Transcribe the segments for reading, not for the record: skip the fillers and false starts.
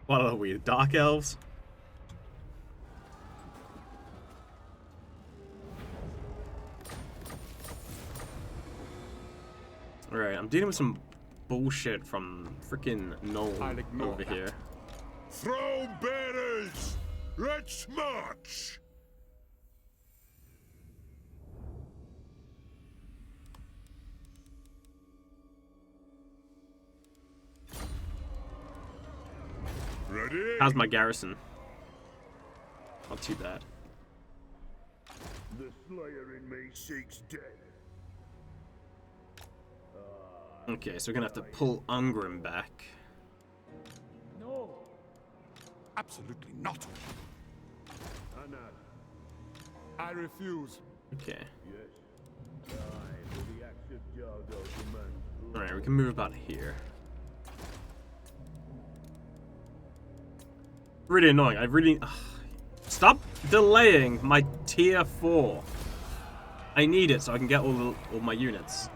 What are we, Dark Elves? Alright, I'm dealing with some bullshit from freaking Noel over here. Throw bearers! Let's march! Ready? How's my garrison? Not too bad. The slayer in me seeks death. Okay, so we're gonna have to pull Ungrim back. No. Absolutely not. Anna. I refuse. Okay. Yes. I, with the axe of Jargo, demand. Alright, we can move about here. Really annoying. I really... Ugh. Stop delaying my tier 4. I need it so I can get all my units.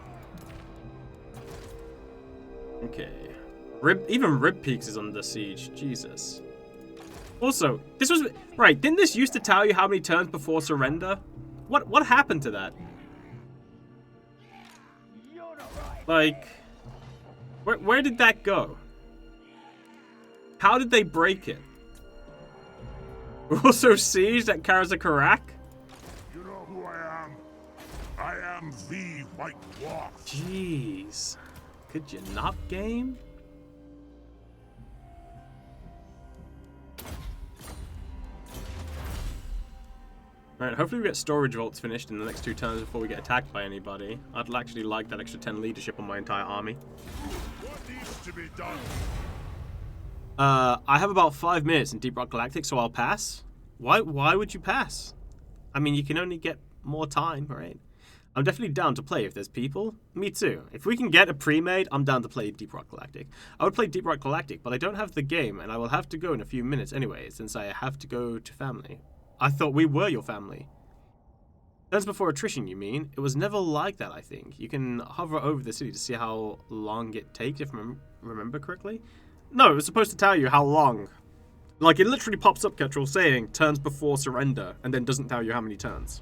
Okay. Even Rib Peaks is under siege. Jesus. Also, this was... Right, didn't this used to tell you how many turns before surrender? What happened to that? Like... Where did that go? How did they break it? We're also sieged at Karazakarak? You know who I am? I am the White Dwarf. Jeez. Could you not, game? Alright, hopefully we get storage vaults finished in the next 2 turns before we get attacked by anybody. I'd actually like that extra 10 leadership on my entire army. What needs to be done? I have about 5 minutes in Deep Rock Galactic, so I'll pass. Why would you pass? I mean, you can only get more time, right? I'm definitely down to play if there's people. Me too. If we can get a pre-made, I'm down to play Deep Rock Galactic. I would play Deep Rock Galactic, but I don't have the game, and I will have to go in a few minutes anyway, since I have to go to family. I thought we were your family. Turns before attrition, you mean? It was never like that, I think. You can hover over the city to see how long it takes, if I remember correctly. No, it was supposed to tell you how long. Like, it literally pops up, Ketrel, saying turns before surrender, and then doesn't tell you how many turns.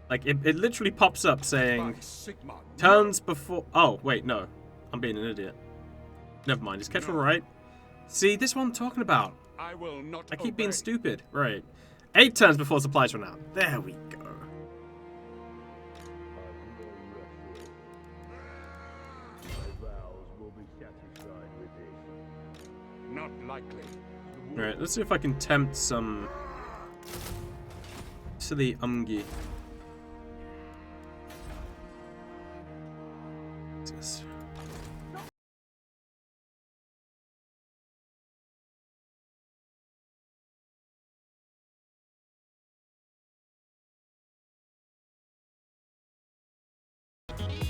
Like, it literally pops up saying turns before... Oh, wait, no. I'm being an idiot. Never mind, is Ketrel right? See, this is what I'm talking about. I will not I keep being stupid. Right. 8 turns before supplies run out. There we go. Not likely. Alright, let's see if I can tempt some silly Umgi. What's this?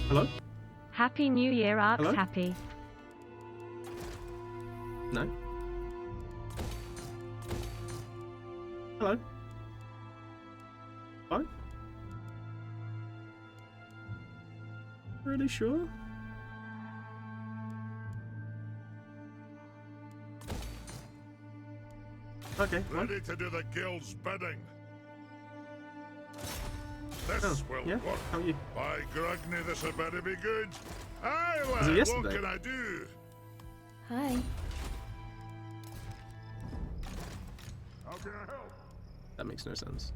Hello? Happy New Year, Arx. Hello? Happy. No? Hello? What? Really sure? Okay. Ready to do the guild's bidding. This will yeah? work. How are you? By Grugny, this had better be good. Aye, Was it lad, yesterday? what can I do? Hi. How can I help? That makes no sense.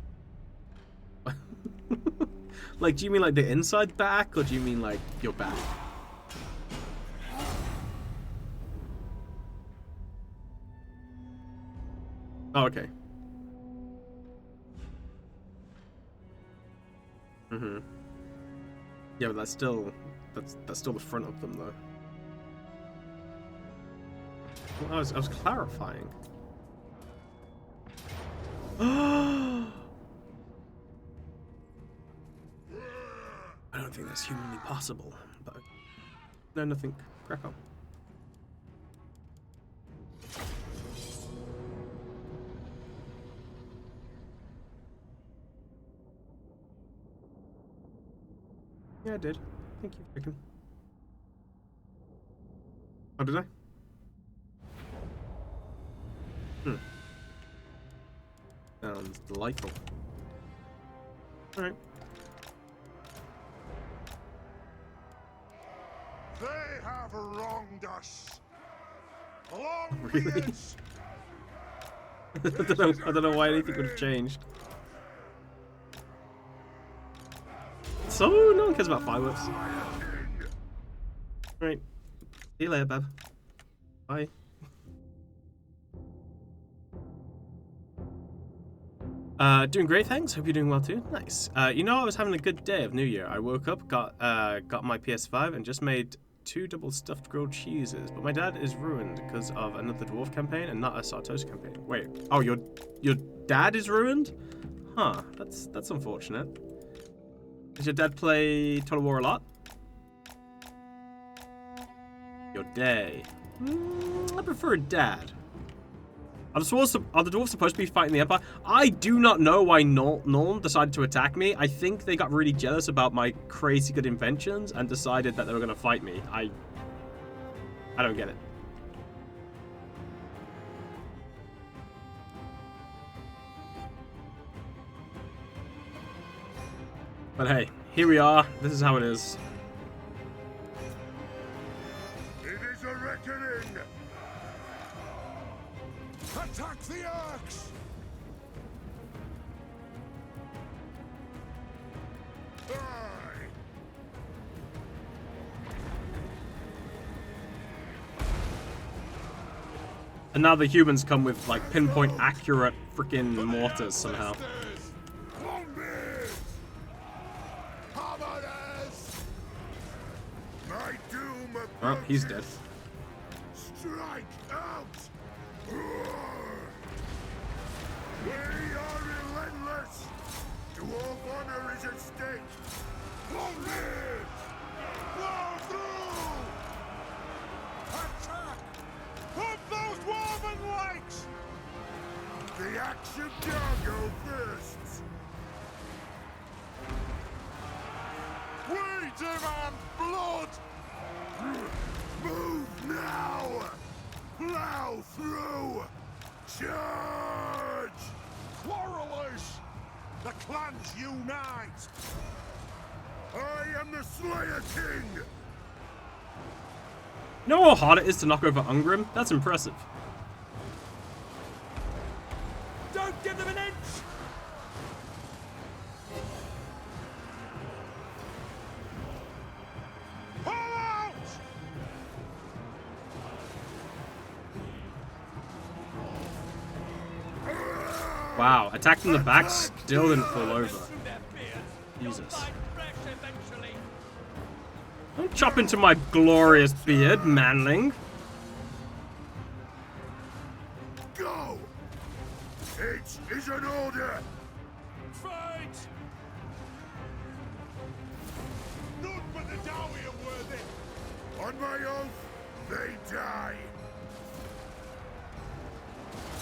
Like, do you mean like the inside back, or do you mean like your back? Oh, okay. Mm-hmm. Yeah, but that's still the front of them though. Well, I was clarifying. I don't think that's humanly possible, but no, nothing. Crack on. Yeah, I did. Thank you, chicken. Oh, did I? Sounds delightful. Alright. They have wronged us. Long Really? years. I don't know why anything would have changed. So, no one cares about fireworks. Alright. See you later, Bev. Bye. Doing great, thanks. Hope you're doing well too. Nice. You know, I was having a good day of New Year. I woke up, got my PS5, and just made 2 double stuffed grilled cheeses. But my dad is ruined because of another dwarf campaign and not a Sartosa campaign. Wait. Oh, your dad is ruined? Huh. That's unfortunate. Does your dad play Total War a lot? Your day. I prefer a dad. Are the dwarves supposed to be fighting the Empire? I do not know why Norn decided to attack me. I think they got really jealous about my crazy good inventions and decided that they were going to fight me. I don't get it. But hey, here we are. This is how it is. It is a reckoning. Attack the axe! Aye. And now the humans come with like pinpoint accurate freaking mortars somehow. My doom Oh, he's dead. Strike out! We are relentless! Dwarf honor is at stake! Long live! Blow through! Attack! Put those dwarven legs! The action Jargo first! We demand blood! Move now! Plow through! Charge! Quarrelers! The clans unite! I am the Slayer King! You know how hard it is to knock over Ungrim? That's impressive. Don't give them an inch! Pull out! Wow, attack from the back still didn't fall over. Jesus. Don't chop into my glorious beard, manling. Go! It is an order! Fight! None but the Dowie are worthy! On my oath, they die!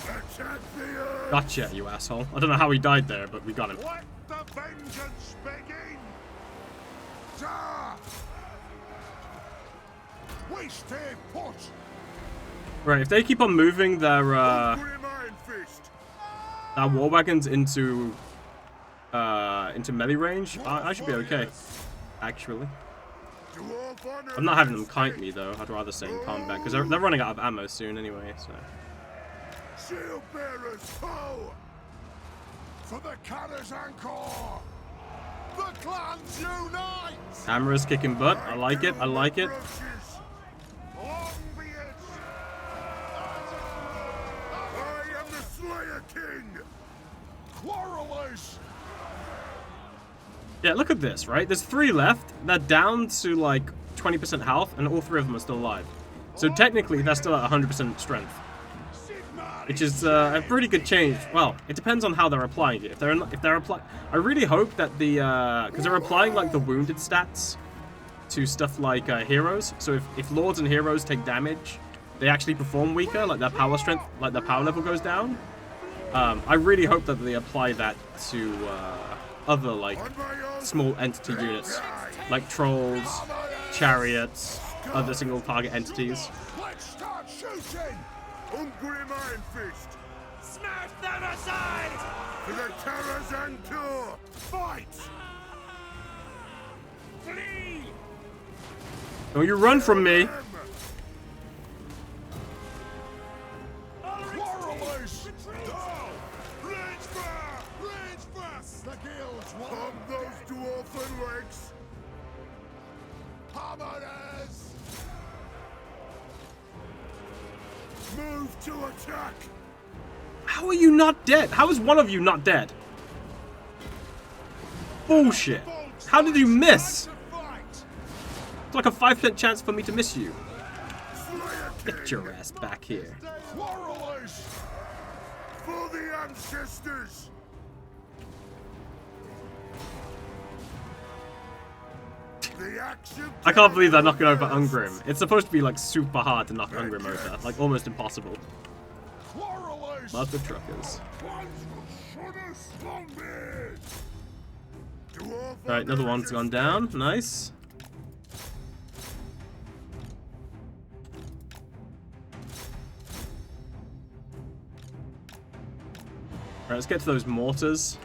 Attack the earth! Gotcha, you asshole. I don't know how he died there, but we got him. Let the vengeance begin! Ta! We stay put! Right, if they keep on moving their Ungrim Iron Fist! war wagons into melee range, I should be okay. Actually, Dwarf honor I'm not having them is at kite stake. me though. I'd rather stay in combat because they're running out of ammo soon anyway. So Shield bearers, ho! For the Canners Anchor! The clans unite! Hammer's kicking butt. I like it. I like it. Long be it! I am the Slayer King! Quarrelers! Yeah, look at this, right? There's 3 left. They're down to like 20% health, and all 3 of them are still alive. So technically, they're still at 100% strength, which is a pretty good change. Well, it depends on how they're applying it. If they're applying, I really hope that because they're applying like the wounded stats to stuff like heroes. So if lords and heroes take damage, they actually perform weaker. Like their power strength, like their power level goes down. I really hope that they apply that to other like small entity units like trolls, chariots, other single target entities. Let's start shooting! Ungrim Iron Fist! Smash them aside! For the Terrors Tour! Fight! Flee! Don't you run from me! Warriors! Down! Rage fire! Rage fast! The guilds want those dwarfen legs! Hammerers! Move to attack! How are you not dead? How is one of you not dead? Bullshit. How did you miss? It's like a 5% chance for me to miss you. Get your ass back here. Warriors! For the ancestors! The action I can't believe they're knocking over Ungrim. It's supposed to be like super hard to knock Ungrim over. Like almost impossible. Warriors! Master Truckers. Alright, another one's gone down. Nice. Alright, let's get to those mortars.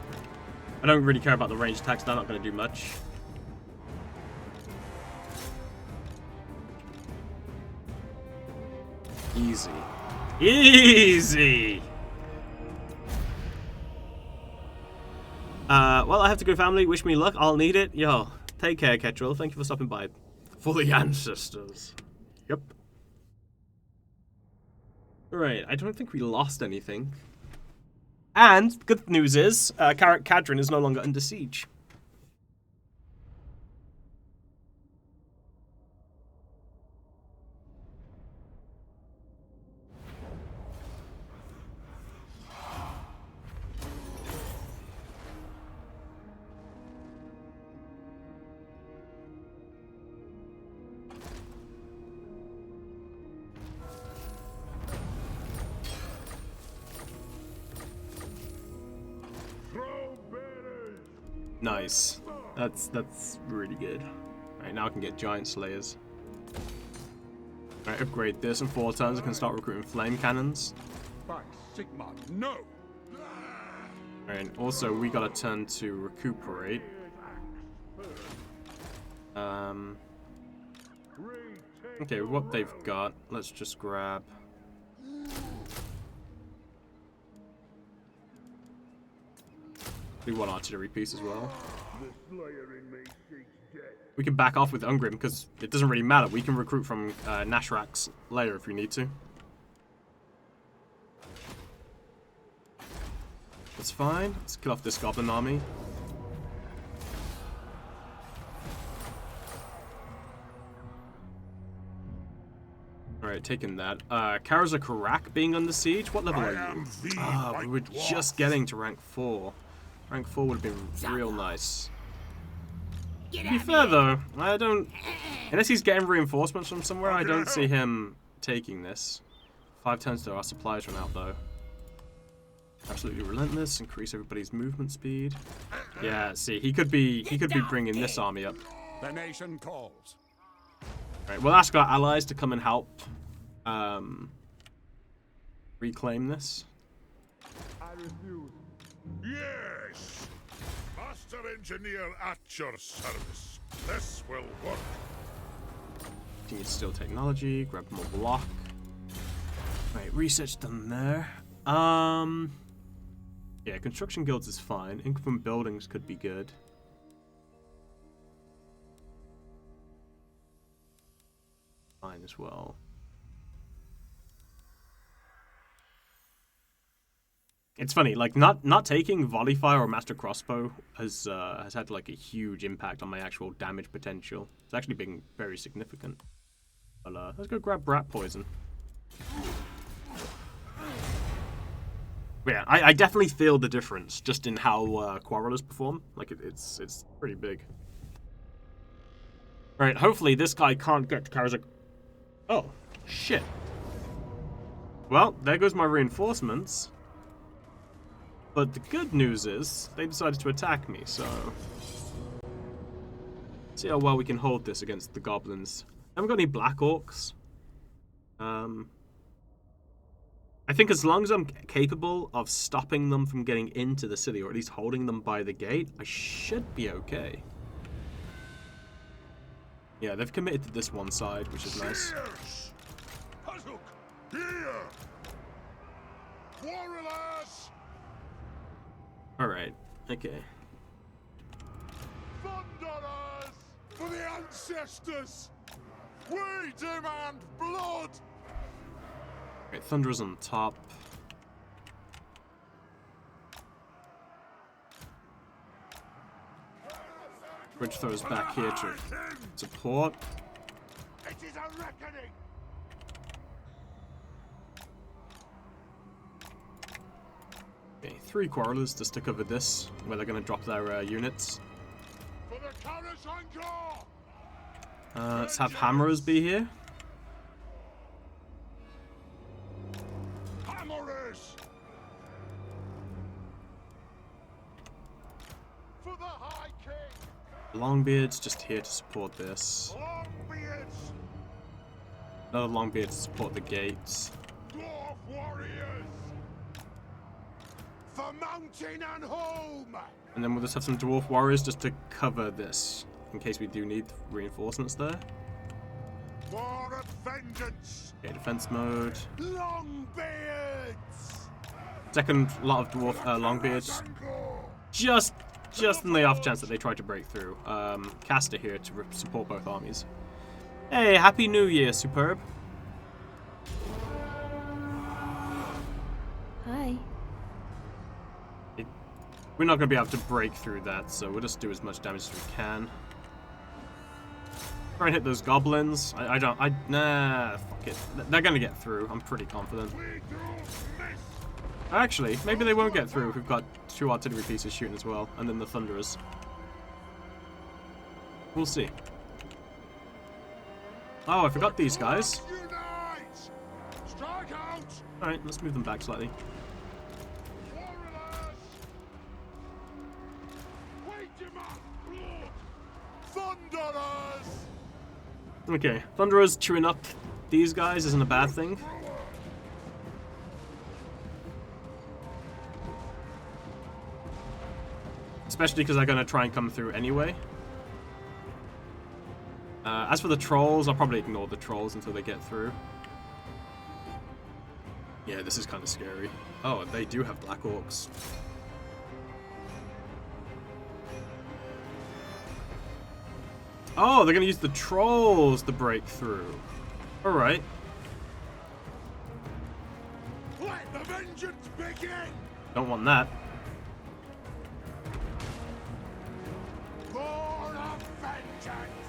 I don't really care about the ranged attacks, they're not going to do much. Easy. Easy! Well, I have to go, family. Wish me luck. I'll need it. Yo, take care, Ketrel. Thank you for stopping by. For the ancestors. Yep. Alright, I don't think we lost anything. And, good news is, Karak Kadrin is no longer under siege. Nice. That's really good. Alright, now I can get Giant Slayers. Alright, upgrade this in 4 turns. I can start recruiting flame cannons. By Sigma, no! Alright, also we got a turn to recuperate. Okay, what they've got, let's just grab. We want artillery piece as well. We can back off with Ungrim because it doesn't really matter. We can recruit from Nashrak's lair if we need to. That's fine. Let's kill off this goblin army. Alright, taking that. Karazha Karak being under siege? What level are you? Ah, we were just getting to rank 4. Rank 4 would have been real nice. To be fair though, I don't... Unless he's getting reinforcements from somewhere, I don't see him taking this. 5 turns till our supplies run out though. Absolutely relentless, increase everybody's movement speed. Yeah, see, he could be bringing this army up. The nation calls. Right, we'll ask our allies to come and help reclaim this. I refuse. Yes! Master Engineer at your service. This will work. Continue to steal technology, grab more block. Right, research done there. Yeah, construction guilds is fine. Income from buildings could be good. Fine as well. It's funny, like not taking volley fire or master crossbow has had like a huge impact on my actual damage potential. It's actually been very significant. But let's go grab brat poison. But yeah, I definitely feel the difference just in how quarrelers perform. Like it's pretty big. All right, hopefully this guy can't get to Karazha. Oh shit. Well, there goes my reinforcements. But the good news is, they decided to attack me, so... See how well we can hold this against the goblins. Haven't got any black orcs. I think as long as I'm capable of stopping them from getting into the city, or at least holding them by the gate, I should be okay. Yeah, they've committed to this one side, which is nice. Here! Warriors! Alright, okay. Thunderers! For the ancestors! We demand blood! Right, Thunderers on top. Bridge throws back here to support. It is a reckoning! Okay, 3 Quarrelers just to cover this, where they're going to drop their units. For the Karasankar! Let's have Hammerers be here. Hammerers! For the High King! Longbeard's just here to support this. Longbeards! Another Longbeard to support the gates. Dwarf warriors! For mountain and home! And then we'll just have some Dwarf Warriors just to cover this, in case we do need reinforcements there. For vengeance! Okay, defense mode. Longbeards! Second lot of Dwarf Longbeards. Just in the off chance that they try to break through. Caster here to support both armies. Hey, Happy New Year, Superb. Hi. We're not going to be able to break through that, so we'll just do as much damage as we can. Try and hit those goblins. Nah, fuck it. They're going to get through, I'm pretty confident. Actually, maybe they won't get through if we've got 2 artillery pieces shooting as well, and then the Thunderers. We'll see. Oh, I forgot these guys. Alright, let's move them back slightly. Okay, Thunderers chewing up these guys isn't a bad thing. Especially because they're going to try and come through anyway. As for the trolls, I'll probably ignore the trolls until they get through. Yeah, this is kind of scary. Oh, they do have black orcs. Oh, they're going to use the trolls to break through. Alright. Let the vengeance begin! Don't want that. Born of vengeance!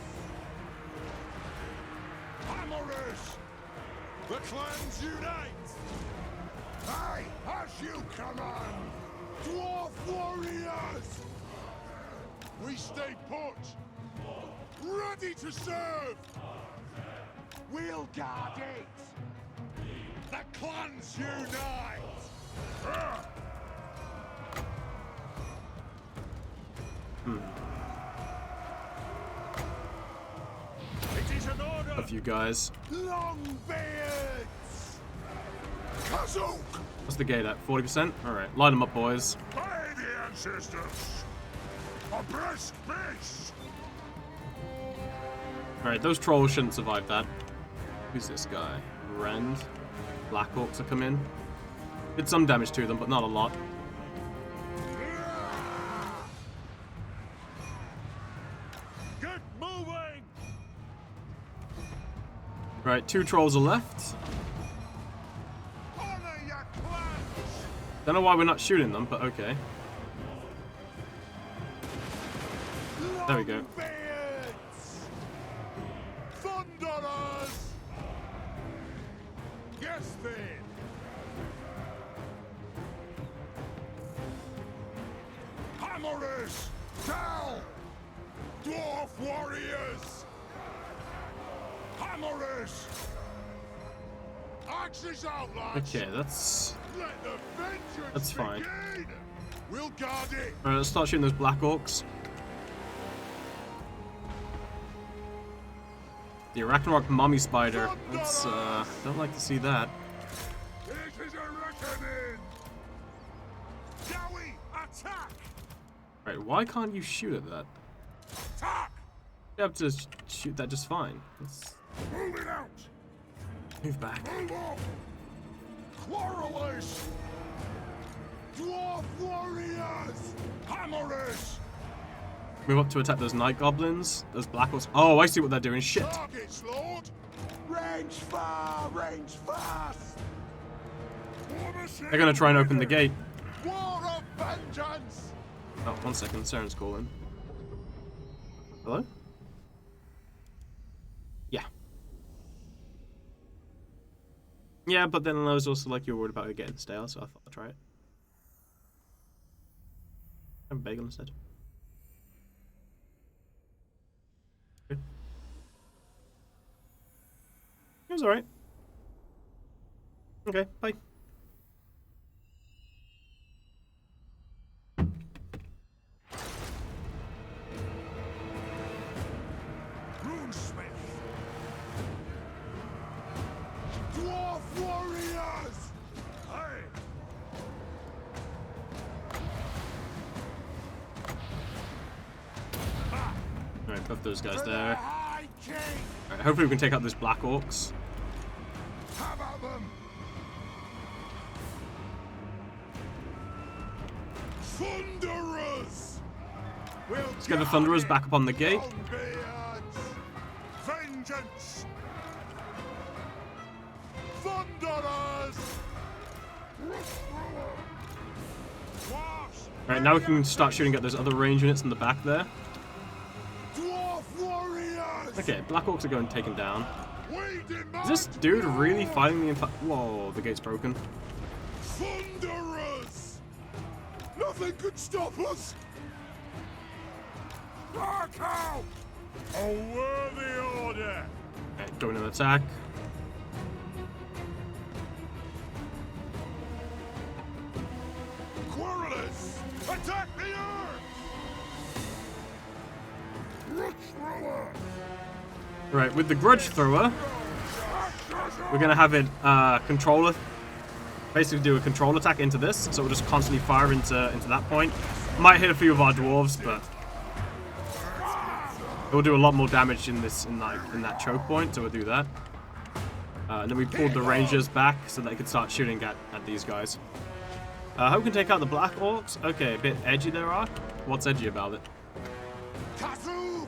Hammerers! The clans unite! Aye, as you command! Dwarf warriors! We stay put! Ready to serve! We'll guard it! The clans unite! It is an order! A few guys. Longbeards! Kazook! What's the gate at? 40%? Alright, light them up, boys. By the ancestors! Abreast base! Alright, those trolls shouldn't survive that. Who's this guy? Rend. Black Orcs have come in. Did some damage to them, but not a lot. Get moving! Right, 2 trolls are left. Honor your clans! Don't know why we're not shooting them, but okay. There we go. Longbeards! Thunderers! Yes, then! Hammerers! Down! Dwarf warriors! Hammerers! Axes out, lads! Okay, that's Let the vengeance That's fine. begin! We'll guard it! Alright, let's start shooting those Black Orcs. The Arachnarok Mummy Spider. That's, don't like to see that. It is a reckoning! Yowie, attack! Right, why can't you shoot at that? Attack! You have to shoot that just fine. Let's Move it out! move back. Move on! Quarrelers! Dwarf warriors! Hammerish! Move up to attack those Night Goblins. Those Black Orcs. Oh, I see what they're doing. Shit. Targets, Lord! Range far! Range fast! They're gonna try and open the gate. War of vengeance! Oh, 1 second. Siren's calling. Hello? Yeah. Yeah, but then I was also like, you were worried about it getting stale, so I thought I'd try it. I'm bagel instead. Good. It was alright. Okay, bye. Runesmith! Dwarf warriors! Hey! Alright, buff those guys For the there. High King! Alright, hopefully we can take out those Black Orcs. Have at them! Thunderers! Let's get the Thunderers back up on the gate. Vengeance! Thunderers! Wash! Alright, now we can start shooting at those other range units in the back there. Dwarf warriors! Okay, Black Orcs are going taken down. We demand Is this dude really fighting the entire... Whoa, the gate's broken. Thunderers! Nothing could stop us! Dark out! A worthy order! Okay, going in attack. Quarrelers! Attack the earth! Root thrower! Right, with the Grudge Thrower, we're gonna have it controller, basically do a control attack into this, so we'll just constantly fire into that point. Might hit a few of our dwarves, but it will do a lot more damage in that choke point, so we'll do that. And then we pulled the Rangers back so they could start shooting at these guys. Hope we can take out the Black Orcs. Okay, a bit edgy there, Ark. What's edgy about it? Kazoo!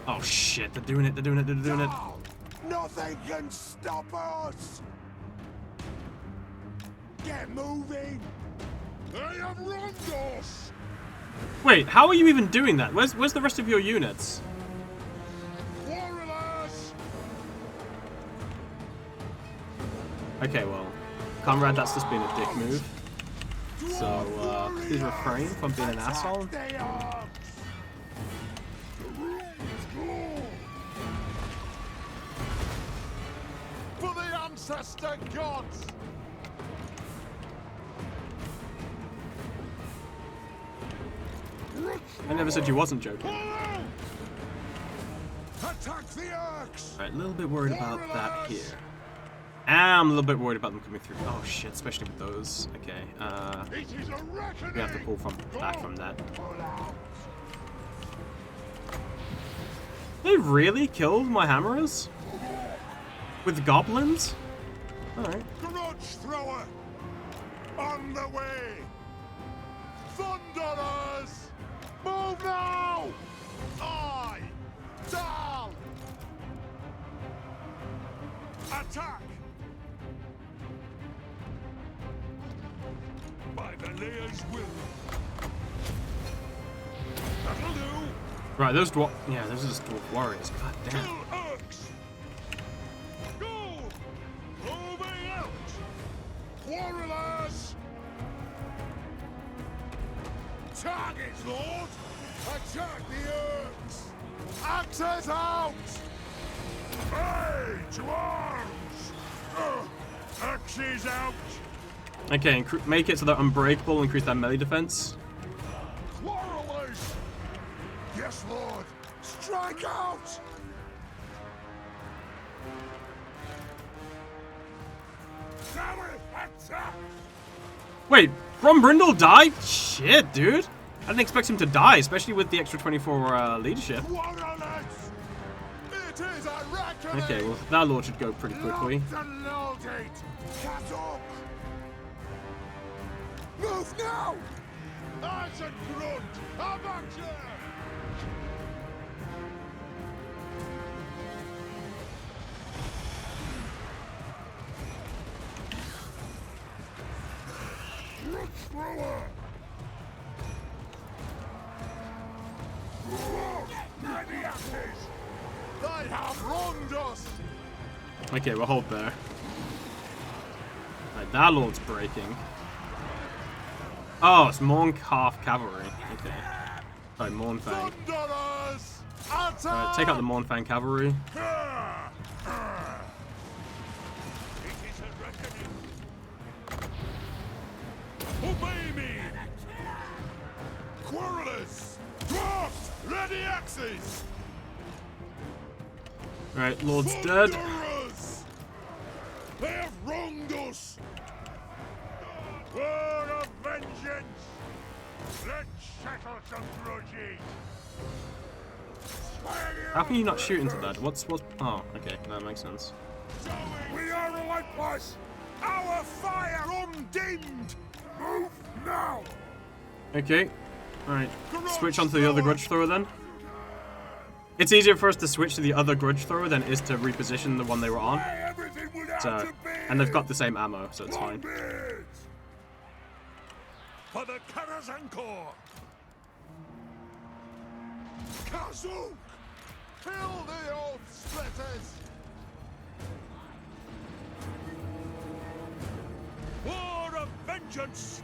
Oh shit, they're doing it, they're doing it, they're doing it. Nothing can stop us! Get moving! They have wronged us! Wait, how are you even doing that? Where's the rest of your units? Warriors! Okay, well, Comrade, that's just been a dick move. So, please refrain from being an asshole. They are! The room is glow! For the ancestor gods! I never said you wasn't joking. Attack the Urks! Alright, a little bit worried about that here. I'm a little bit worried about them coming through. Oh shit, especially with those. Okay, It is a reckoning! we have to pull back from that. They really killed my hammerers? With goblins? Alright. Grudge thrower! On the way! Thunderers! Move now! I! Down! Attack! By the Lea's will. That'll do! Right, those dwarf... Yeah, those are just dwarf warriors. God damn. Kill Urks! Go! Moving out! Quarrelers! Targets, Lord! Attack the Urks! Axes out! Hey, to arms! Axes out! Okay, make it so they're unbreakable, increase that melee defense. Quarrelers! Yes, Lord! Strike out! Wait, Brindle died? Shit, dude. I didn't expect him to die, especially with the extra 24 leadership. Okay, well, that lord should go pretty quickly. Move now! As a grunt of action! They have wronged us! Okay, we'll hold there. Right, that lord's breaking. Oh, it's Morn half cavalry. Okay. Sorry, Mornfang. Alright, take out the Mornfang cavalry. Obey me! Quarrelers! Dwarfs! Ready axes! Alright, lord's dead. Thunderers! They have wronged us! Word of vengeance! Let's settle some grudges! How can you not shoot into that? What's oh, okay, that makes sense. We are relentless! Our fire undimmed! Move now! Okay. Alright. Switch onto the other grudge thrower then. It's easier for us to switch to the other grudge thrower than it is to reposition the one they were on. So, and they've got the same ammo, so it's fine. For the Karazhan Corps! Kazoo! Kill the old splitters! War of vengeance!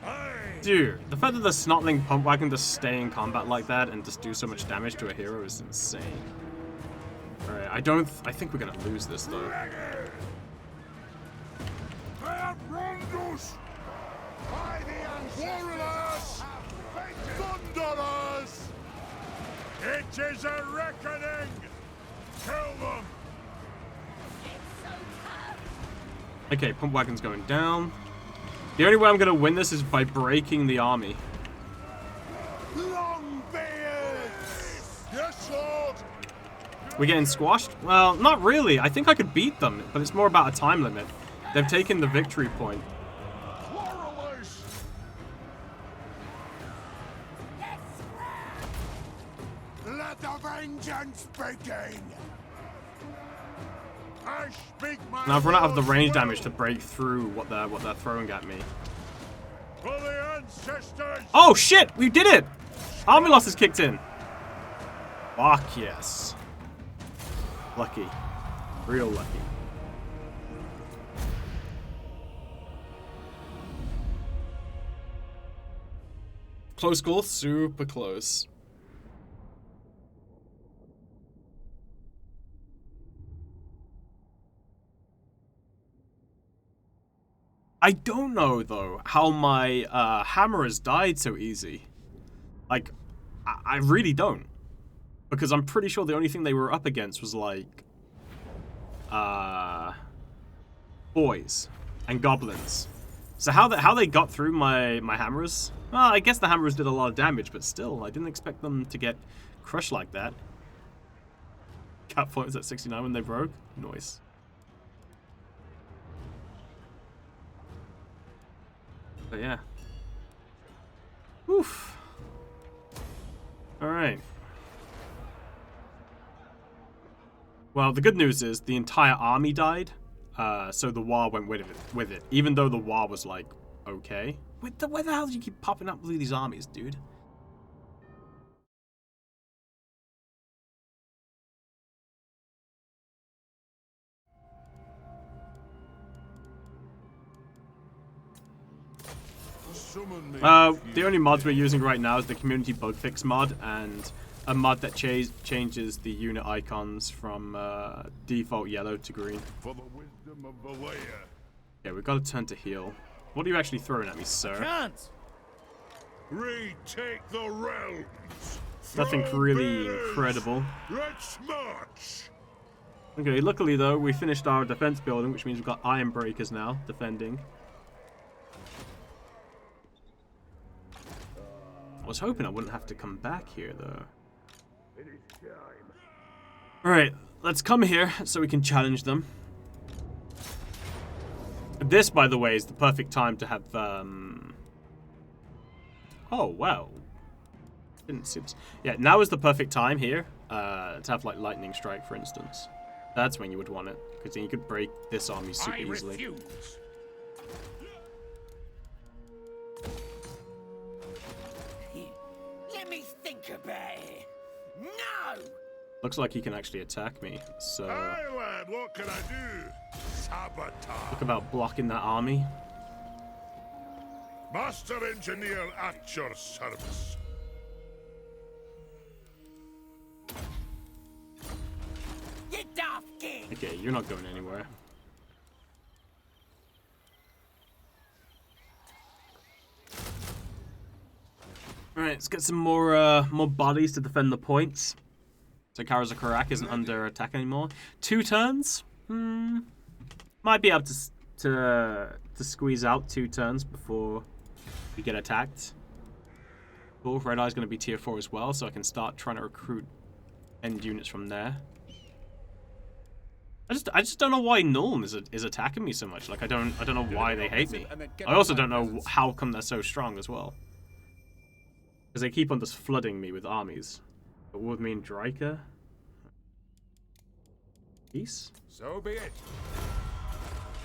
Aye! Dude, the fact that the Snotling pump wagon just stay in combat like that and just do so much damage to a hero is insane. Alright, I think we're gonna lose this though. They have wronged us! By the Warriors! Thunderers! It is a reckoning! Kill them! Okay, pump wagon's going down. The only way I'm gonna win this is by breaking the army. Longbeards! Yes, Lord! We're getting squashed? Well, not really. I think I could beat them, but it's more about a time limit. They've taken the victory point. Quarrelers! Let the vengeance begin! I speak my Now I've run out of the Lord's range will damage to break through what they're throwing at me. For the ancestors! Oh shit! We did it! Army losses kicked in. Fuck yes. Lucky. Real lucky. Close call, super close. I don't know though how my hammer has died so easy. Like, I really don't, because I'm pretty sure the only thing they were up against was like boys and goblins. So how they got through my hammers? Well, I guess the hammers did a lot of damage, but still, I didn't expect them to get crushed like that. Cap point was at 69 when they broke. Nice. But yeah. Oof. Alright. Well, the good news is the entire army died, so the war went with it. Even though the war was like, okay. Where the hell do you keep popping up with these armies, dude? The only mods we're using right now is the community bug fix mod and a mod that changes the unit icons from default yellow to green. For the wisdom of Valea. Yeah, we've got to turn to heal. What are you actually throwing at me, sir? Can't! Retake the realms. Nothing Throw really bears. incredible. Let's march. Okay, luckily though, we finished our defense building, which means we've got iron breakers now defending. I was hoping I wouldn't have to come back here though. Alright, let's come here so we can challenge them. This, by the way, is the perfect time to have, Oh, wow. Didn't see this. Yeah, now is the perfect time here to have, like, lightning strike, for instance. That's when you would want it, because then you could break this army super easily. Refuse. Let me think about it. No! Looks like he can actually attack me, so... Aye, lad, what can I do? Sabotage. Look about blocking that army. Master Engineer at your service. You daft king! Okay, you're not going anywhere. Alright, let's get some more bodies to defend the points. So Karazakarak isn't under attack anymore. 2 turns? Might be able to squeeze out 2 turns before we get attacked. Cool, Red Eye's going to be tier 4 as well, so I can start trying to recruit end units from there. I just don't know why Nuln is attacking me so much. Like I don't know why they hate me. I also don't know how come they're so strong as well. Because they keep on just flooding me with armies. But would mean Dryker? Peace? So be it.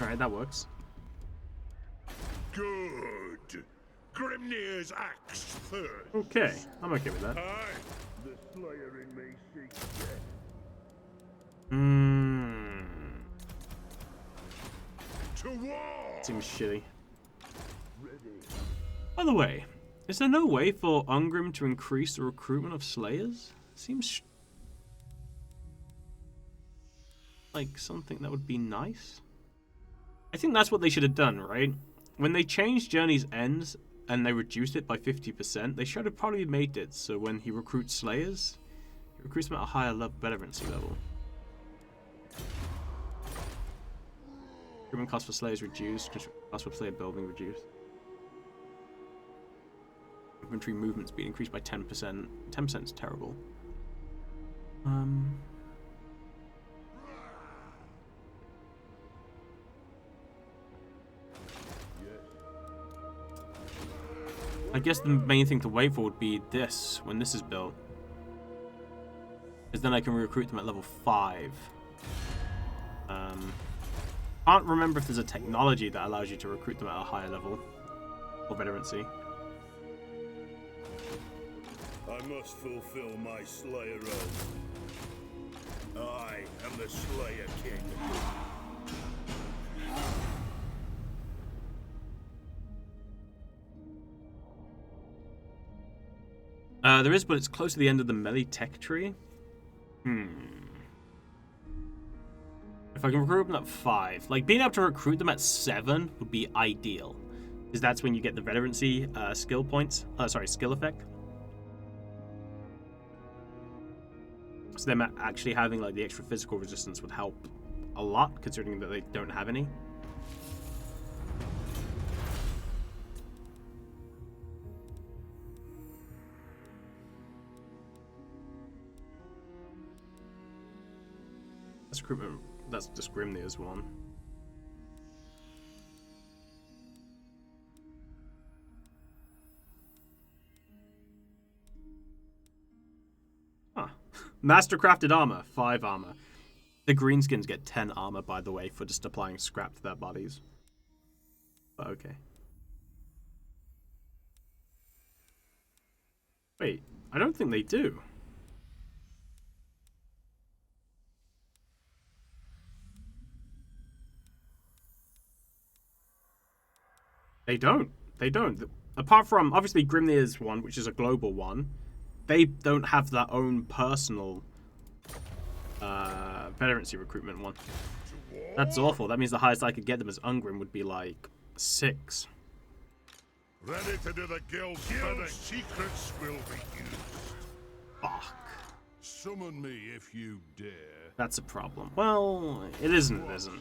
Alright, that works. Good. Grimnir's axe first. Okay, I'm okay with that. Aye. The slayer in me seeks death. To war. Seems shitty. By the way, is there no way for Ungrim to increase the recruitment of Slayers? Seems like something that would be nice. I think that's what they should have done, right? When they changed Journey's Ends and they reduced it by 50%, they should have probably made it so when he recruits Slayers, he recruits them at a higher veterancy level. Recruitment cost for Slayers reduced, cost for Slayer building reduced. Infantry movement speed increased by 10%. 10% is terrible. I guess the main thing to wait for would be this, when this is built. Because then I can recruit them at level 5. Can't remember if there's a technology that allows you to recruit them at a higher level. Or veterancy. I must fulfill my Slayer oath. I am the Slayer King. There is, but it's close to the end of the melee tech tree. If I can recruit them at 5, like being able to recruit them at 7 would be ideal, because that's when you get the veterancy skill points. Skill effect. So them actually having like the extra physical resistance would help a lot, considering that they don't have any. That's recruitment. That's just Grimnir's one. Huh. Mastercrafted armor, 5 armor. The greenskins get 10 armor, by the way, for just applying scrap to their bodies. But okay. Wait, I don't think they do. They don't. They don't. Apart from, obviously, Grimnir's one, which is a global one, they don't have their own personal veterancy recruitment one. That's awful. That means the highest I could get them as Ungrim would be like 6. Ready to do the guild's bidding. Secrets will be used. Fuck. So Summon me if you dare. That's a problem. Well, it isn't. It isn't.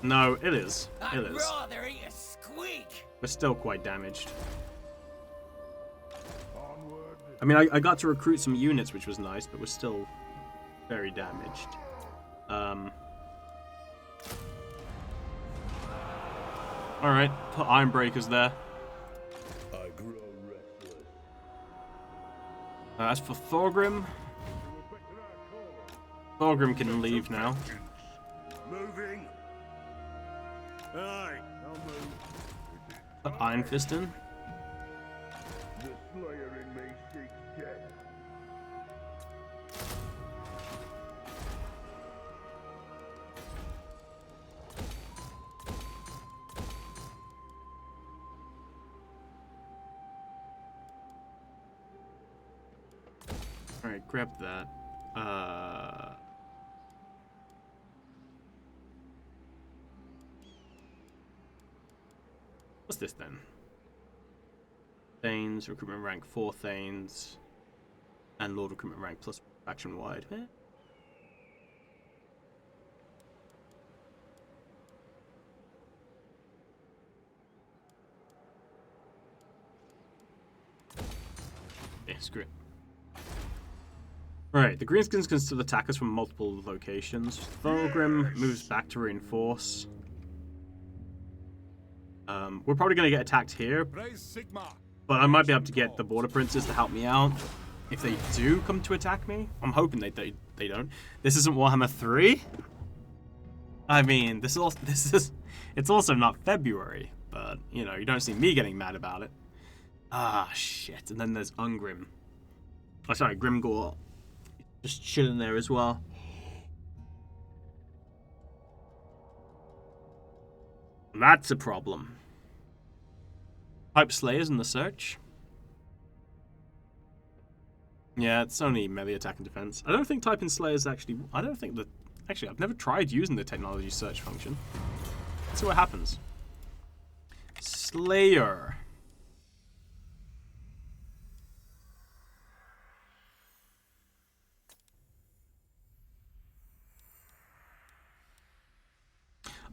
No, it is. It I'd is. rather eat a squeak. We're still quite damaged. Onward. I mean, I got to recruit some units, which was nice, but we're still very damaged. Alright, put Iron Breakers there. I grow restless. As for Thorgrim, Thorgrim can leave now. Moving. Aye, I'll move. Put Iron Fist in. The Slayer in me seeks death. Alright, grab that. What's this then? Thanes, recruitment rank 4 Thanes, and Lord recruitment rank plus faction wide. Eh? Yeah, screw it. Right, the Greenskins can still attack us from multiple locations. Thorgrim moves back to reinforce. We're probably going to get attacked here, Praise Sigma. but I might be able to get the Border Princes to help me out. If they do come to attack me, I'm hoping they don't. This isn't Warhammer 3. I mean, it's also not February, but you know, you don't see me getting mad about it. Ah, shit. And then there's Ungrim. Oh, sorry, Grimgore. Just chilling there as well. That's a problem. Type Slayers in the search. Yeah, it's only melee attack and defense. I don't think typing Slayers actually... Actually, I've never tried using the technology search function. Let's see what happens. Slayer.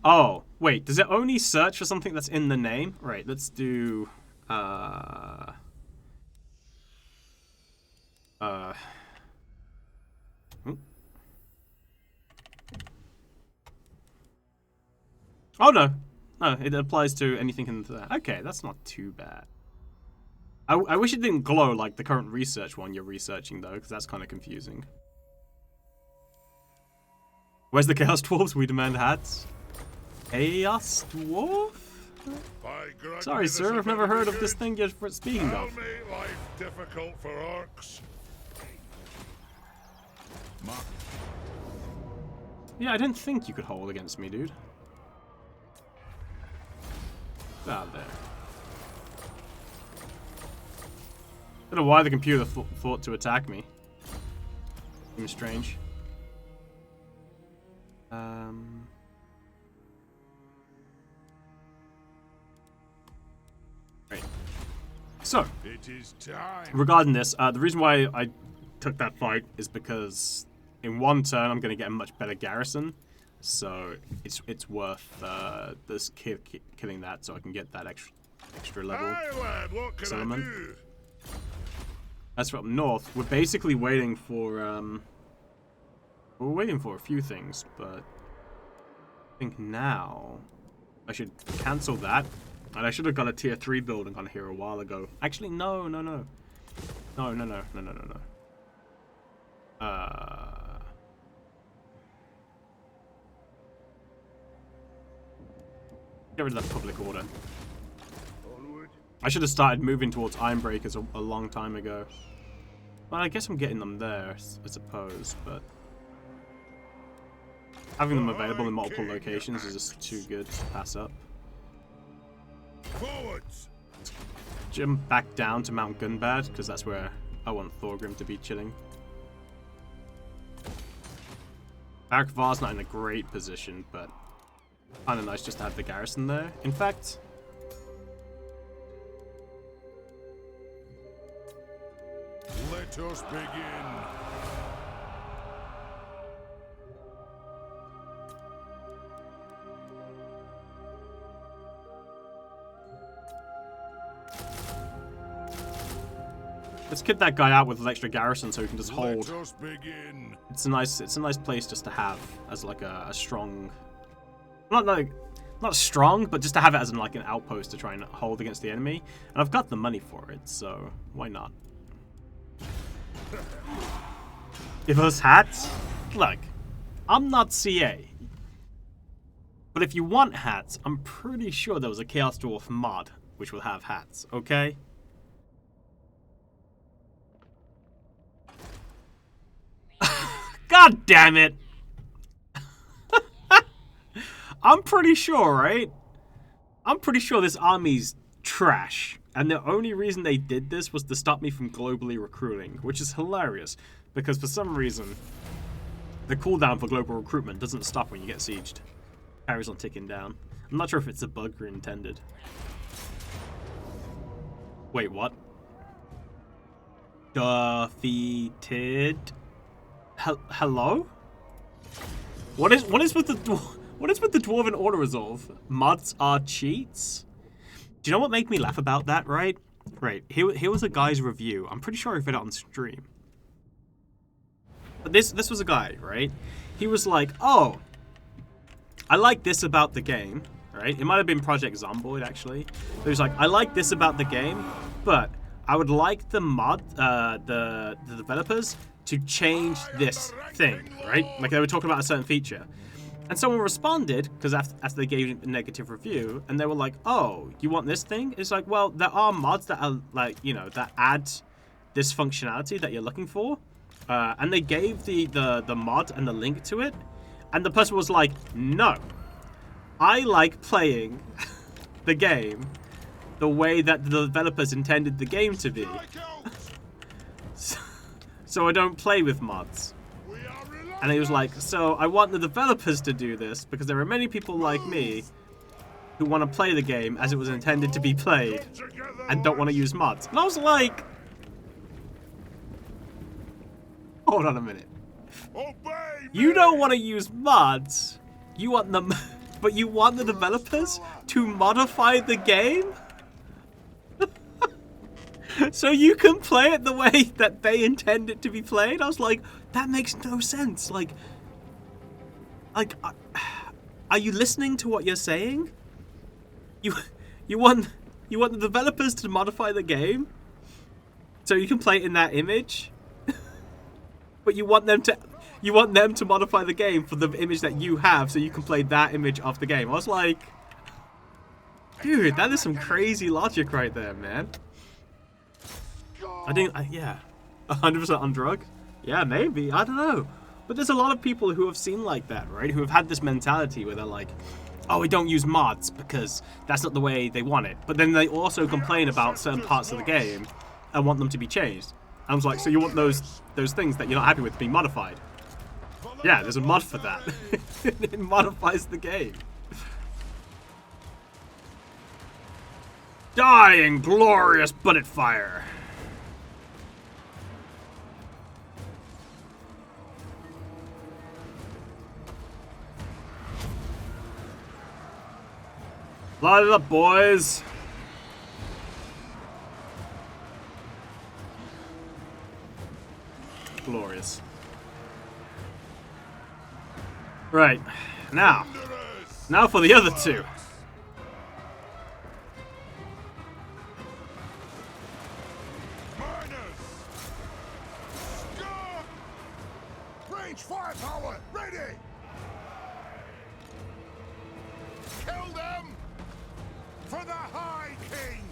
Oh, wait, does it only search for something that's in the name? Right, let's do... Oh, no. No, it applies to anything in there. Okay, that's not too bad. I wish it didn't glow like the current research one you're researching, though, because that's kind of confusing. Where's the Chaos Dwarves? We demand hats. Chaos Dwarf? Sorry, sir, I've never heard of this thing you're speaking I'll of. make life difficult for orcs. Yeah, I didn't think you could hold against me, dude. Get out of there. I don't know why the computer thought to attack me. Seems strange. Right. So, It is time. regarding this, the reason why I took that fight is because in one turn I'm going to get a much better garrison, so it's worth this killing that so I can get that extra level. Aye, lad, what can Settlement. I do? As for up north, we're basically waiting for we're waiting for a few things, but I think now I should cancel that. And I should have got a tier 3 building on here a while ago. Actually, no. Get rid of that public order. Onward. I should have started moving towards Ironbreakers a long time ago. Well, I guess I'm getting them there, I suppose, but having them available in multiple locations is just too good to pass up. Forwards. Jump back down to Mount Gunbad, because that's where I want Thorgrim to be chilling. Barak Var's not in a great position, but kind of nice just to have the garrison there. In fact, Let us begin. Let's kid that guy out with an extra garrison so he can just hold. Let us begin. It's a nice place just to have as like a strong, not strong, but just to have it as like an outpost to try and hold against the enemy. And I've got the money for it, so why not? Give us hats? Look, I'm not CA. But if you want hats, I'm pretty sure there was a Chaos Dwarf mod which will have hats, okay? God damn it! I'm pretty sure, right? I'm pretty sure this army's trash. And the only reason they did this was to stop me from globally recruiting, which is hilarious. Because for some reason, the cooldown for global recruitment doesn't stop when you get sieged. Carries on ticking down. I'm not sure if it's a bug or intended. Wait, what? Defeated? Hello? What is with the Dwarven Auto Resolve? Mods are cheats? Do you know what made me laugh about that, right? Right, here was a guy's review. I'm pretty sure I read it on stream. But this was a guy, right? He was like, oh, I like this about the game, right? It might have been Project Zomboid, actually. But he was like, I like this about the game, but I would like the the developers to change this thing, right? Like they were talking about a certain feature. And someone responded, because after they gave a negative review, and they were like, oh, you want this thing? It's like, well, there are mods that are like, you know, that add this functionality that you're looking for. And they gave the mod and the link to it. And the person was like, no, I like playing the game the way that the developers intended the game to be. So I don't play with mods. And he was like, so I want the developers to do this because there are many people like me who want to play the game as it was intended to be played and don't want to use mods. And I was like, hold on a minute. You don't want to use mods. You want them, but you want the developers to modify the game? So you can play it the way that they intend it to be played? I was like, that makes no sense. Like, are you listening to what you're saying? You want the developers to modify the game so you can play it in that image? But you want them to modify the game for the image that you have so you can play that image of the game. I was like, dude, that is some crazy logic right there, man. Yeah, 100% on drugs? Yeah, maybe, I don't know. But there's a lot of people who have seen like that, right? Who have had this mentality where they're like, oh, we don't use mods because that's not the way they want it. But then they also complain about certain parts of the game and want them to be changed. I was like, so you want those things that you're not happy with being modified? Yeah, there's a mod for that. It modifies the game. Die in glorious bullet fire. Light it up, boys. Glorious. Right. Now for the other two. Range firepower, ready! Kill them for the High King!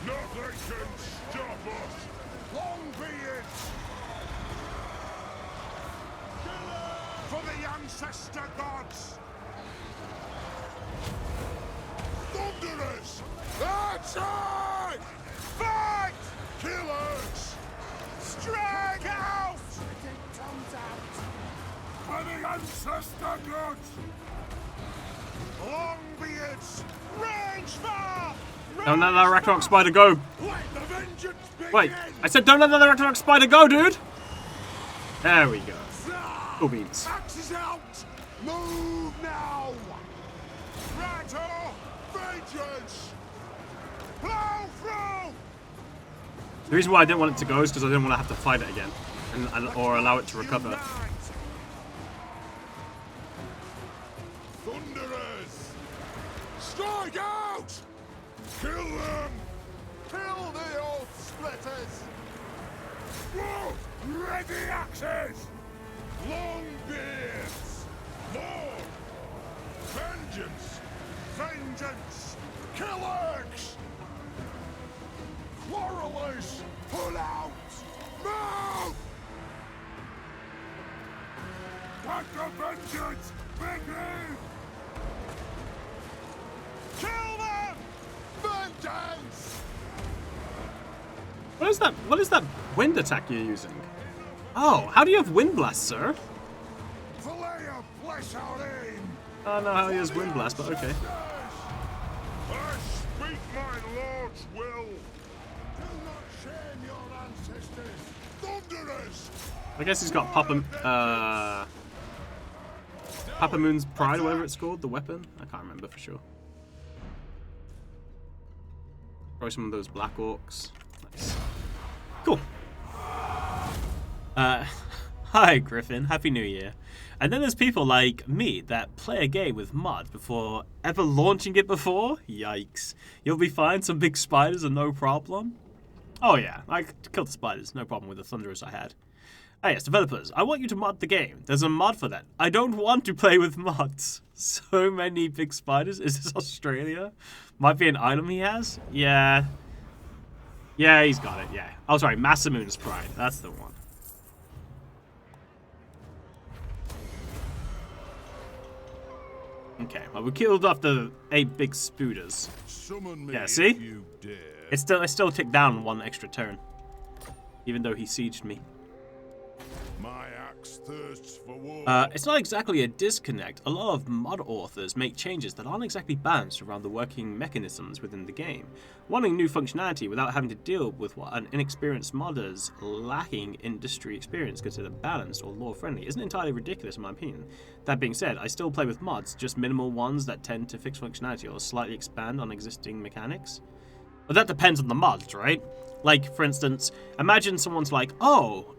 Nothing can stop us! Long be it! For the ancestor gods! Thunderers! Attack! Fight! Killers! Strike out! Tongues out! For the ancestor gods! Long be it! Range fire! Don't let that Ragnarok spider go! Let the Vengeance begins! Wait, I said don't let the electronic spider go, dude! There we go. Cool beans. Axes out! Move now! Rattle! Vengeance! Plow through! The reason why I didn't want it to go is because I didn't want to have to fight it again. Or allow it to recover. Thunderers! Strike out! Kill them! Kill the oath splitters! Whoa! Ready axes! Long beards! More! Vengeance! Vengeance! Killers! Quarrelers! Pull out! Move! Let the vengeance begin! Kill them! Vengeance! What is that? What is that wind attack you're using? Oh, how do you have wind blast, sir? Fillet of flesh out aim! I don't know how he has wind blast, but okay. I speak my lord's will! Do not shame your ancestors! Thunderers! I guess he's got Papa Moon's Pride, whatever it's called, the weapon. I can't remember for sure. Probably some of those black orcs. Nice. Cool. Hi Griffin, Happy New Year. And then there's people like me that play a game with mods before ever launching it before. Yikes. You'll be fine, some big spiders are no problem. Oh yeah, I killed the spiders, no problem with the thunderers I had. Ah yes, developers, I want you to mod the game. There's a mod for that. I don't want to play with mods. So many big spiders. Is this Australia? Might be an item he has? Yeah. Yeah, he's got it, yeah. Oh, sorry, Masamune's Pride. That's the one. Okay, well, we killed off the 8 big spooters. Summon me Yeah, see? if you dare. I still ticked down 1 extra turn. Even though he sieged me. My axe thirsts for war. It's not exactly a disconnect. A lot of mod authors make changes that aren't exactly balanced around the working mechanisms within the game. Wanting new functionality without having to deal with what an inexperienced modder's lacking industry experience consider balanced or lore-friendly isn't entirely ridiculous in my opinion. That being said, I still play with mods, just minimal ones that tend to fix functionality or slightly expand on existing mechanics. But that depends on the mods, right? Like, for instance, imagine someone's like, oh,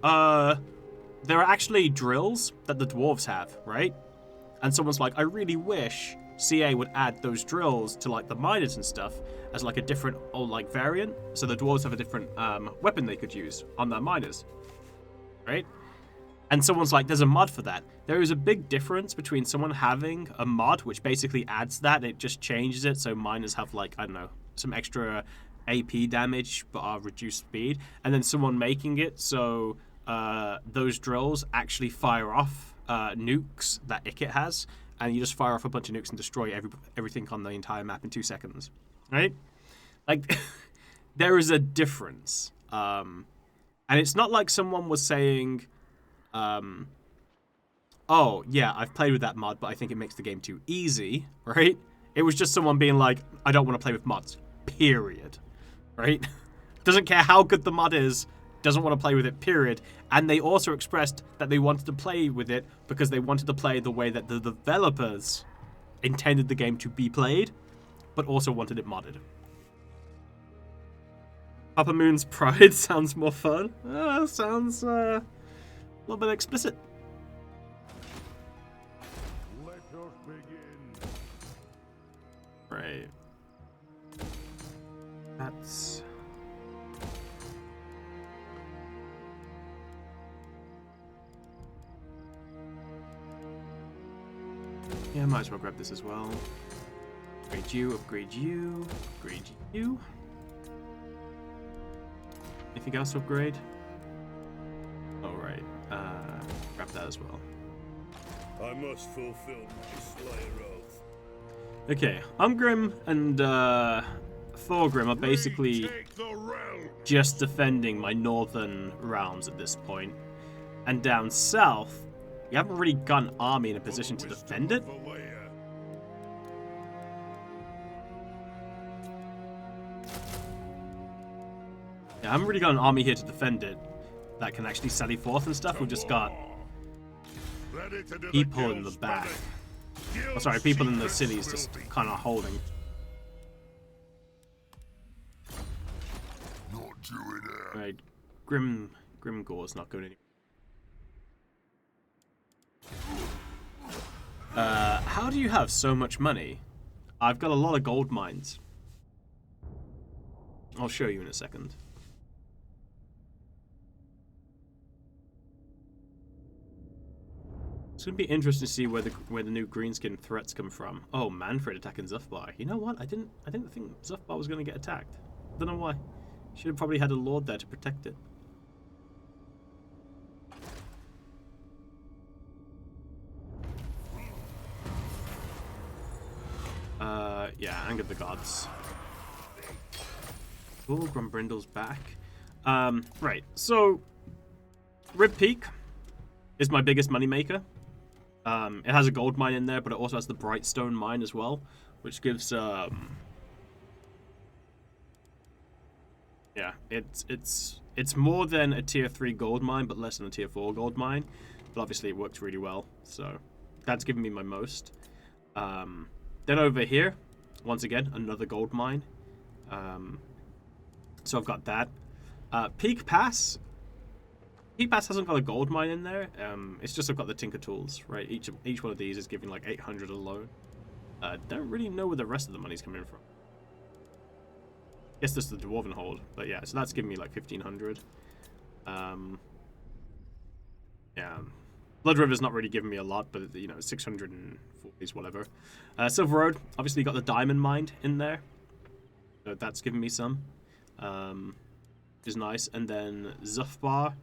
there are actually drills that the dwarves have, right? And someone's like, I really wish CA would add those drills to like the miners and stuff as like a different or like variant, so the dwarves have a different weapon they could use on their miners, right? And someone's like, there's a mod for that. There is a big difference between someone having a mod which basically adds that, it just changes it so miners have like, I don't know, some extra AP damage but are reduced speed, and then someone making it so those drills actually fire off nukes that Ikit has, and you just fire off a bunch of nukes and destroy everything on the entire map in 2 seconds, right? Like, there is a difference. And it's not like someone was saying, oh, yeah, I've played with that mod, but I think it makes the game too easy, right? It was just someone being like, I don't want to play with mods, period, right? Doesn't care how good the mod is, doesn't want to play with it, period. And they also expressed that they wanted to play with it because they wanted to play the way that the developers intended the game to be played, but also wanted it modded. Papa Moon's Pride sounds more fun. Sounds a little bit explicit. Let us begin. Right. That's... yeah, I might as well grab this as well. Upgrade you, upgrade you, upgrade you. Anything else to upgrade? Oh, right. Grab that as well. I must fulfill my Slayer oath. Okay, Ungrim and Thorgrim are basically Retake the realm. just defending my northern realms at this point. And down south, you haven't really got an army in a position to defend it. Yeah, I haven't really got an army here to defend it that can actually sally forth and stuff. We've just got Ready to do people in the guild's back. bidding. Oh, sorry, people in the Secrets cities just will be kind of holding. not doing it. Right, Grim Gore's not going anywhere. How do you have so much money? I've got a lot of gold mines. I'll show you in a second. It's gonna be interesting to see where the new greenskin threats come from. Oh, Manfred attacking Zufbar. You know what? I didn't think Zufbar was gonna get attacked. I don't know why. Should have probably had a lord there to protect it. Yeah, Anger the Gods. Oh, Grumbrindle's back. Right, so Rib Peak is my biggest moneymaker. It has a gold mine in there, but it also has the Brightstone mine as well, which gives yeah, it's more than a tier 3 gold mine, but less than a tier 4 gold mine. But obviously it works really well, so that's given me my most. Then over here, once again, another gold mine. So I've got that. Peak Pass. Peak Pass hasn't got a gold mine in there. It's just I've got the Tinker Tools, right? Each one of these is giving like 800 alone. Don't really know where the rest of the money's coming from. Guess this is the Dwarven Hold, but yeah, so that's giving me like 1500. Yeah, Blood River's not really giving me a lot, but you know, 640s, whatever. Silver Road, obviously got the Diamond Mine in there, so that's giving me some, which is nice. And then Zufbar,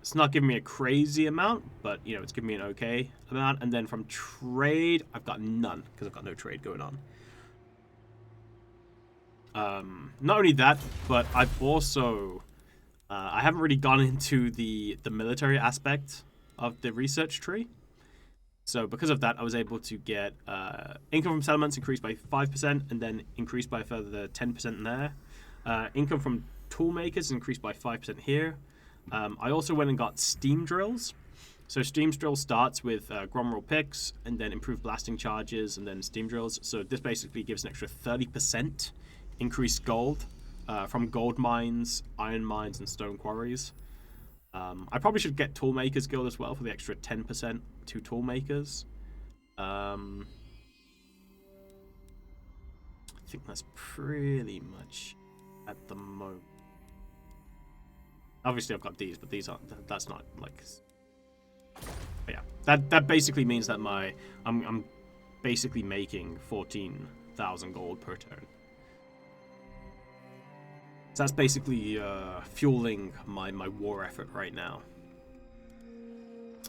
it's not giving me a crazy amount, but you know, it's giving me an okay amount. And then from trade, I've got none because I've got no trade going on. Not only that, but I've also I haven't really gone into the military aspect of the research tree. So because of that, I was able to get income from settlements increased by 5%, and then increased by a further 10% in there. Income from tool makers increased by 5% here. I also went and got steam drills. So steam drill starts with Gromroll picks, and then improved blasting charges, and then steam drills. So this basically gives an extra 30% increased gold from gold mines, iron mines, and stone quarries. I probably should get tool makers guild as well for the extra 10% to tool makers. I think that's pretty much at the moment. Obviously, I've got these, but these aren't. That's not like. But yeah, that basically means that I'm basically making 14,000 gold per turn. So that's basically fueling my war effort right now,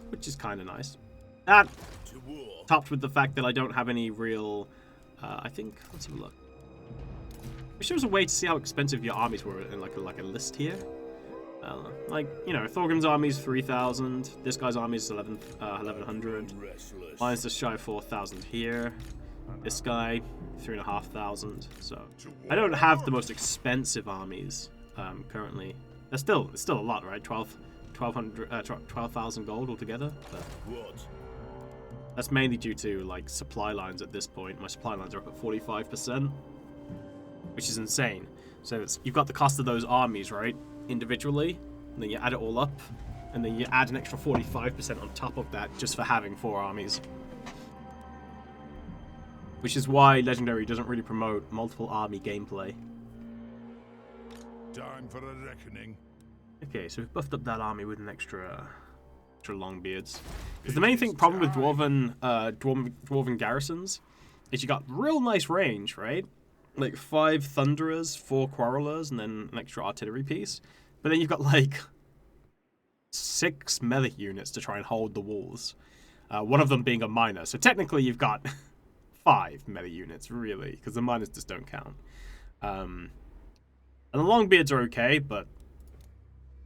which is kind of nice. That topped with the fact that I don't have any real. I think let's have a look. Wish there was a way to see how expensive your armies were in like a list here. Like, you know, Thorgrim's army is 3,000. This guy's army is 1,100. Mine's just shy of 4,000 here. This guy, 3,500. So I don't have the most expensive armies currently. It's still a lot, right? 12,000 gold altogether. But that's mainly due to like supply lines at this point. My supply lines are up at 45%, which is insane. So you've got the cost of those armies, right, individually, and then you add it all up, and then you add an extra 45% on top of that just for having 4 armies. Which is why Legendary doesn't really promote multiple army gameplay. Time for a reckoning. Okay, so we've buffed up that army with an extra long beards. Because the main problem with dwarven garrisons is you got real nice range, right? Like 5 Thunderers, 4 Quarrelers, and then an extra artillery piece. But then you've got like 6 melee units to try and hold the walls. One of them being a miner. So technically you've got 5 melee units, really, because the miners just don't count. And the Longbeards are okay, but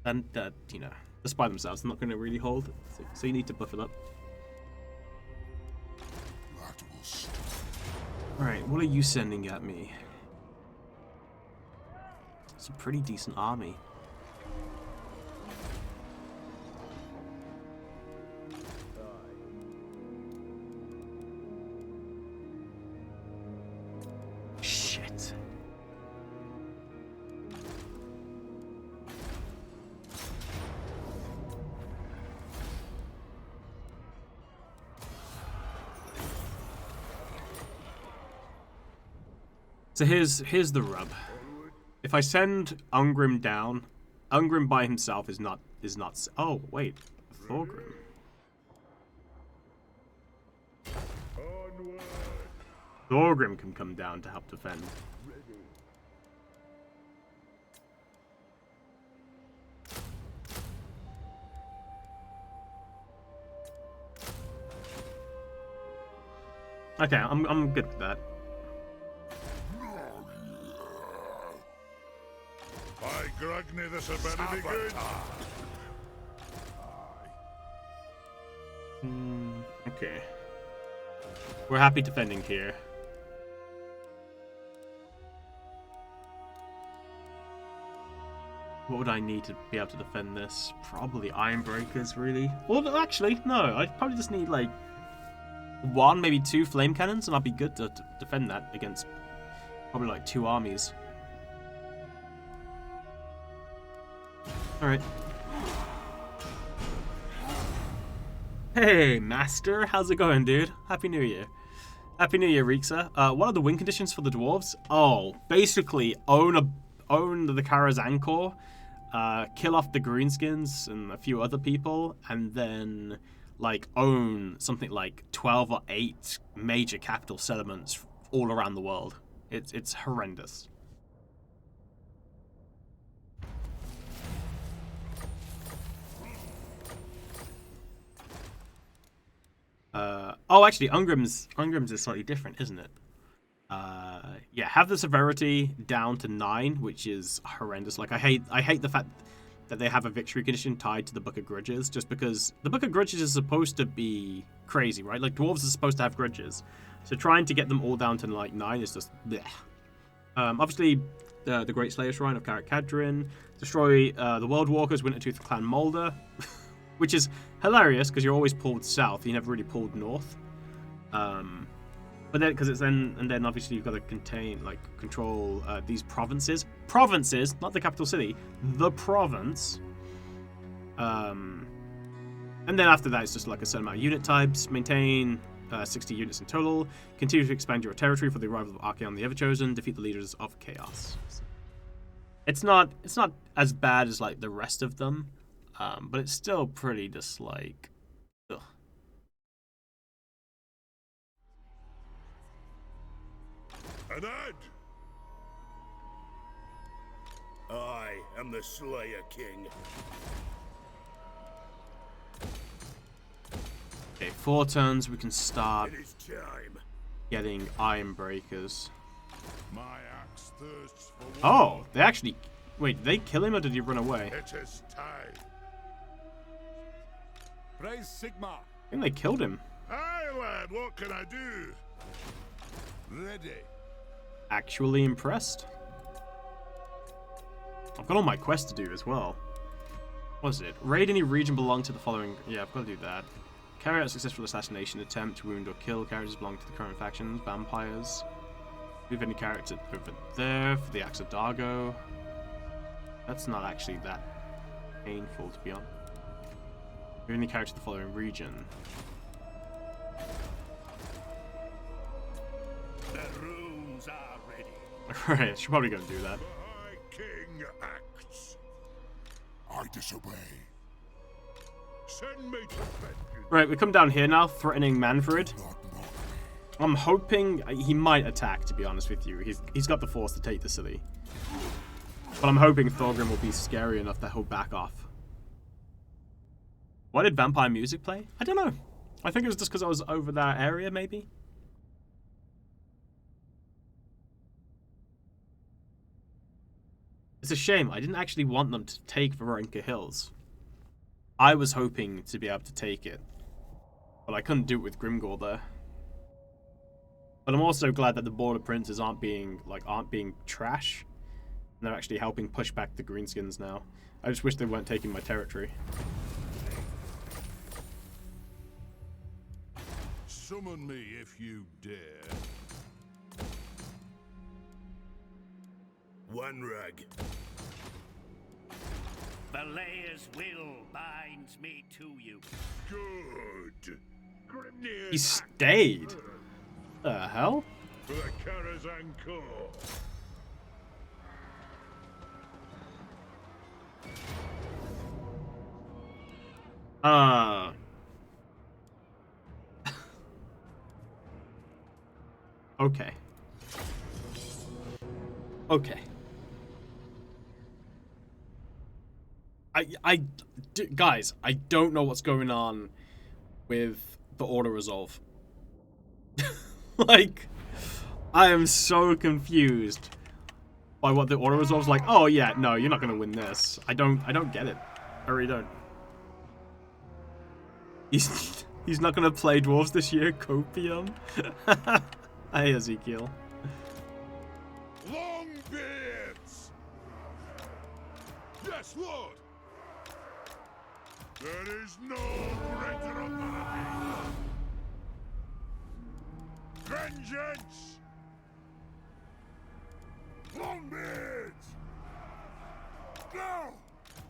then, you know, just by themselves, they're not going to really hold. So you need to buff it up. Alright, what are you sending at me? It's a pretty decent army. Shit. So here's the rub. If I send Ungrim down, Ungrim by himself is not. Oh wait, Thorgrim. Thorgrim can come down to help defend. Okay, I'm good with that. By Grogny, this had better be good. Okay. We're happy defending here. What would I need to be able to defend this? Probably Iron Breakers, really. Well, actually, no. I'd probably just need, like, 1, maybe 2 flame cannons, and I'd be good to defend that against probably, like, 2 armies. Alright. Hey, Master. How's it going, dude? Happy New Year. Happy New Year, Rixa. What are the win conditions for the dwarves? Oh, basically, own the Karazhan core, kill off the Greenskins and a few other people, and then, like, own something like 12 or 8 major capital settlements all around the world. It's horrendous. Oh, actually, Ungrim's is slightly different, isn't it? Yeah, have the severity down to 9, which is horrendous. Like, I hate the fact that they have a victory condition tied to the Book of Grudges, just because the Book of Grudges is supposed to be crazy, right? Like, dwarves are supposed to have grudges, so trying to get them all down to, like, 9 is just bleh. Obviously, the Great Slayer Shrine of Karak Kadrin, destroy the World Walkers, Wintertooth Clan Molder, which is hilarious because you're always pulled south, you never really pulled north. But then, because it's then obviously you've got to control these provinces, not the capital city, the province. And then after that, it's just like a certain amount of unit types. Maintain 60 units in total. Continue to expand your territory for the arrival of Archaon the Everchosen. Defeat the leaders of Chaos. It's not as bad as like the rest of them, but it's still pretty just like. Ugh. An ad! I am the Slayer King. Okay, 4 turns, we can start It is time. getting Iron Breakers. My axe thirsts for war. Oh, they actually... Wait, did they kill him or did he run away? It is time. Praise Sigma. I think they killed him. Aye, lad, what can I do? Ready. Actually impressed. I've got all my quests to do as well. What is it? Raid any region belonging to the following... Yeah, I've got to do that. Carry out a successful assassination attempt, wound or kill characters belonging to the current factions, vampires. Move any character over there for the Axe of Dargo. That's not actually that painful, to be honest. Move any character to the following region. The rooms are ready. Alright, should probably go and do that. My king acts. I disobey. Send me to bed. Right, we come down here now, threatening Manfred. I'm hoping he might attack, to be honest with you. He's got the force to take the city. But I'm hoping Thorgrim will be scary enough that he'll back off. Why did vampire music play? I don't know. I think it was just because I was over that area, maybe? It's a shame. I didn't actually want them to take Varenka Hills. I was hoping to be able to take it. But I couldn't do it with Grimgor there. But I'm also glad that the border princes aren't being trash. They're actually helping push back the greenskins now. I just wish they weren't taking my territory. Summon me if you dare. One rag. Valea's will binds me to you. Good. He stayed. The hell? For the Karazhan Corps. Okay. Okay. Guys, I don't know what's going on with the auto resolve. Like, I am so confused by what the auto resolve's like. Oh yeah, no, you're not gonna win this. I don't get it. I really don't. He's not gonna play dwarves this year. Copium. Hey Ezekiel. Longbeards! Yes, Lord! There is no greater authority! Vengeance! Longbeards! No!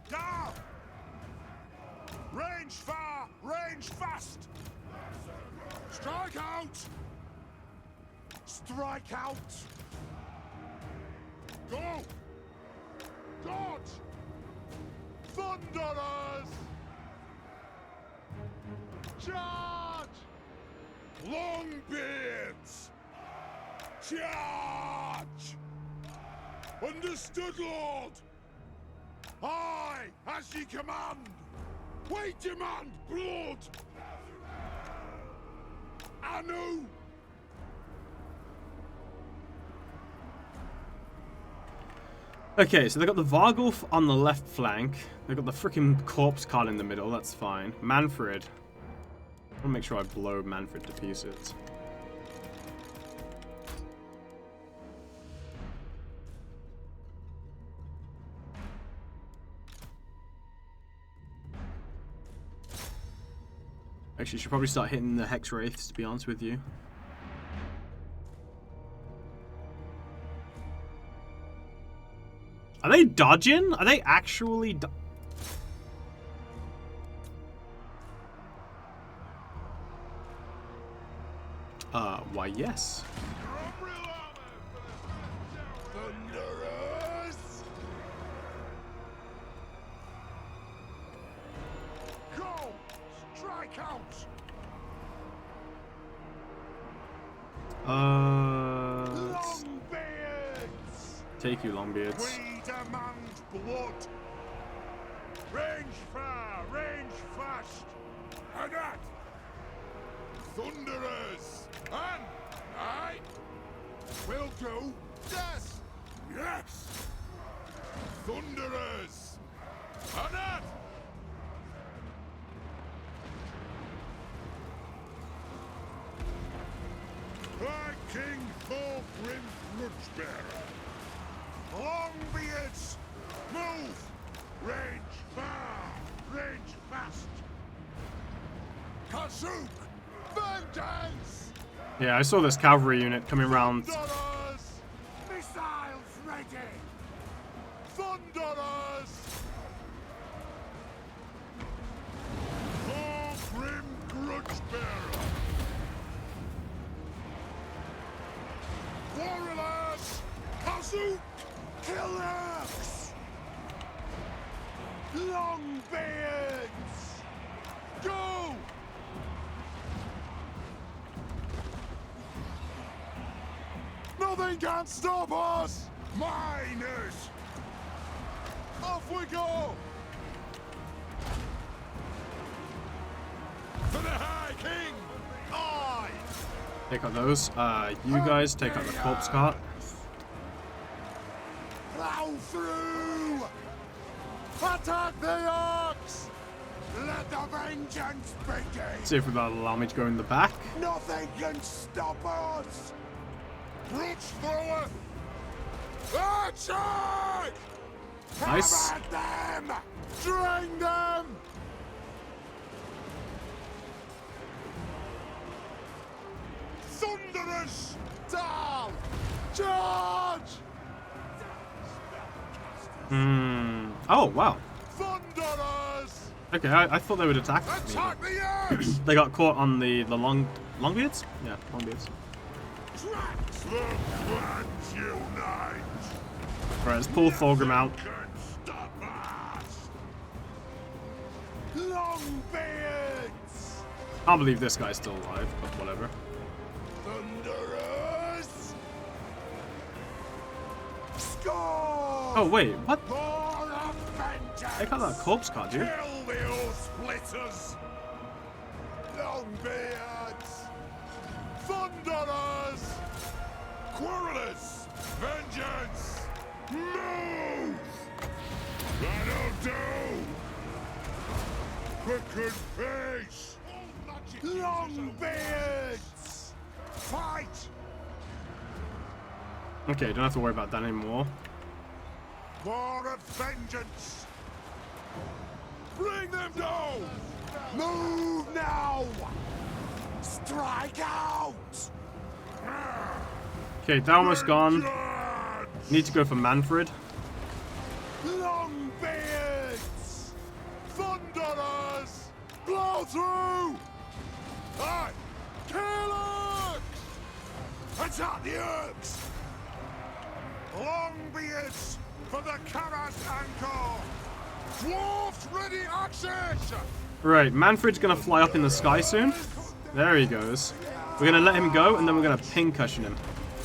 Down! Range far, range fast! Strike out! Strike out! Go! Dodge! Thunderers! Charge! Longbeards! Charge! Understood, Lord! Aye, as ye command! We demand blood! Anu! Okay, so they got the Vargulf on the left flank. They got the freaking corpse card in the middle. That's fine. Manfred. I want to make sure I blow Manfred to pieces. Actually, should probably start hitting the Hex Wraiths, to be honest with you. Are they dodging? Are they actually why yes. Thunderers! Go! Strike out! Let's Longbeards! take you, Longbeards. We demand blood! Range far, range fast! And that! Thunderers! And I will do this! Yes! Thunderers! And that! By King Ungrim Grudgebearer! Longbeards! Move! Range far! Range fast! Kazook! Vengeance! Yeah, I saw this cavalry unit coming around. Thunderers! Missiles ready! Thunderers! Ungrim Grudgebearer! Warriors! Kazook! Killers! Longbeards! Go! Nothing can stop us! Miners! Off we go! For the High King! Aye! Take out those. You guys take out the corpse cart. Plow through! Attack the ox! Let the vengeance begin! See if they'll allow me to go in the back. Nothing can stop us! Brooch throweth! Archie! Nice. Hammer them! Drain them! Thunderous! Down! Charge! Oh, wow. Thunderous! Okay, I thought they would attack me. Attack the earth! They got caught on the longbeards? Yeah, longbeards. Tracks! The clans unite! Alright, let's pull Thorgrim out. Can stop us! Longbeards! Can't believe this guy's still alive, but whatever. Thunderous! Score! Oh, wait, what? For a vengeance! They got that corpse card, dude. Kill the all splitters! Longbeards! Thunderers! Quarrelers! Vengeance! Move! That'll do! Crooked face! Longbeards! Fight! Okay, don't have to worry about that anymore. War of vengeance! Bring them down! Move now! Strike out! Okay, they're almost gone. Vengeance! Need to go for Manfred. Longbeards! Thunderers! Blow through! Aye! Kill Urks! Attack the Urks! Longbeards for the Karas Anchor! Dwarfs ready access! Right, Manfred's gonna fly up in the sky soon. There he goes. We're gonna let him go, and then we're gonna pincushion him.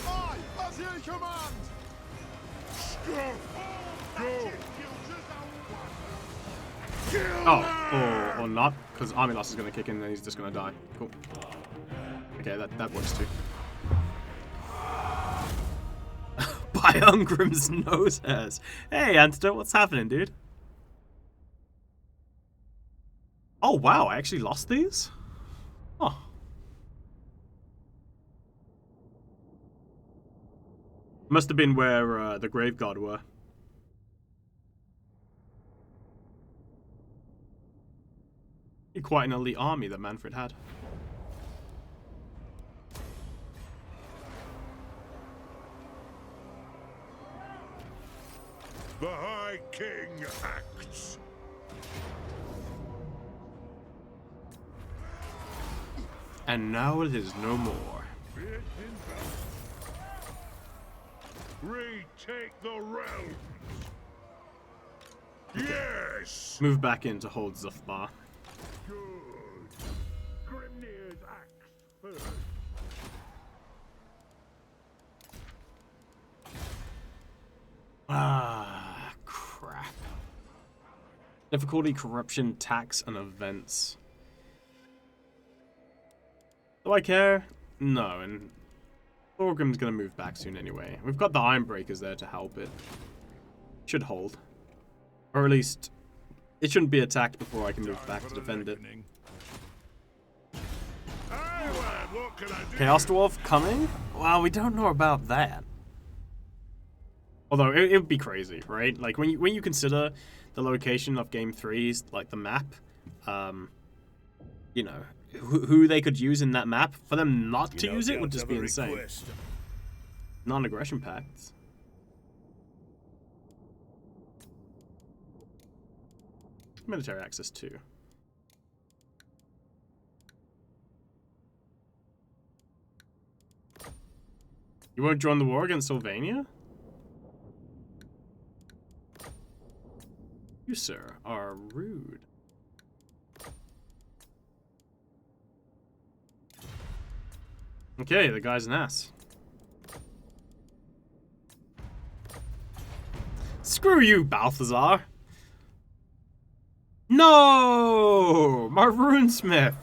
Aye, as you command! Go! Go! Kill Oh, or not, because Army Loss is gonna kick in, and he's just gonna die. Cool. Okay, that works too. By Ungrim's nose hairs. Hey, Antidote, what's happening, dude? Oh, wow, I actually lost these? Oh. Must have been where the Grave Guard were. Quite an elite army that Manfred had. The High King acts. And now it is no more. Retake the realms. Yes. Move back in to hold Zuthbar. Good. Grimnir's axe first. Ah, crap. Difficulty, corruption, tax, and events. Do I care? No, and Thorgrim's gonna move back soon anyway. We've got the Ironbreakers there to help it. Should hold. Or at least, it shouldn't be attacked before I can move back to defend it. Chaos Dwarf coming? Well, we don't know about that. Although, it would be crazy, right? Like, when you consider the location of Game 3's, like, the map, you know, who they could use in that map, for them not to use it would just be insane. Non-aggression pacts. Military access too. You won't join the war against Sylvania? You, sir, are rude. Okay, the guy's an ass. Screw you, Balthazar. No! My Runesmith!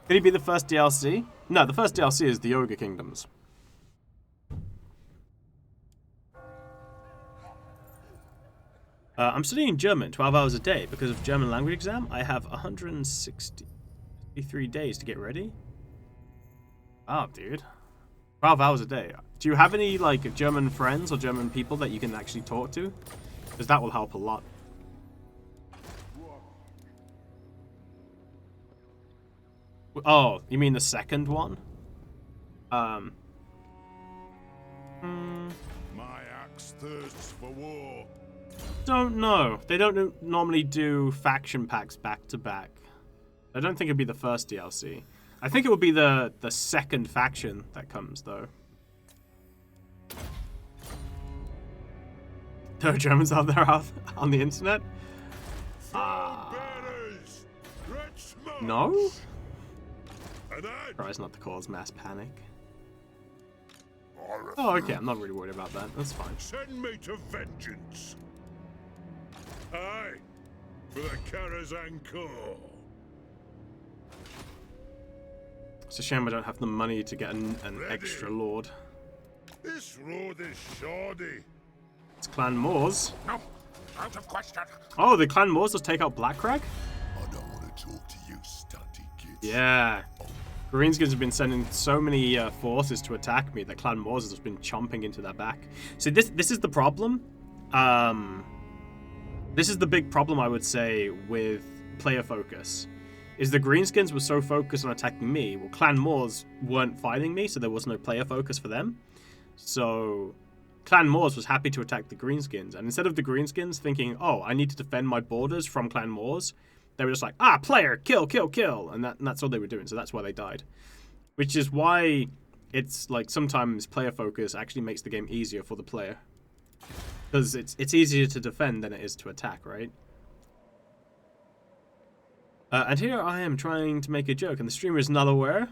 Could he be the first DLC? No, the first DLC is the Ogre Kingdoms. I'm studying German 12 hours a day. Because of German language exam, I have 163 days to get ready. Oh, dude. 12 hours a day. Do you have any, like, German friends or German people that you can actually talk to? Because that will help a lot. Oh, you mean the second one? My axe thirsts for war. Don't know. They don't normally do faction packs back to back. I don't think it'd be the first DLC. I think it would be the second faction that comes, though. There are Germans out there on the internet? Bearers, red smoke. No? And I Tries not to cause mass panic. Oh, okay. I'm not really worried about that. That's fine. send me to vengeance. Aye, for the Karazhan Corps. It's a shame I don't have the money to get an extra lord. This road is shoddy. It's Clan Moors. No, out of question. Oh, the Clan Moors just take out Blackrag? I don't want to talk to you, stunty kids. Yeah. Greenskins have been sending so many forces to attack me that Clan Moors has just been chomping into their back. So this is the problem. This is the big problem, I would say, with player focus. Is the Greenskins were so focused on attacking me, well, Clan Moors weren't fighting me, so there was no player focus for them. So Clan Moors was happy to attack the Greenskins, and instead of the Greenskins thinking, oh, I need to defend my borders from Clan Moors, they were just like, ah, player, kill, kill, kill, and that's all they were doing, so that's why they died. Which is why it's like sometimes player focus actually makes the game easier for the player. Because it's easier to defend than it is to attack, right? And here I am trying to make a joke, and the streamer is not aware.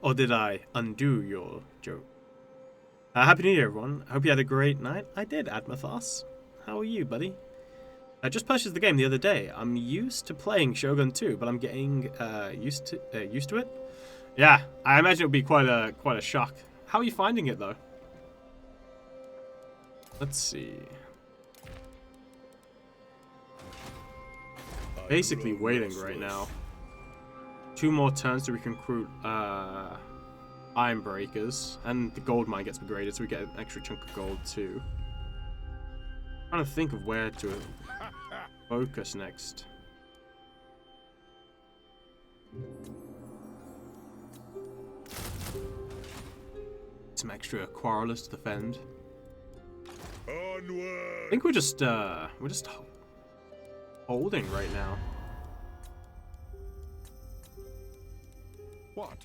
Or did I undo your joke? Happy New Year, everyone. I hope you had a great night. I did, Admathos. How are you, buddy? I just purchased the game the other day. I'm used to playing Shogun 2, but I'm getting used to it. Yeah, I imagine it would be quite a shock. How are you finding it, though? Let's see. Basically waiting right now. 2 more turns so we can recruit Iron Breakers, and the gold mine gets upgraded, so we get an extra chunk of gold too. I'm trying to think of where to focus next. Some extra quarrelers to defend. Onward. I think we're just holding right now. What?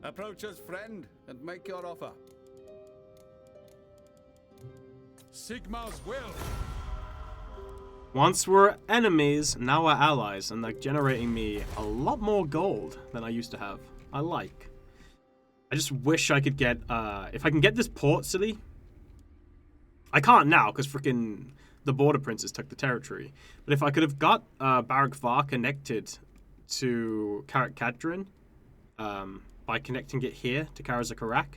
Approach us, friend, and make your offer. Sigmar's will. Once we're enemies, now we're allies, and they're generating me a lot more gold than I used to have. I like. I just wish I could get, if I can get this port city. I can't now, because freaking the border princes took the territory. But if I could have got Barak Var connected to Karak Kadrin, by connecting it here to Karazakarak,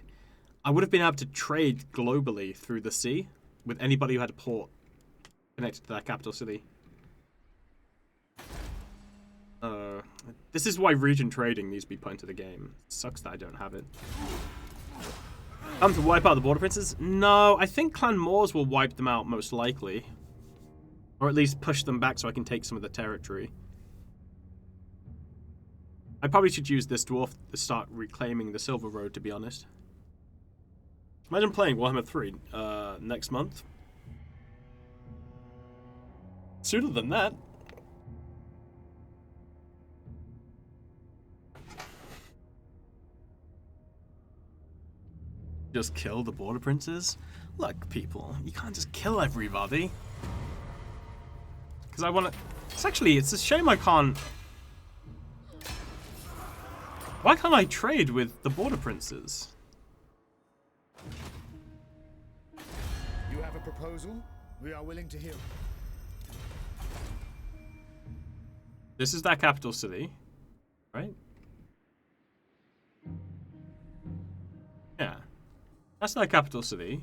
I would have been able to trade globally through the sea with anybody who had a port connected to that capital city. This is why region trading needs to be put into the game. Sucks that I don't have it. Time to wipe out the border princes? No, I think Clan Moors will wipe them out most likely. Or at least push them back so I can take some of the territory. I probably should use this dwarf to start reclaiming the Silver Road, to be honest. Imagine playing Warhammer 3 next month. Sooner than that. Just kill the border princes? Look, people, you can't just kill everybody. Because I want to... It's a shame I can't... Why can't I trade with the border princes? You have a proposal? We are willing to hear. This is that capital city, right? Yeah. That's that capital city.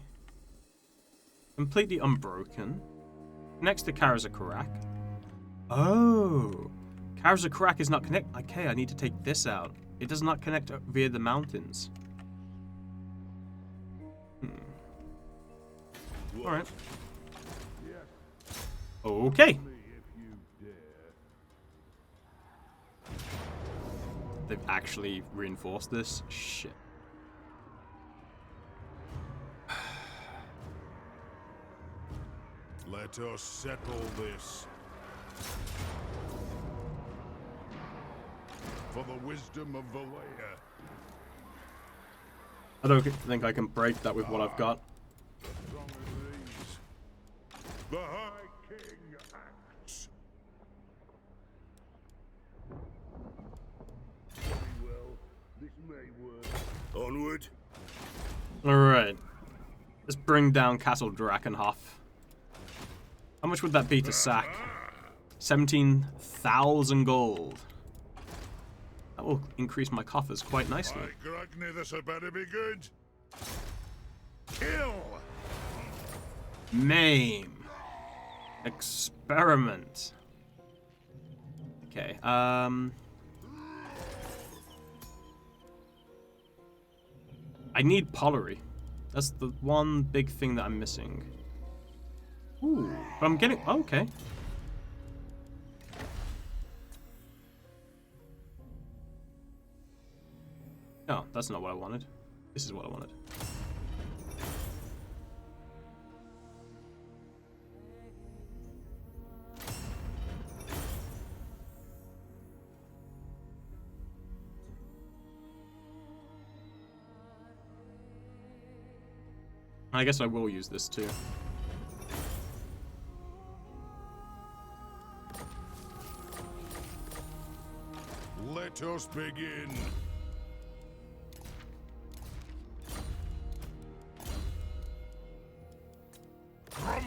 Completely unbroken. Next to Karazakarak. Oh. Karazakarak is not connected. Okay, I need to take this out. It does not connect via the mountains. Alright. Okay. They've actually reinforced this? Shit. Let us settle this. For the wisdom of Valea. I don't think I can break that with what I've got. Strong as these. The High King acts. Very well. This may work. Onward. Alright. Let's bring down Castle Drakenhof. How much would that be to sack? 17,000 gold. That will increase my coffers quite nicely. By Grugny, this had better be good. Kill! Maim. Experiment. Okay, I need Pollery. That's the one big thing that I'm missing. Ooh, but I'm getting... Oh, okay. No, that's not what I wanted. This is what I wanted. I guess I will use this too. Let us begin.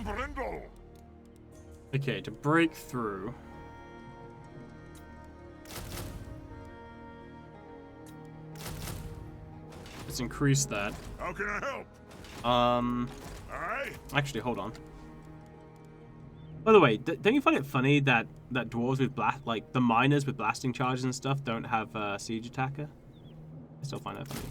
Brindle. Okay, to break through. Let's increase that. How can I help? Aye? Actually, hold on. By the way, don't you find it funny that dwarves with like the miners with blasting charges and stuff don't have siege attacker? I still find that funny.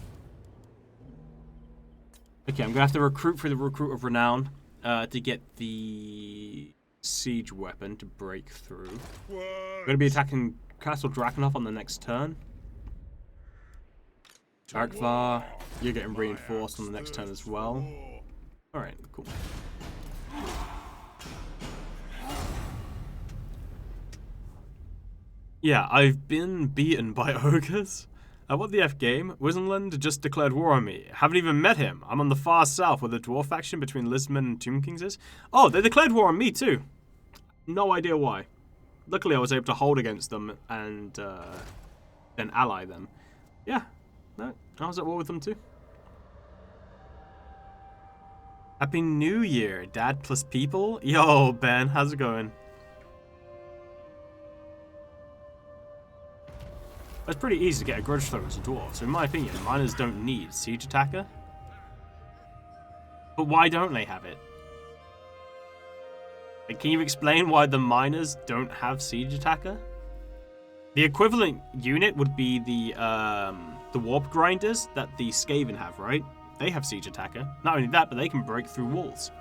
Okay, I'm gonna have to recruit for the Recruit of Renown to get the siege weapon to break through. What? I'm gonna be attacking Castle Drakenhof on the next turn. Arkvar, you're getting reinforced on the next turn as well. Alright, cool. Yeah, I've been beaten by ogres. What the F game? Wisenland just declared war on me. Haven't even met him. I'm on the far south where the dwarf faction between Lisbon and Tomb Kings is. Oh, they declared war on me too. No idea why. Luckily I was able to hold against them and then ally them. Yeah, no, I was at war with them too. Happy New Year, Dad plus people. Yo, Ben, how's it going? It's pretty easy to get a grudge thrower as a dwarf, so in my opinion, miners don't need siege attacker. But why don't they have it? Like, can you explain why the miners don't have siege attacker? The equivalent unit would be the warp grinders that the Skaven have, right? They have siege attacker. Not only that, but they can break through walls.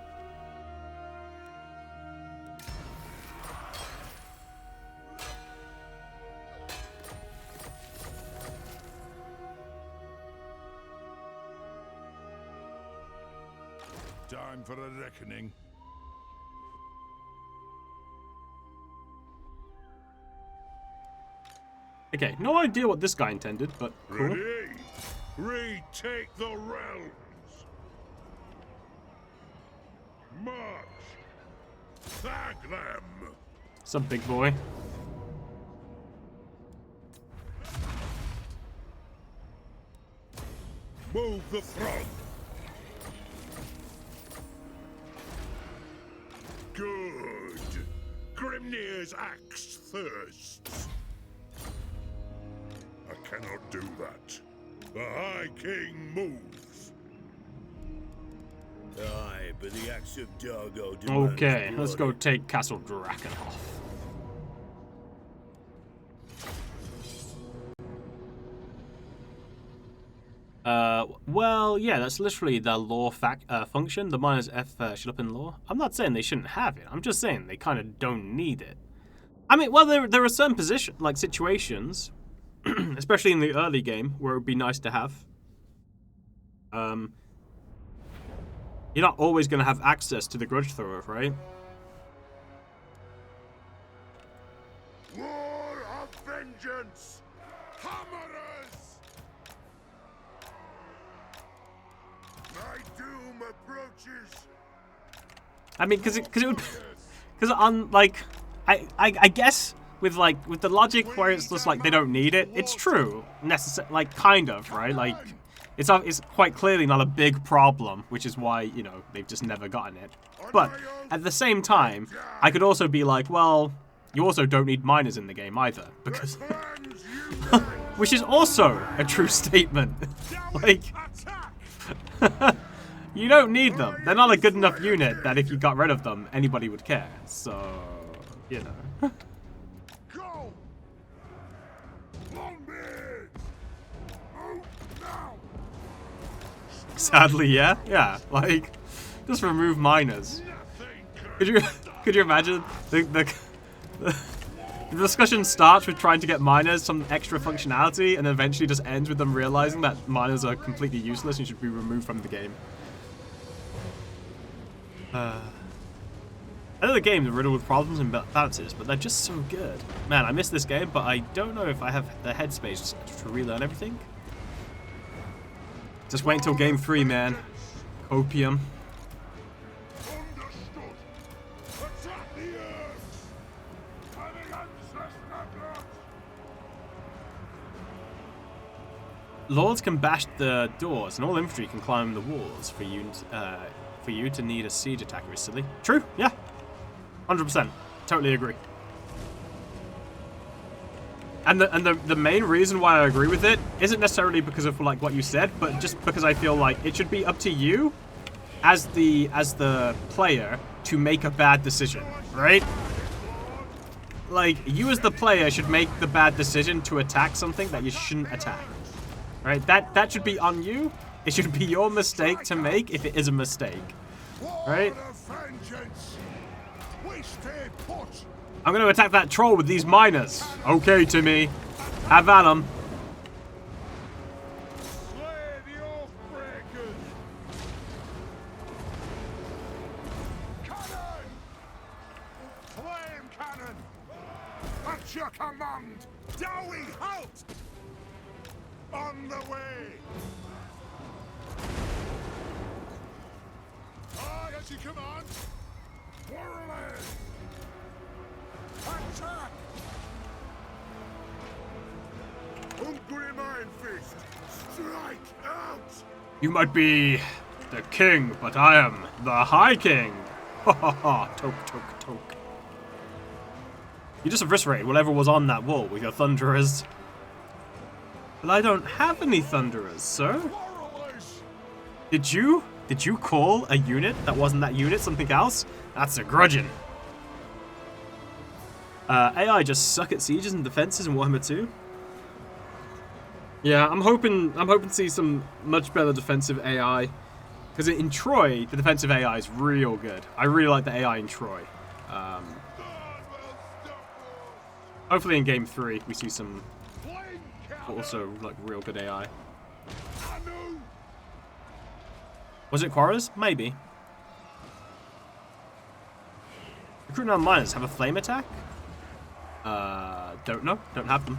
Time for a reckoning. Okay, no idea what this guy intended, but cool. Ready? Retake the realms. March. Tag them. What's up, big boy? Move the throng. Good. Grimnir's axe thirsts. I cannot do that. The High King moves. Aye, but the axe of Dargo demands Okay, let's go blood. take Castle Drakenhof. Well, yeah, that's literally the law function. The miners F should up in law. I'm not saying they shouldn't have it. I'm just saying they kind of don't need it. I mean, well, there are certain situations, especially in the early game, where it would be nice to have. You're not always going to have access to the grudge thrower, right? War of vengeance! Hammerers! My doom approaches. I mean, because on like, I guess with the logic where it's just like they don't need it, it's true, like kind of, right? Like, it's quite clearly not a big problem, which is why they've just never gotten it. But at the same time, I could also be like, well, you also don't need miners in the game either, because which is also a true statement. Like. You don't need them. They're not a good enough unit that if you got rid of them, anybody would care. So, Go! Longbeard! Move now! Sadly, yeah. Yeah, like, just remove miners. Could you imagine the discussion starts with trying to get miners some extra functionality and eventually just ends with them realizing that miners are completely useless and should be removed from the game. I know the games are riddled with problems and balances, but they're just so good. Man, I miss this game, but I don't know if I have the headspace to relearn everything. Just wait until game 3, man. Opium. Understood! Attack the earth! Having ancestor blood! Lords can bash the doors, and all infantry can climb the walls. For you to need a siege attacker is silly. True, yeah. 100%. Totally agree. And the main reason why I agree with it isn't necessarily because of like what you said, but just because I feel like it should be up to you as the player to make a bad decision, right? Like, you as the player should make the bad decision to attack something that you shouldn't attack. Right? That should be on you. It should be your mistake to make if it is a mistake. Right? I'm going to attack that troll with these miners. Okay, Timmy. Have at 'em. Slay the Oathbreakers! Cannon! Flame cannon! At your command! Dowie, halt! On the way! Aye, as you command! Whirling! Attack! Ungrim Iron Fist! Strike out! You might be the king, but I am the High King. Ha ha ha. Toke, toke, toke. You just eviscerated whatever was on that wall with your thunderers. But I don't have any thunderers, sir. Did you call a unit that wasn't that unit something else? That's a grudging. AI just suck at sieges and defenses in Warhammer 2. Yeah, I'm hoping to see some much better defensive AI, because in Troy the defensive AI is real good. I really like the AI in Troy. Hopefully in game 3 we see some also like real good AI. Was it Quarras? Maybe. Recruiting on miners have a flame attack? Don't know. Don't have them.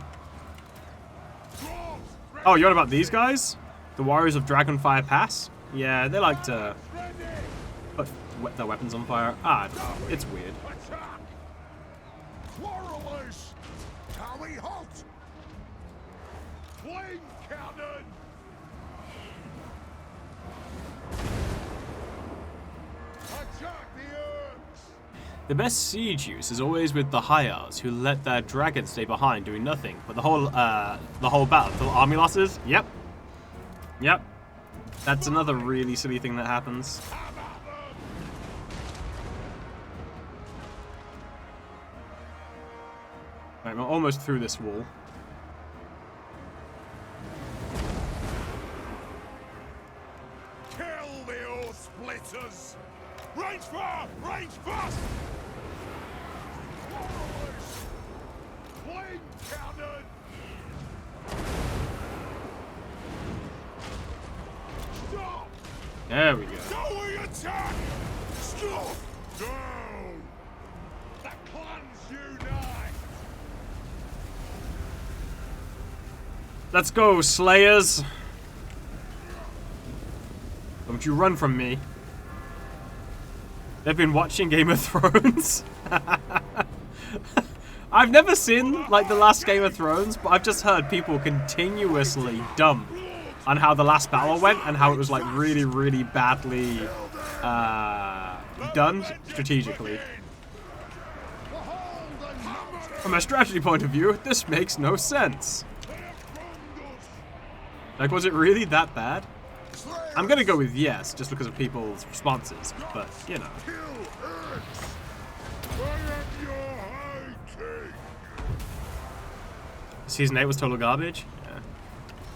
Oh, you're on about these guys? The Warriors of Dragonfire Pass? Yeah, they like to put their weapons on fire. I don't know. It's weird. Quarrelers! Towie, halt! Flame cannon! Attack the earth! The best siege use is always with the Hyars, who let their dragons stay behind doing nothing. But the whole battle, the army losses? Yep. Yep. That's another really silly thing that happens. Right, we're almost through this wall. splitters! Range fire! Range fast! Flame cannon! Stop! There we go. Going attack! Stop! Down! The clans unite! Let's go, Slayers. Don't you run from me. They've been watching Game of Thrones. I've never seen, like, the last Game of Thrones, but I've just heard people continuously dump on how the last battle went and how it was, like, really, really badly done strategically. From a strategy point of view, this makes no sense. Like, was it really that bad? I'm gonna go with yes, just because of people's responses, but, you know. Season 8 was total garbage? Yeah.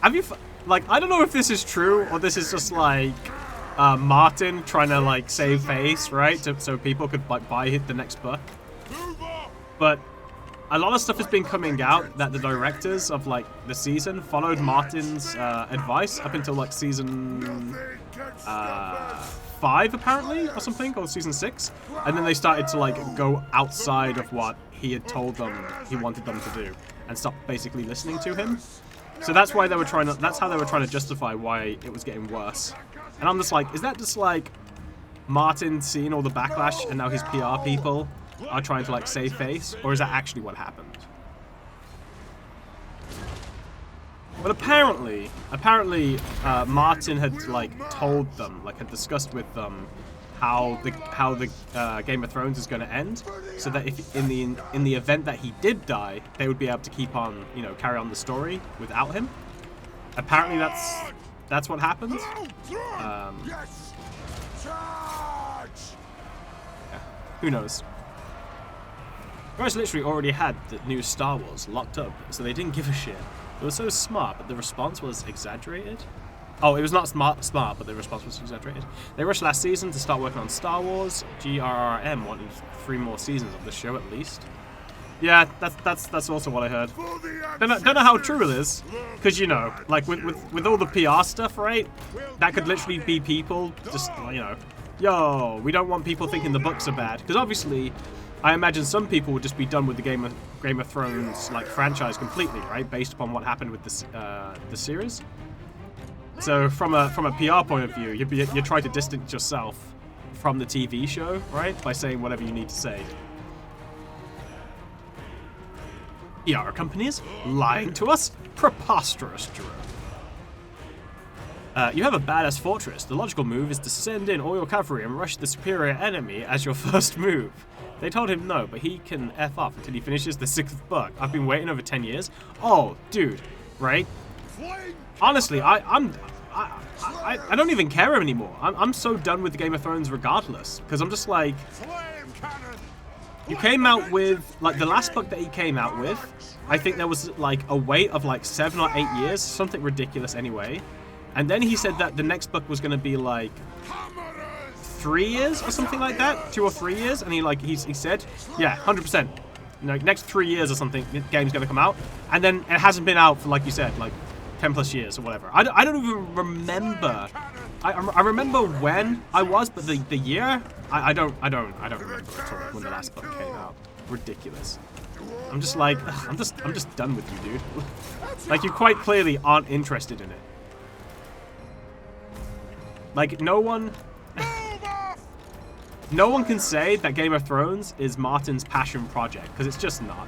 Have you, like, I don't know if this is true, or this is just, like, Martin trying to, like, save face, right? So people could, like, buy the next book. But a lot of stuff has been coming out that the directors of, like, the season followed Martin's advice up until, like, season 5, apparently, or something, or season 6. And then they started to, like, go outside of what he had told them he wanted them to do and stop basically listening to him. So that's why they were trying to, that's how they were trying to justify why it was getting worse. And I'm just like, is that just, like, Martin seeing all the backlash and now his PR people are trying to, like, save face, or is that actually what happened? But apparently, Martin had, like, told them, like, had discussed with them how the Game of Thrones is going to end, so that if in the event that he did die, they would be able to keep on, you know, carry on the story without him. Apparently, that's what happened. Yeah, who knows? Guys literally already had the new Star Wars locked up, so they didn't give a shit. It was so smart, but the response was exaggerated. Oh, it was not smart, but the response was exaggerated. They rushed last season to start working on Star Wars. GRRM wanted 3 more seasons of the show at least. Yeah, that's also what I heard. Don't know how true it is, because, you know, like with all the PR stuff, right? That could literally be people just, you know, yo, we don't want people thinking the books are bad, because obviously, I imagine some people would just be done with the Game of Thrones, like, franchise completely, right? Based upon what happened with the series. So from a PR point of view, you try to distance yourself from the TV show, right? By saying whatever you need to say. PR companies lying to us? Preposterous, Jerome. You have a badass fortress. The logical move is to send in all your cavalry and rush the superior enemy as your first move. They told him no, but he can F off until he finishes the 6th book. I've been waiting over 10 years. Oh, dude, right? Honestly, I don't even care anymore. I'm so done with the Game of Thrones regardless, because I'm just like, you came out with, like, the last book that he came out with, I think there was, like, a wait of, like, 7 or 8 years, something ridiculous anyway. And then he said that the next book was going to be, like, 3 years or something like that, 2 or 3 years, and he said, yeah, 100%. You know, next 3 years or something, the game's going to come out, and then it hasn't been out for, like you said, like 10 plus years or whatever. I don't even remember. I remember when I was, but the year, I don't remember at all when the last book came out. Ridiculous. I'm just like, I'm just done with you, dude. Like, you quite clearly aren't interested in it. Like, no one can say that Game of Thrones is Martin's passion project, because it's just not.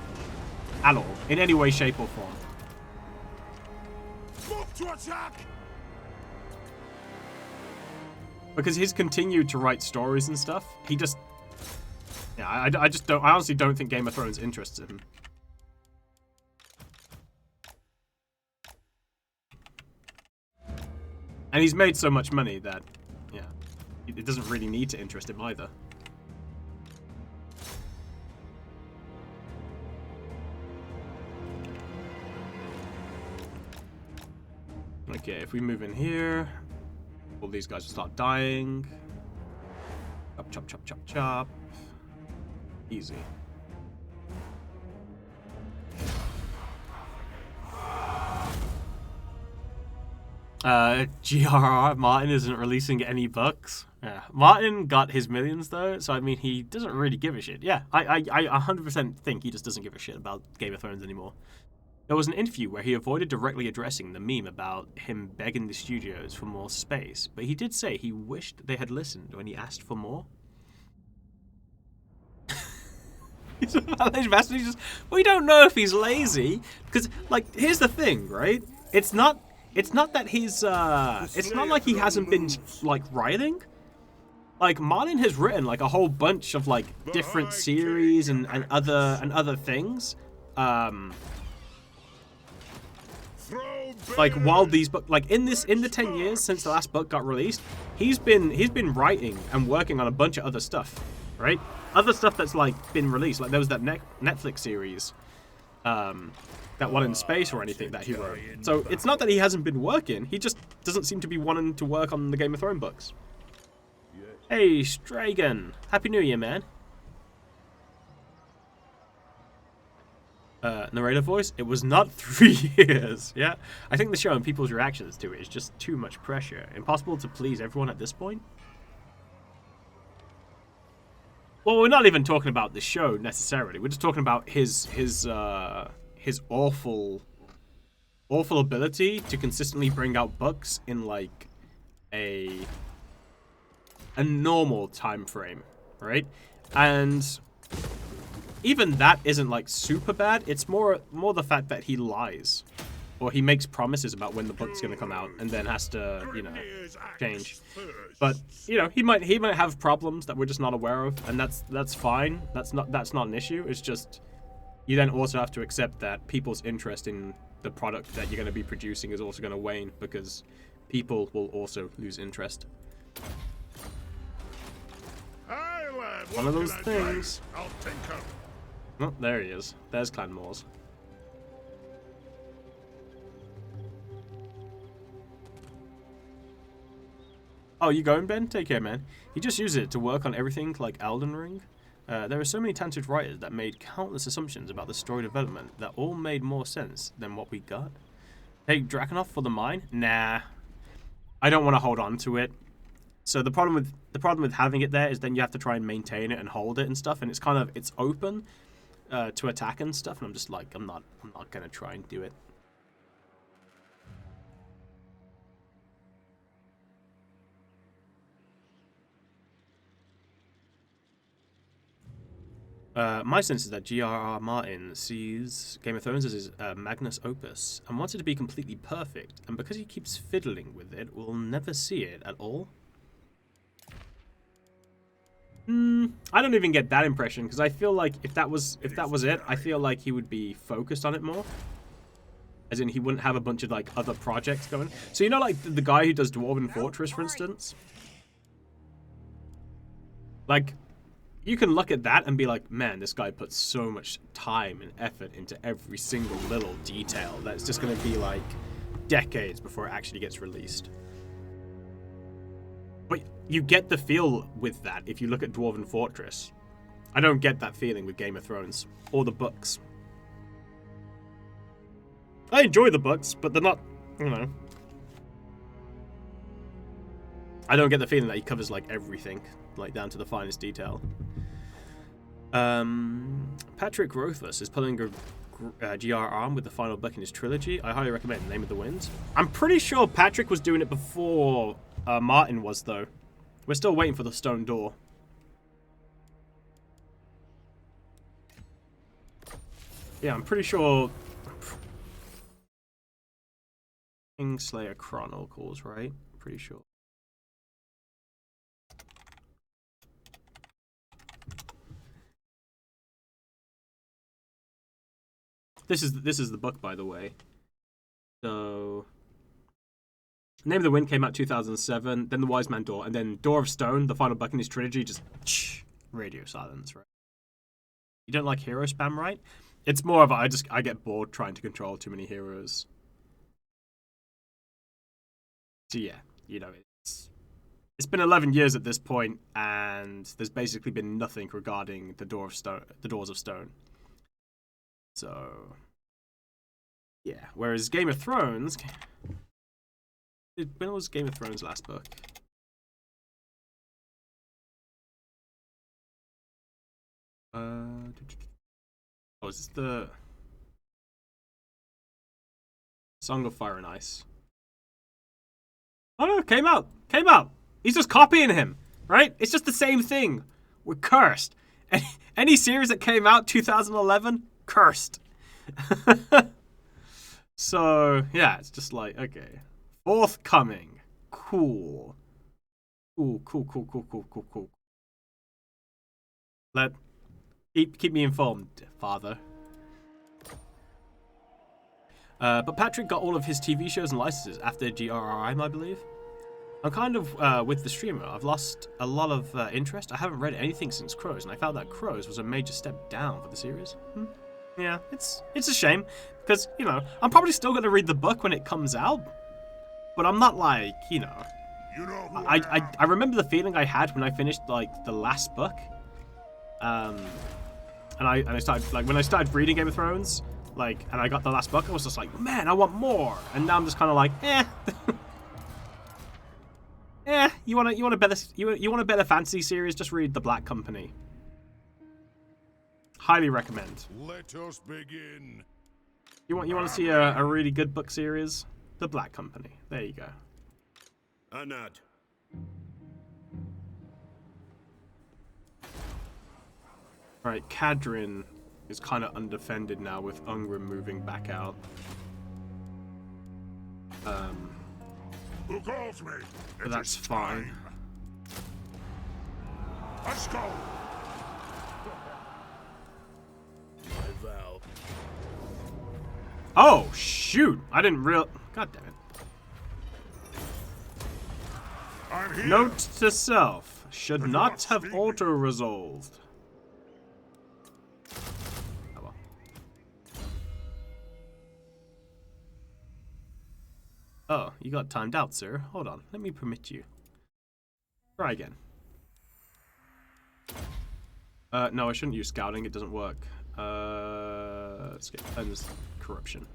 At all. In any way, shape, or form. Move to attack! Because he's continued to write stories and stuff. He just... Yeah, I honestly don't think Game of Thrones interests him. And he's made so much money that, yeah, it doesn't really need to interest him either. Okay, if we move in here, all these guys will start dying. Chop, chop, chop, chop, chop. Easy. GRR Martin isn't releasing any books. Yeah, Martin got his millions though, so I mean he doesn't really give a shit. Yeah, I 100% think he just doesn't give a shit about Game of Thrones anymore. There was an interview where he avoided directly addressing the meme about him begging the studios for more space, but he did say he wished they had listened when he asked for more. He's a valid master. He's just, we don't know if he's lazy because, like, here's the thing, right? It's not that he's it's not like he hasn't been like writing. Like Martin has written like a whole bunch of like different series and other things. Like while these books, like in the 10 years since the last book got released, he's been writing and working on a bunch of other stuff, right? Other stuff that's like been released. Like there was that Netflix series, that one in space or anything that he wrote. So it's not that he hasn't been working. He just doesn't seem to be wanting to work on the Game of Thrones books. Hey, Stragan. Happy New Year, man. Narrator voice, it was not 3 years. Yeah, I think the show and people's reactions to it is just too much pressure. Impossible to please everyone at this point. Well, we're not even talking about the show necessarily. We're just talking about his awful ability to consistently bring out books in like a normal time frame, right? And even that isn't like super bad. It's more the fact that he lies, or he makes promises about when the book's going to come out and then has to, you know, change. But you know, he might have problems that we're just not aware of, and that's fine. That's not an issue. It's just you then also have to accept that people's interest in the product that you're going to be producing is also going to wane because people will also lose interest. One of those things. Oh, there he is. There's Clan Moors. Oh, you going, Ben? Take care, man. He just used it to work on everything like Elden Ring. There are so many talented writers that made countless assumptions about the story development that all made more sense than what we got. Hey, Drakenhoff for the mine? Nah. I don't want to hold on to it. So the problem with having it there is then you have to try and maintain it and hold it and stuff, and it's open to attack and stuff, and I'm just like I'm not gonna try and do it. My sense is that G.R.R. Martin sees Game of Thrones as his magnus opus and wants it to be completely perfect, and because he keeps fiddling with it, we'll never see it at all. I don't even get that impression because I feel like if that was it, I feel like he would be focused on it more. As in, he wouldn't have a bunch of like other projects going. So you know, like the guy who does Dwarven Fortress, for instance. Like, you can look at that and be like, man, this guy puts so much time and effort into every single little detail that it's just going to be like decades before it actually gets released. But you get the feel with that if you look at Dwarven Fortress. I don't get that feeling with Game of Thrones or the books. I enjoy the books, but they're not, you know. I don't get the feeling that he covers like everything, like down to the finest detail. Patrick Rothfuss is pulling a GR arm with the final book in his trilogy. I highly recommend Name of the Wind. I'm pretty sure Patrick was doing it before Martin was, though. We're still waiting for the stone door. Yeah, I'm pretty sure... Kingslayer Chronicles, right? Pretty sure. This is the book, by the way. So, Name of the Wind came out 2007, then The Wise Man Door, and then Door of Stone, the final book in his trilogy, just radio silence, right? You don't like hero spam, right? It's more of I get bored trying to control too many heroes. So yeah, you know, it's It's been 11 years at this point, and there's basically been nothing regarding the Doors of Stone. So, yeah. Whereas Game of Thrones, when was Game of Thrones' last book? Oh, is this the Song of Fire and Ice? Oh no, came out. He's just copying him, right? It's just the same thing. We're cursed. Any series that came out 2011, cursed. So, yeah, it's just like, okay. Forthcoming. Cool. Cool. Keep me informed, father. But Patrick got all of his TV shows and licenses after GRRM, I believe. I'm kind of with the streamer. I've lost a lot of interest. I haven't read anything since Crows, and I found that Crows was a major step down for the series. Yeah, it's a shame, because, you know, I'm probably still going to read the book when it comes out, but I'm not like, you know... I remember the feeling I had when I finished, like, the last book. And I started, like, when I started reading Game of Thrones, like, and I got the last book, I was just like, man, I want more. And now I'm just kind of like, you want a better fantasy series? Just read The Black Company. Highly recommend. Let us begin. You want to see a really good book series? The Black Company. There you go. Anad. Right, Kadrin is kind of undefended now with Ungrim moving back out. Who calls me? But that's fine. Let's go. I vow. Oh, shoot! I didn't God damn it. I'm here. Note to self. Should not have auto-resolved. Oh well. Oh, you got timed out, sir. Hold on. Let me permit you. Try again. No, I shouldn't use scouting. It doesn't work. Let's get cleanse corruption.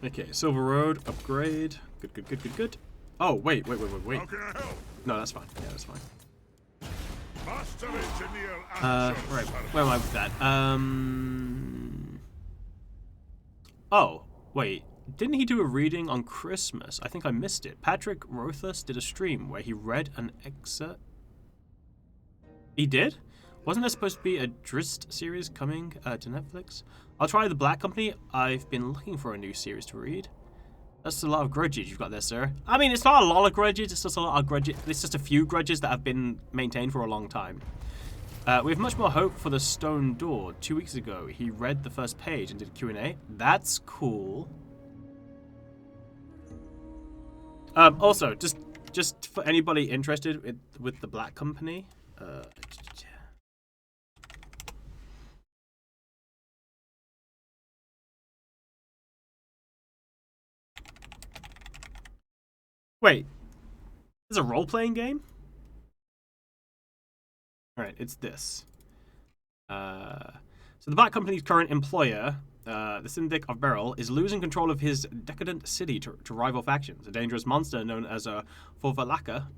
Okay, Silver Road, upgrade. Good. Oh, wait. How can I help? No, that's fine. Yeah, that's fine. Master engineer and Right, where am I with that? Oh, wait. Didn't he do a reading on Christmas? I think I missed it. Patrick Rothus did a stream where he read an excerpt. He did? Wasn't there supposed to be a Drist series coming to Netflix? I'll try The Black Company. I've been looking for a new series to read. That's a lot of grudges you've got there, sir. I mean, it's not a lot of grudges. It's just a lot of grudges. It's just a few grudges that have been maintained for a long time. We have much more hope for the Stone Door. 2 weeks ago, he read the first page and did Q&A. That's cool. Also, just for anybody interested with The Black Company, wait, there's a role-playing game? Alright, it's this. So the Black Company's current employer, the Syndic of Beryl, is losing control of his decadent city to rival factions. A dangerous monster known as a Forvalaka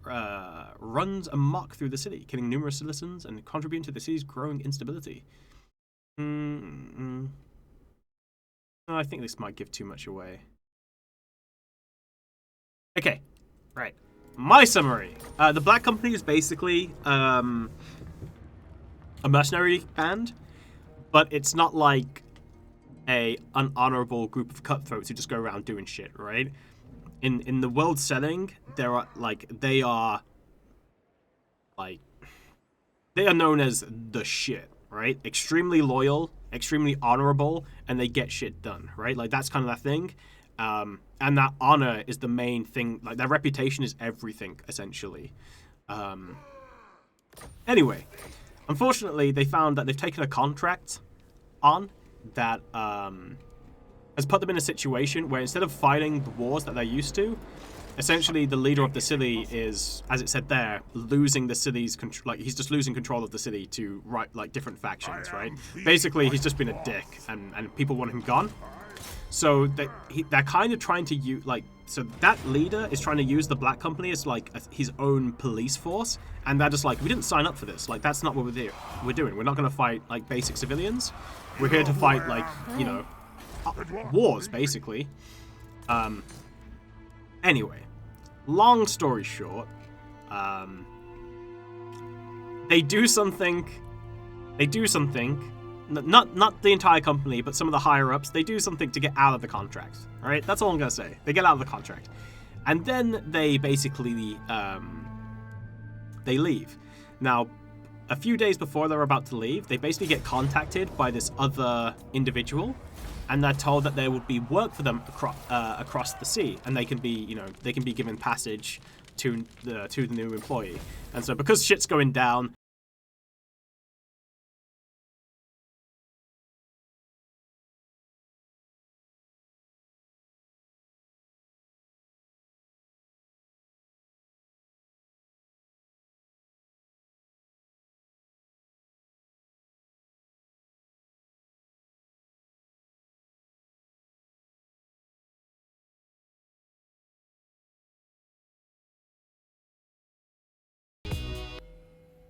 runs amok through the city, killing numerous citizens and contributing to the city's growing instability. Oh, I think this might give too much away. Okay, right. My summary. The Black Company is basically a mercenary band, but it's not like a unhonorable group of cutthroats who just go around doing shit, right? In the world setting, they are known as the shit, right? Extremely loyal, extremely honorable, and they get shit done, right? Like, that's kind of that thing. And that honor is the main thing. Like, their reputation is everything, essentially. Anyway, unfortunately, they found that they've taken a contract on that has put them in a situation where instead of fighting the wars that they're used to, essentially the leader of the city is, as it said there, losing the city's control. Like, he's just losing control of the city to like different factions, right? Basically, he's just been a dick, and people want him gone. So they're kind of trying to use, like, so that leader is trying to use the Black Company as like his own police force, and they're just like, we didn't sign up for this. Like, that's not what we're doing. We're not going to fight like basic civilians. We're here to fight, like, you know, wars, basically. Anyway, long story short, they do something. Not the entire company, but some of the higher ups. They do something to get out of the contract. All right, that's all I'm gonna say. They get out of the contract, and then they basically they leave. Now, a few days before they're about to leave, they basically get contacted by this other individual, and they're told that there would be work for them across the sea, and they can be given passage to the new employee. And so, because shit's going down,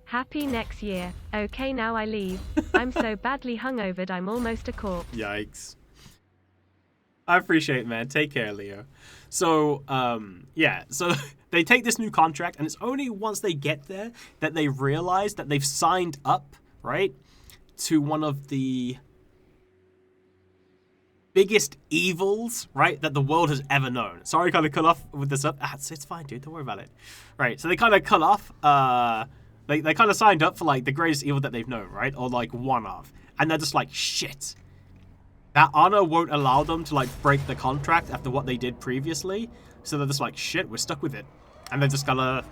Happy next year. Okay, now I leave. I'm so badly hungovered I'm almost a corpse. Yikes. I appreciate it, man. Take care, Leo. So, yeah. So they take this new contract, and it's only once they get there that they realize that they've signed up, right, to one of the biggest evils, right, that the world has ever known. Sorry, kind of cut off with this up. It's fine, dude. Don't worry about it. Right. So they kind of cut off. They kind of signed up for like the greatest evil that they've known, right, or like one of, and they're just like, shit. That honor won't allow them to like break the contract after what they did previously, so they're just like, shit, we're stuck with it, and they're just gonna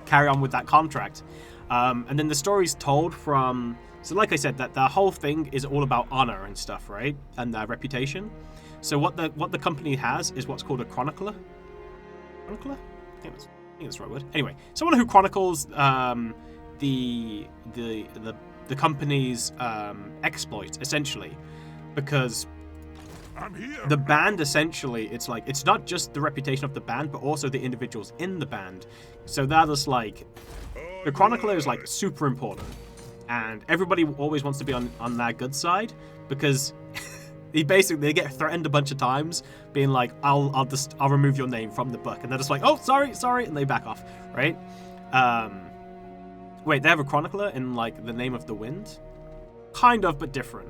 carry on with that contract. And then the story's told from, so like I said, that the whole thing is all about honor and stuff, right, and their reputation. So what the company has is what's called a chronicler. Chronicler? I think that's the right word. Anyway, someone who chronicles the company's exploits, essentially, because the band, essentially, it's like, it's not just the reputation of the band, but also the individuals in the band. So they're just like, the chronicler is like super important, and everybody always wants to be on their good side, because they get threatened a bunch of times, being like, I'll remove your name from the book, and they're just like, oh, sorry, and they back off, right? Wait, they have a chronicler in like the Name of the Wind, kind of, but different.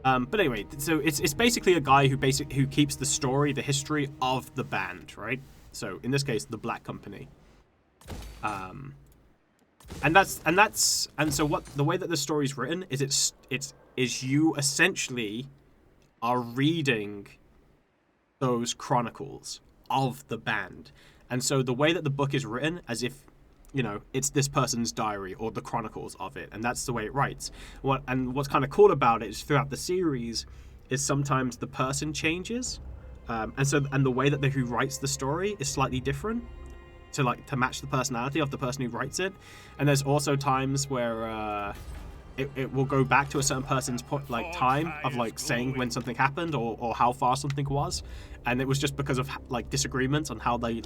But anyway, so it's basically a guy who keeps the story, the history of the band, right? So in this case, the Black Company. And so what the way that the story's written is it's you essentially are reading those chronicles of the band. And so the way that the book is written, as if, you know, it's this person's diary or the chronicles of it, and that's the way it writes. What's kind of cool about it is throughout the series is sometimes the person changes, and the way that who writes the story is slightly different to match the personality of the person who writes it. And there's also times where it will go back to a certain person's time of like saying when something happened or how far something was, and it was just because of like disagreements on how they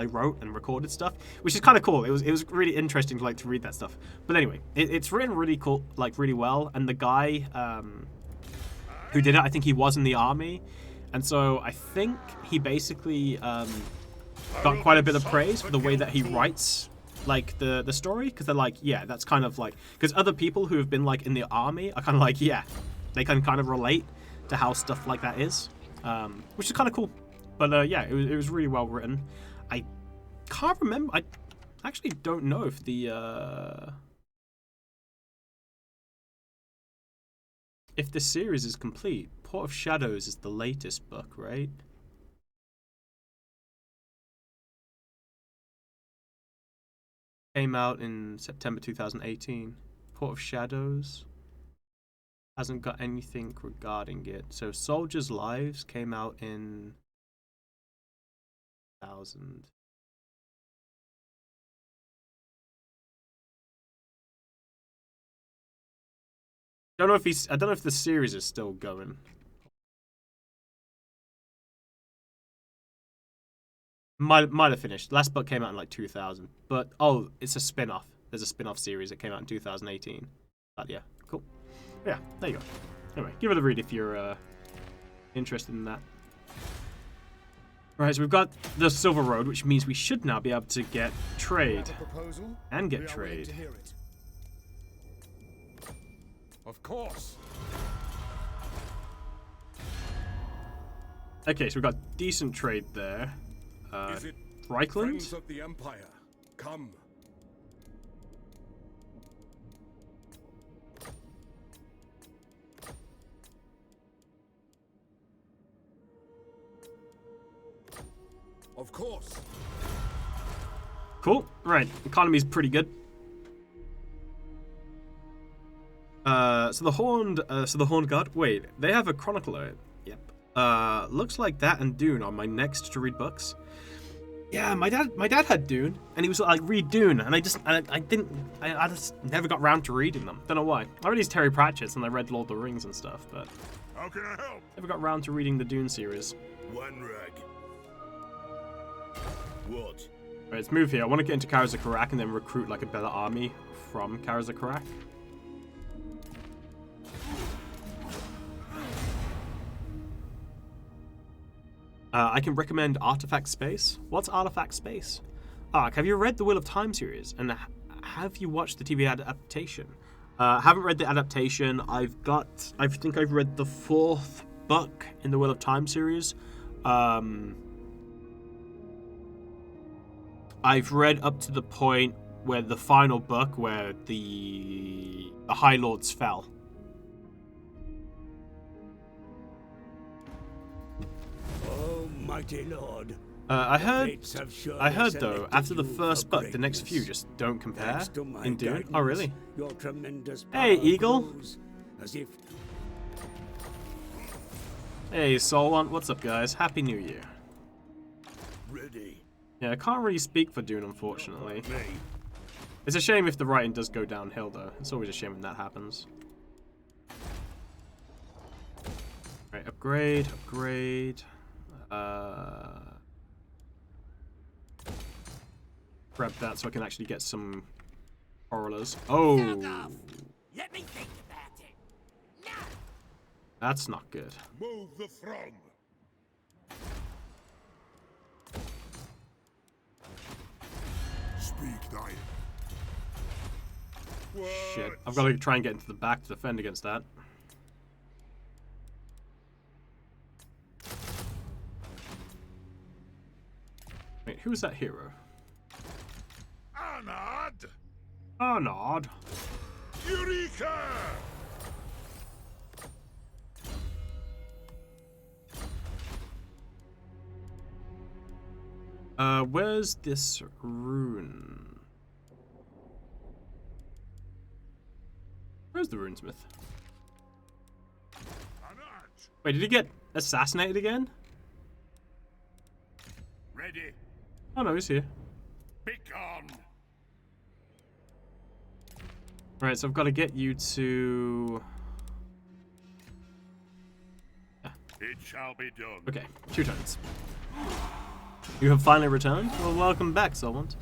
wrote and recorded stuff, which is kind of cool. It was really interesting to read that stuff. But anyway, it's written really cool, like really well. And the guy who did it, I think he was in the army, and so I think he basically got quite a bit of praise for the way that he writes like the story, because they're like, yeah, that's kind of like, because other people who have been like in the army are kind of like, yeah, they can kind of relate to how stuff like that is, which is kind of cool. But yeah, it was really well written. I can't remember. I actually don't know if the series is complete. Port of Shadows is the latest book, right? Came out in September 2018. Port of Shadows. hasn't got anything regarding it. So Soldiers' Lives came out in 2000. I don't know if the series is still going. Might have finished. Last book came out in like 2000. But oh, it's a spin-off. There's a spin-off series that came out in 2018. But yeah, cool. Yeah, there you go. Anyway, give it a read if you're interested in that. Right, so we've got the Silver Road, which means we should now be able to get trade Have a proposal? and We get are willing trade. to hear it. Of course. Okay, so we've got decent trade there. Is it Reichland? friends of the Empire? Come. Of course. Cool. Right, economy's pretty good. So the Horned Guard. Wait, they have a chronicler. Yep. Looks like that and Dune are my next to read books. Yeah, my dad had Dune, and he was like, read Dune, and I just never got round to reading them. Don't know why. I read these Terry Pratchett's and I read Lord of the Rings and stuff, but How can I help? never got round to reading the Dune series. One rag. What? Right, let's move here. I want to get into Karazakarak and then recruit like a better army from Karazakarak. I can recommend Artifact Space. What's Artifact Space? Ark, have you read the Wheel of Time series? And have you watched the TV adaptation? Haven't read the adaptation. I think I've read the 4th book in the Wheel of Time series. I've read up to the point where the final book where the High Lords fell. Almighty Lord. I heard I though, after the first book, the next few just don't compare in Dune. Oh, really? Your tremendous Hey, power Eagle. grows as if Hey, Solon. What's up, guys? Happy New Year. Ready. Yeah, I can't really speak for Dune, unfortunately. Me. It's a shame if the writing does go downhill, though. It's always a shame when that happens. Right, upgrade. Grab that so I can actually get some Orlers. Oh, let me think about it. No. that's not good. Move the throng. Speak thine. Shit, I've got to try and get into the back to defend against that. Wait, who is that hero? Anad! Arnard. Eureka! Where's this rune? Where's the runesmith? Anad! Wait, did he get assassinated again? Ready. Oh no, he's here. Be gone. Right, so I've got to get you to... It shall be done. Okay, 2 turns. You have finally returned? Well, welcome back, Solvent.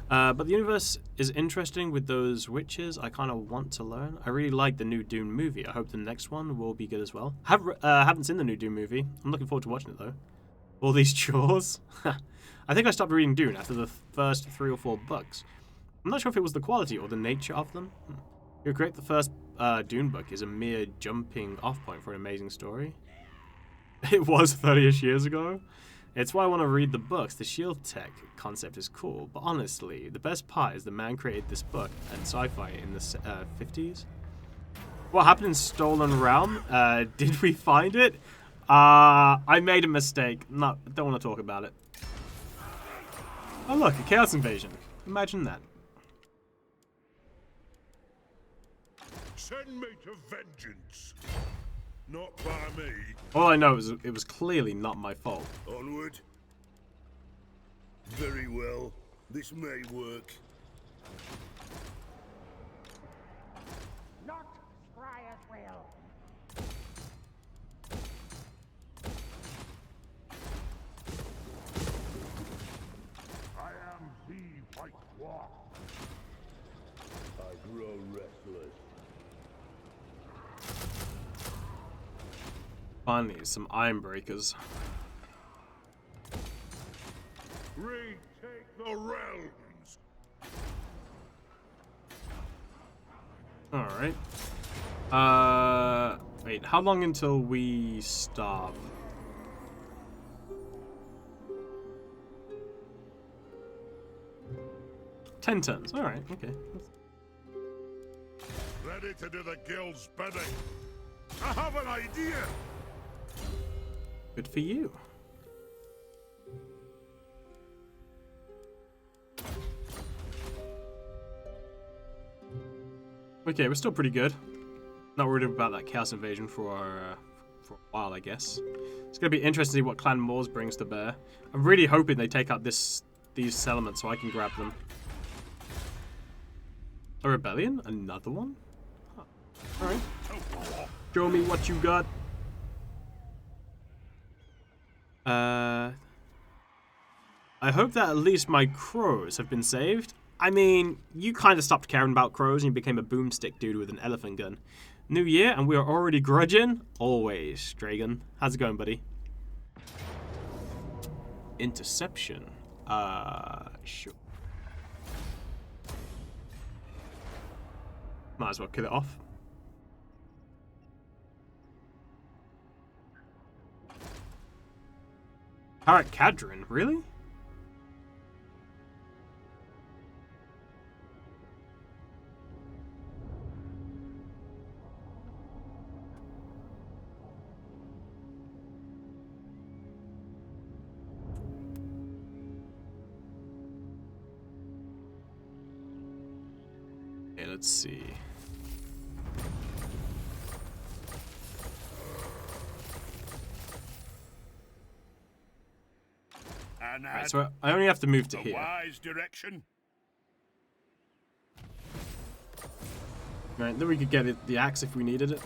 But the universe is interesting with those witches. I kind of want to learn. I really like the new Dune movie. I hope the next one will be good as well. Haven't seen the new Dune movie. I'm looking forward to watching it, though. All these chores. I think I stopped reading Dune after the first 3 or 4 books. I'm not sure if it was the quality or the nature of them. You're correct, the first Dune book is a mere jumping off point for an amazing story. It was 30-ish years ago. It's why I want to read the books. The shield tech concept is cool, but honestly, the best part is the man created this book and sci-fi in the 50s. What happened in Stolen Realm? Did we find it? I made a mistake. No, don't want to talk about it. Oh look, a Chaos Invasion. Imagine that. Send me to vengeance. Not by me. All I know is it was clearly not my fault. Onward. Very well. This may work. Not Squire's will. I am the White Dwarf. I grow restless. Finally, some iron breakers. Retake the realms. Alright. Wait, how long until we starve? Ten turns. Alright, okay. Ready to do the guild's bidding. I have an idea. Good for you. Okay, we're still pretty good. Not worried about that chaos invasion for a while, I guess. It's gonna be interesting to see what Clan Moors brings to bear. I'm really hoping they take out these settlements so I can grab them. A rebellion? Another one? Huh. Alright. Show me what you got. I hope that at least my crows have been saved. I mean, you kind of stopped caring about crows and you became a boomstick dude with an elephant gun. New year and we are already grudging? Always, Dragon. How's it going, buddy? Interception. Sure. Might as well kill it off. Alright, Cadron, really? Okay, let's see. And Right, so I only have to move to a here. wise direction. Right, then we could get the axe if we needed it.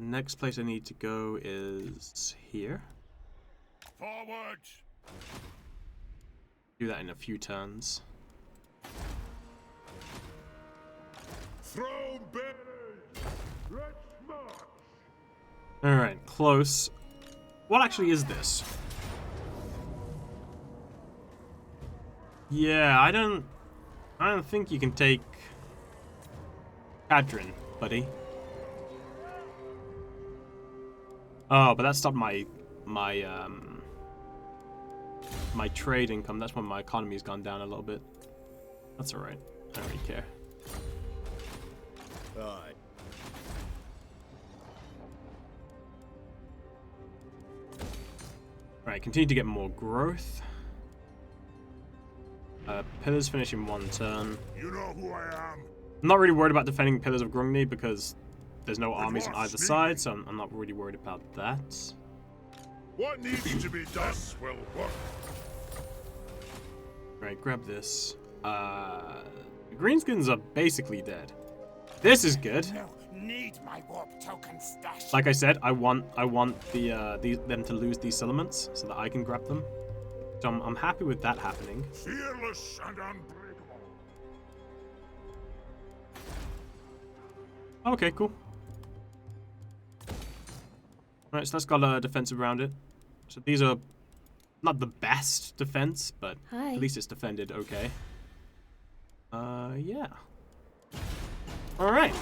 Next place I need to go is here. Forward. Do that in a few turns. Throne bearers. Let's march. Alright, close. What actually is this? Yeah, I don't think you can take Cadron, buddy. Oh, but that stopped my trade income. That's when my economy's gone down a little bit. That's alright. I don't really care. Aye. Alright, continue to get more growth. Pillars finish in one turn. You know who I am. I'm not really worried about defending Pillars of Grungni because there's no armies on are either sneaky. side, so I'm not really worried about that. What needs to be done will work. Right, grab this. The greenskins are basically dead. This is good. No, need my warp token stash. Like I said, I want them to lose these settlements so that I can grab them. So I'm happy with that happening. Fearless and unbreakable. Okay, cool. Right, so that's got a defense around it. So these are not the best defense, but Hi. at least it's defended okay. Yeah. Alright.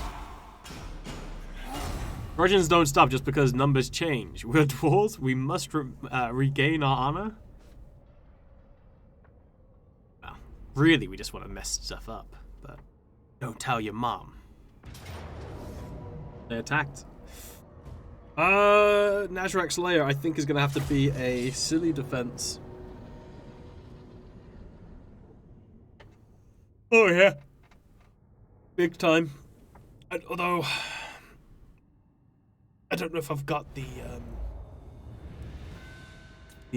Origins don't stop just because numbers change. We're dwarves, we must regain our honor. Well, really, we just want to mess stuff up, but don't tell your mom. They attacked. Nazrak Slayer, I think, is going to have to be a silly defense. Oh, yeah. Big time. And although I don't know if I've got the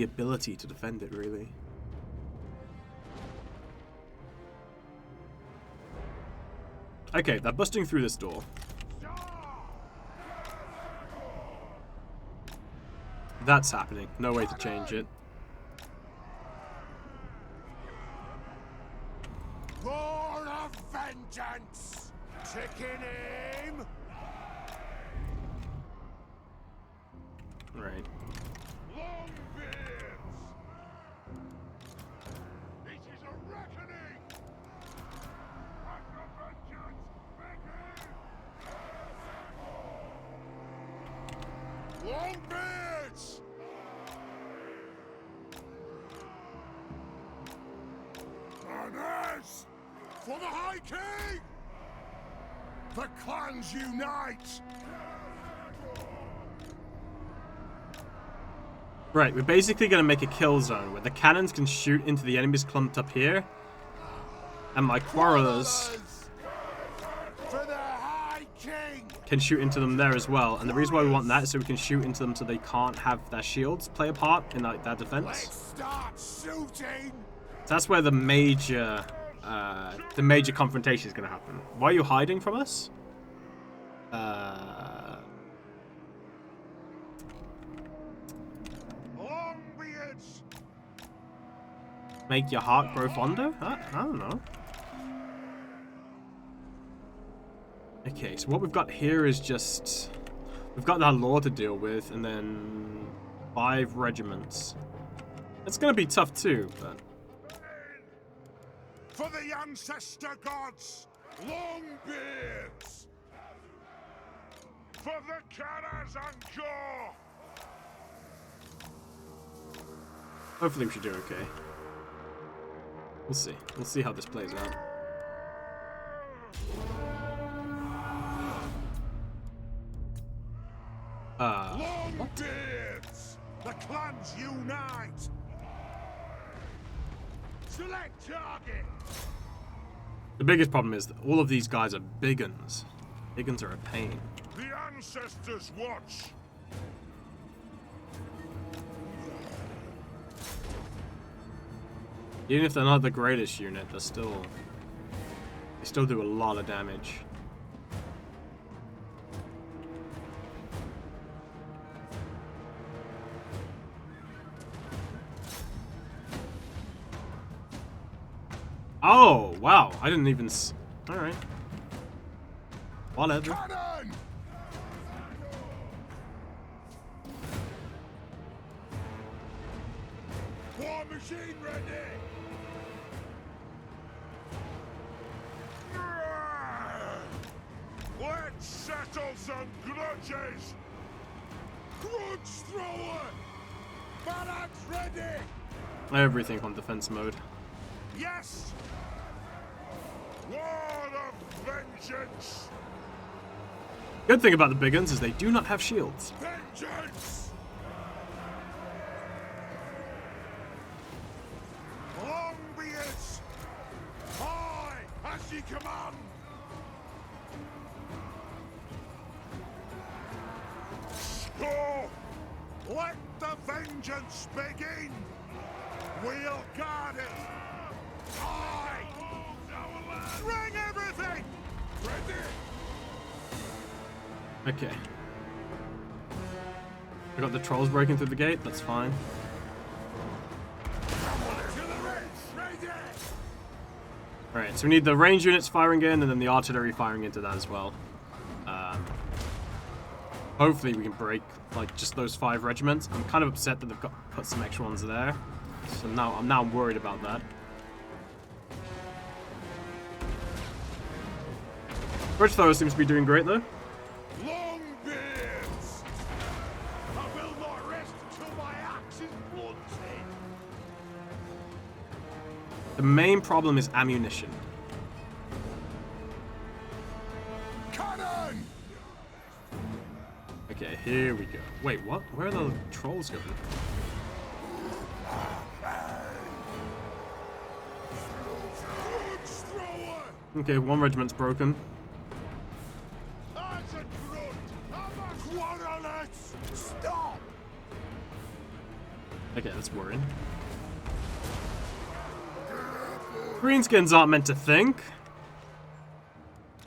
ability to defend it really. Okay, they're busting through this door. That's happening. No way to change it. Born of vengeance! Taking aim! Right. Longbeards! This is a reckoning! After vengeance, begin! Longbeards! Arnaz! For the High King! The clans unite! Right, we're basically going to make a kill zone where the cannons can shoot into the enemies clumped up here. And my quarrelers For the High King! can shoot into them there as well. And the reason why we want that is so we can shoot into them so they can't have their shields play a part in like their defense. Let's start shooting! So that's where the major confrontation is going to happen. Why are you hiding from us? Longbeards! Make your heart grow fonder? I don't know. Okay, so what we've got here is just... We've got that law to deal with, and then 5 regiments. It's going to be tough too, but... For the ancestor gods, Longbeards! For the Karas and Jaw! Hopefully we should do okay. We'll see. We'll see how this plays out. What? Longbeards! The clans unite! Select target! The biggest problem is that all of these guys are big uns. Big uns are a pain. The ancestors watch! Even if they're not the greatest unit, they still do a lot of damage. Oh, wow. I didn't even alright. Whatever. Cannon! War machine ready! Let's settle some grudges! Grudge thrower! Barracks ready! Everything on defense mode. Yes! War of vengeance! Good thing about the big uns is they do not have shields. Vengeance! Longbeards! Aye, as ye command! Score! Let the vengeance begin! We'll guard it! Aye! Bring everything! Ready! Okay. We got the trolls breaking through the gate, that's fine. Alright, so we need the range units firing in and then the artillery firing into that as well. Hopefully we can break like just those 5 regiments. I'm kind of upset that they've put some extra ones there. So now I'm worried about that. Bridge thrower seems to be doing great though. Longbeards! I will not rest till my axe is blunted! The main problem is ammunition. Cannon! Okay, here we go. Wait, what? Where are the trolls going? Grudge thrower! Okay, one regiment's broken. As a grunt, quarrelers, stop! Okay, that's worrying. Greenskins aren't meant to think.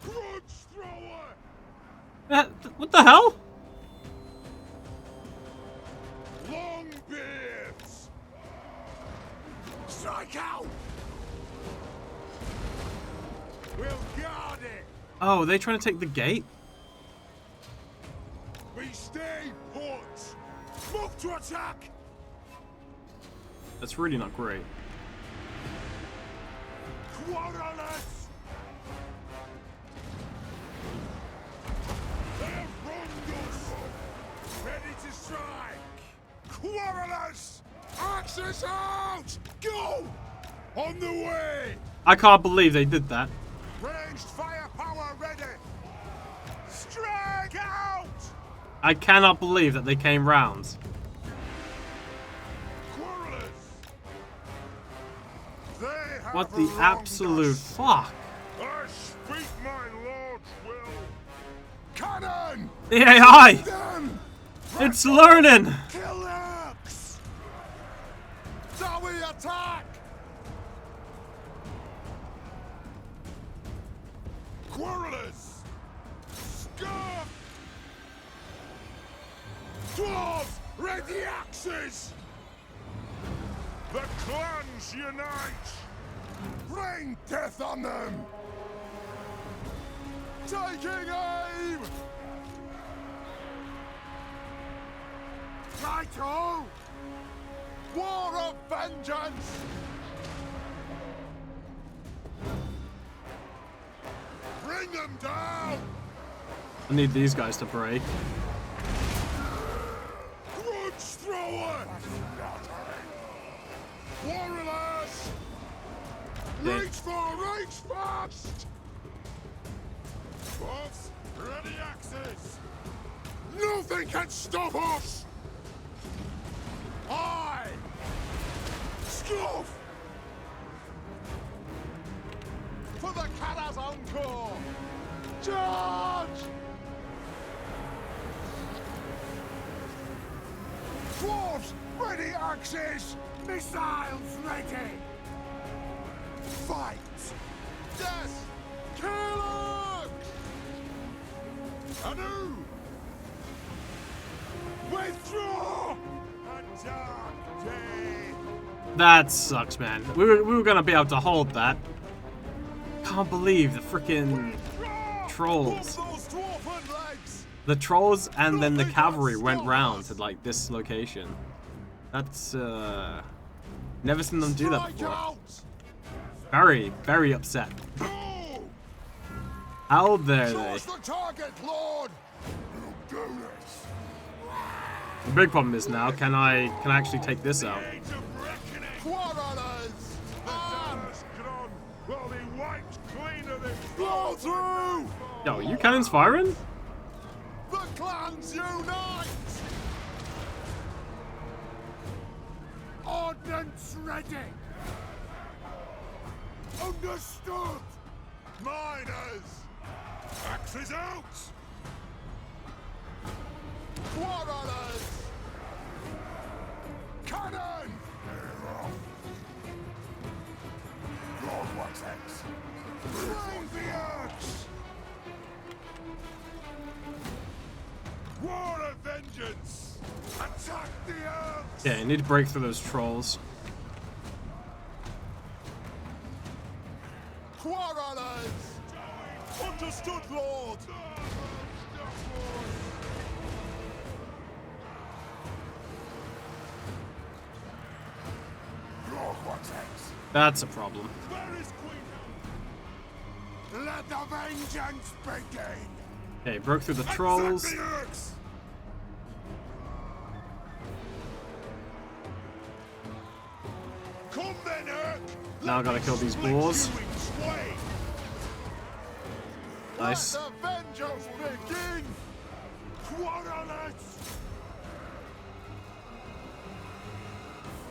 Grudge thrower! What the hell? Longbeards! Strike out! We'll guard it! Oh, are they trying to take the gate? We stay put! Move to attack! That's really not great. Quarrelers! They have wronged us! Ready to strike! Quarrelers! Axes out! Go! On the way! I can't believe they did that. Ranged firepower ready! Strike out! I cannot believe that they came round. Quarrelers! They have What the wronged absolute us. fuck? I speak my lord's will. Cannon! The AI! Them! It's learning! Kill orcs! Shall we attack? Quarrelers! Scarf! Dwarves, ready axes! The clans unite! Rain death on them! Taking aim! Righto! War of vengeance! Bring them down! I need these guys to break. Grudge thrower! Warriors! Reach fast! Dwarves, ready axes! Nothing can stop us! I! Scuff! For the Kara's encore! Charge! Dwarves, ready axes! Missiles ready! Fight! Yes! Kill orcs! Anew! Withdraw! A dark day! That sucks, man. We were gonna be able to hold that. Can't believe the freaking trolls. Those dwarven legs! The trolls and then the cavalry went round to like this location. That's never seen them do that Strike before. out! Very, very upset. Go! How dare they? Choose the target, Lord! We'll do this! The big problem is now, can I actually take this out? Age of reckoning! Quarrelers! The damage's gone! Will be wiped clean of this! Blow through! Yo, you cannons firing? The clans unite! Ordnance ready! Understood! Miners! Axes out! Quarrelers! Cannon! Lord Vortex! Bring the axe! War of vengeance! Attack the axe! Yeah, you need to break through those trolls. Quarrelers! Understood, Lord! Lord Vortex! That's a problem. Where is Queen? Let the vengeance begin! Okay, broke through the trolls. Attack the orcs! Come then, Urk! Now I gotta kill these boars. Nice. Let the vengeance begin! Quarrelers!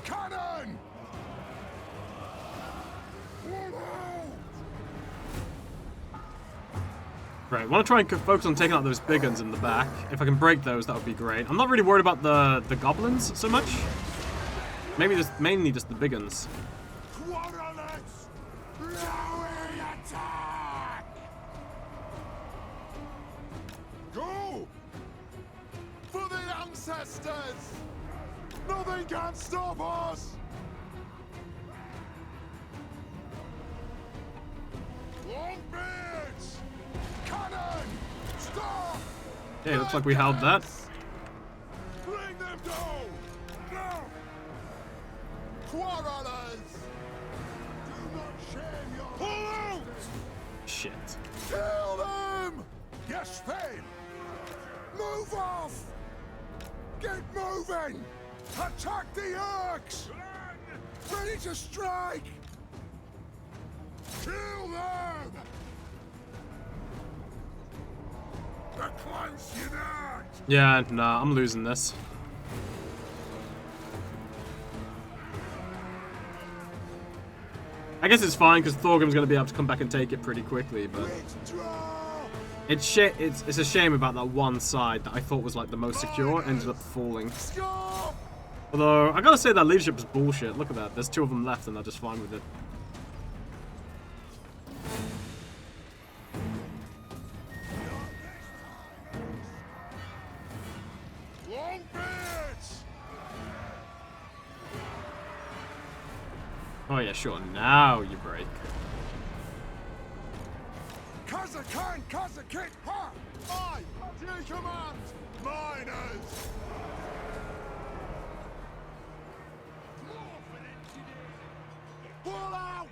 Cannon! Whoa! Right, I want to try and focus on taking out those big guns in the back. If I can break those, that would be great. I'm not really worried about the goblins so much. Maybe just mainly just the big guns. Quarterlets! Now we attack! Go! For the ancestors! Nothing can stop us! Longbeards! Cannon! Stop! Okay, looks like we held that. Bring them down! No! Quarrelers! Do not shame your... Pull out! Shit. Kill them! Yes, Fane! Move off! Get moving! Attack the Orcs! Ready to strike! Kill them! The clans unite! Yeah, nah, I'm losing this. I guess it's fine because Thorgrim's going to be able to come back and take it pretty quickly, but Withdraw! it's a shame about that one side that I thought was like the most secure ended up falling. Stop! Although I gotta say that leadership is bullshit. Look at that. There's 2 of them left and they're just fine with it. Longbeards! Oh yeah, sure. Now you break. Kazakan, Kazakit, ha! I, take command! Miners! Pull out!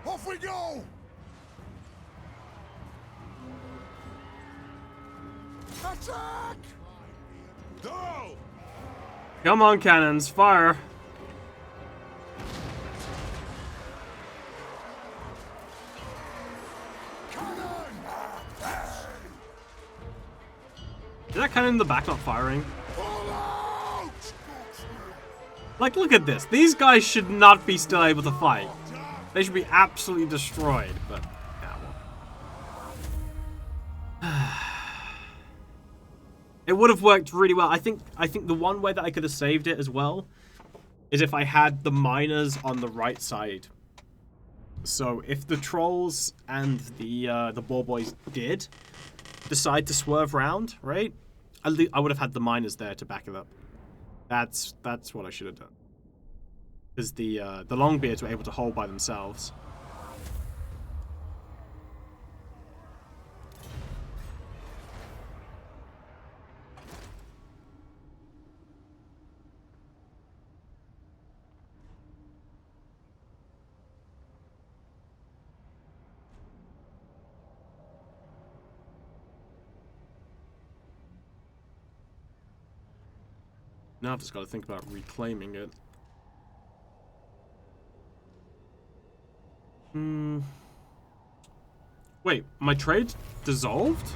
Off we go! Attack! Go! Come on, cannons, fire! Is that cannon in the back not firing? Pull out! Like, look at this. These guys should not be still able to fight. They should be absolutely destroyed, but yeah, well. It would have worked really well. I think the one way that I could have saved it as well is if I had the miners on the right side. So if the trolls and the ball boys did decide to swerve round, right? I would have had the miners there to back it up. That's what I should have done. Because the Longbeards were able to hold by themselves. Now I've just got to think about reclaiming it. Wait, my trade dissolved?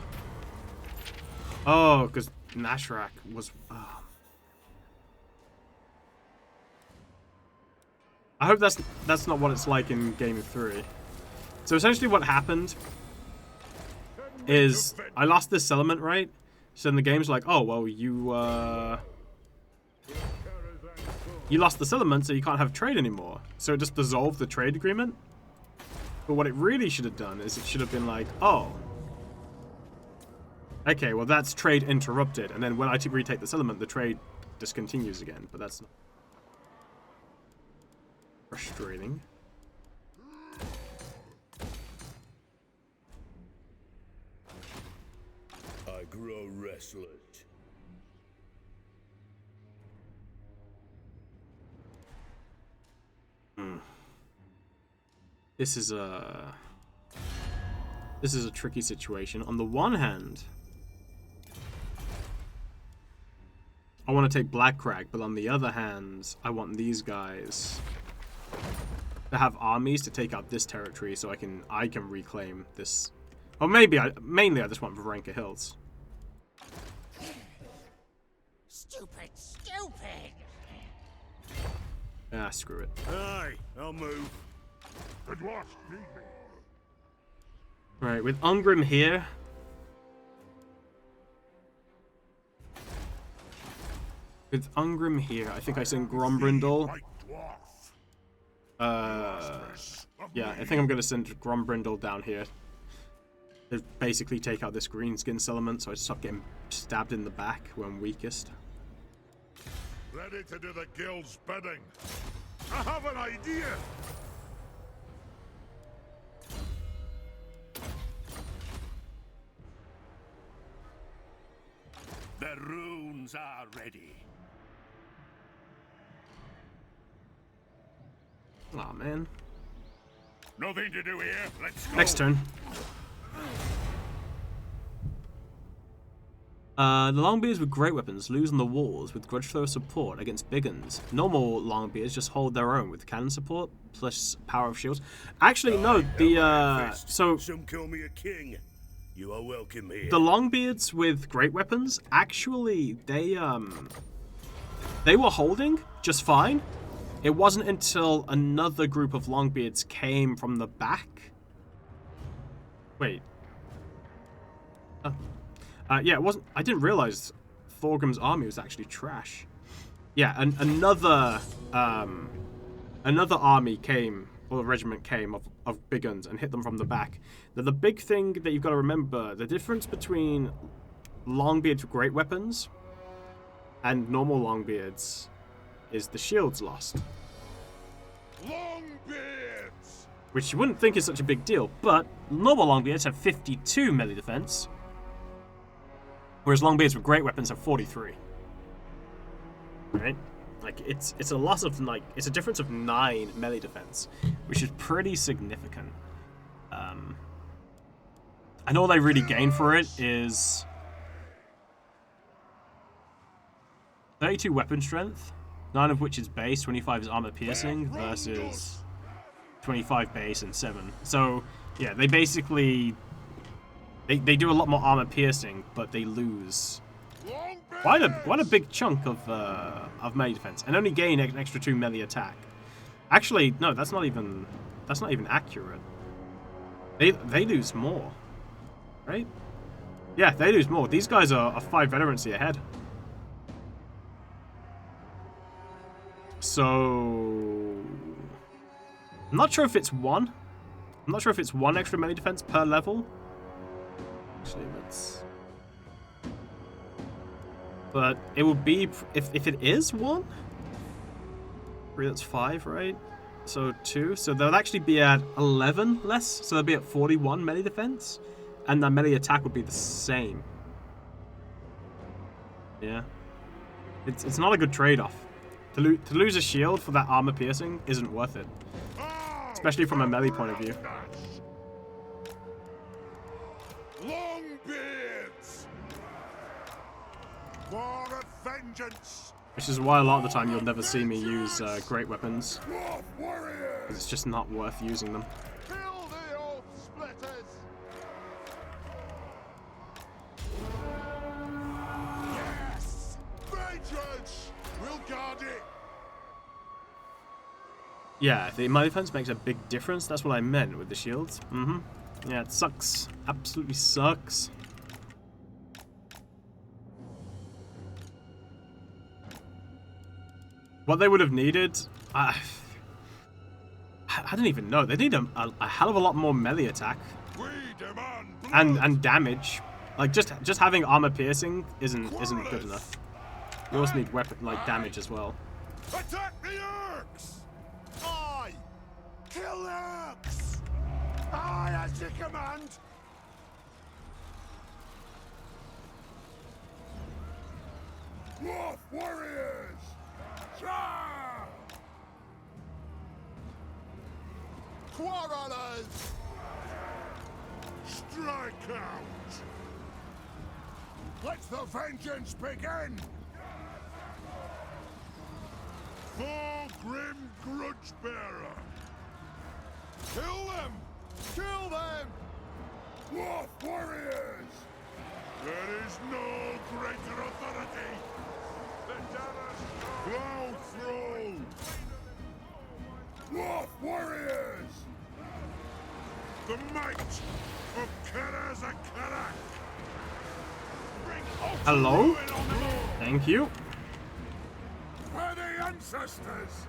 Oh, because Nashrak was... I hope that's not what it's like in Game 3. So essentially what happened is I lost this settlement, right? So then the game's like, oh, well, you lost the settlement, so you can't have trade anymore. So it just dissolved the trade agreement. But what it really should have done is it should have been like, oh, okay, well, that's trade interrupted. And then when I retake the settlement, the trade discontinues again. But that's not frustrating. I grow restless. This is a tricky situation. On the one hand, I want to take Black Crag, but on the other hand, I want these guys to have armies to take out this territory, so I can reclaim this. Or maybe mainly I just want Varenka Hills. Stupid, stupid! Ah, screw it. Aye, I'll move. The dwarfs need me. Right, with Ungrim here. With Ungrim here, I think I send Grombrindle. My dwarf. Yeah, I think I'm gonna send Grombrindle down here. To basically take out this greenskin settlement so I stop getting stabbed in the back when I'm weakest. Ready to do the guild's bidding. I have an idea. The runes are ready. Aw, man. Nothing to do here. Let's go. Next turn. The Longbeards with great weapons lose on the walls with grudge thrower support against big uns. Normal Longbeards just hold their own with cannon support plus power of shields. Actually, no, so Some call me a king. You are welcome here. the Longbeards with great weapons, actually, they were holding just fine. It wasn't until another group of Longbeards came from the back. Wait. Oh. Yeah, it wasn't. I didn't realize Thorgrim's army was actually trash. Yeah, and another army came, or a regiment came of big guns and hit them from the back. Now, the big thing that you've got to remember, the difference between Longbeards with great weapons and normal Longbeards is the shields lost. Longbeards. Which you wouldn't think is such a big deal, but normal Longbeards have 52 melee defense, whereas Longbeards with great weapons have 43. Right? Like, it's a loss of, like, it's a difference of 9 melee defense, which is pretty significant. And all they really gain for it is 32 weapon strength, 9 of which is base, 25 is armor piercing, versus 25 base and 7. So, yeah, they basically... They do a lot more armor piercing, but they lose quite a big chunk of melee defense, and only gain an extra 2 melee attack. Actually, no, that's not even accurate. They lose more, right? Yeah, they lose more. These guys are 5 veterancy ahead. So I'm not sure if it's 1. I'm not sure if it's 1 extra melee defense per level. Actually, let's... But it would be... If it is 1? 3, that's 5, right? So 2. So they'll actually be at 11 less. So they'll be at 41 melee defense. And their melee attack would be the same. Yeah. It's not a good trade-off. To lose a shield for that armor piercing isn't worth it. Especially from a melee point of view. Longbeards. War of vengeance. Which is why a lot of the time you'll never see me use great weapons. Dwarf warriors. Because it's just not worth using them. Kill the old splitters. Yes. Vengeance. We'll guard it. Yeah, the melee defense makes a big difference. That's what I meant with the shields. Yeah, it sucks. Absolutely sucks. What they would have needed... I don't even know. They need a hell of a lot more melee attack. We demand blood. And damage. Like, just having armor piercing isn't good enough. You also need weapon, like, damage as well. Attack the orcs. Aye. Kill the orcs. Aye, as you command. Dwarf warriors. Charge. Quarrelers. Strike out. Let the vengeance begin. Ungrim grudge bearer. Kill them. Kill them. Dwarf warriors. There is no greater authority. The Plow through. Knight of Karazakarak. Hello? Thank you. For the ancestors.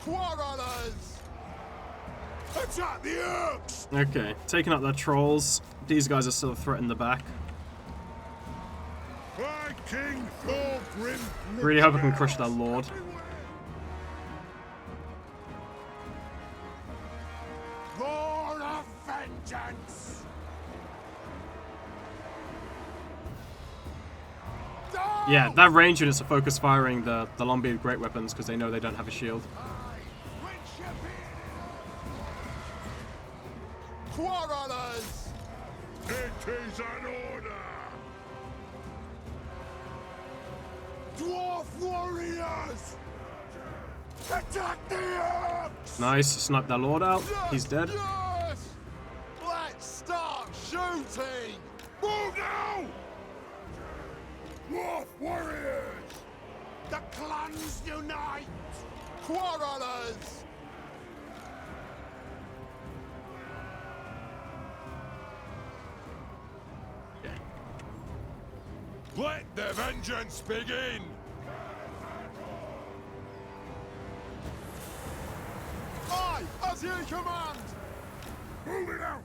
Quarrelers. Attack the Orcs. Okay, taking out their trolls. These guys are still a threat in the back. My King Ungrim. Really hope I can crush their lord. Lord of vengeance. Yeah, that range units are focus firing the long-bearded great weapons because they know they don't have a shield. Quarrelers. It is an order. Dwarf warriors. Attack the Orcs. Nice, snipe their lord out. He's dead. Yes! Let's start shooting! Move now! Dwarf warriors! The clans unite! Quarrelers! Okay. Let the vengeance begin! Aye, as you command! Move it out!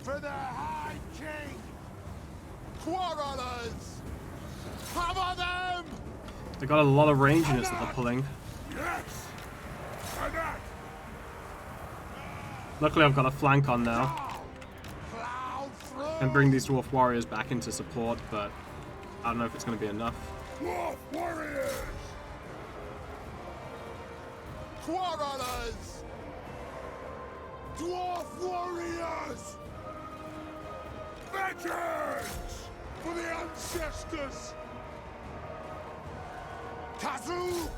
For the High King! Quarrelers! Cover them! They got a lot of range units that they're pulling. Yes! Attack! Luckily I've got a flank on now. Plow through! And bring these dwarf warriors back into support, but I don't know if it's going to be enough. Dwarf warriors! Quarrelers! Dwarf warriors! Vengeance! For the ancestors! Kazook!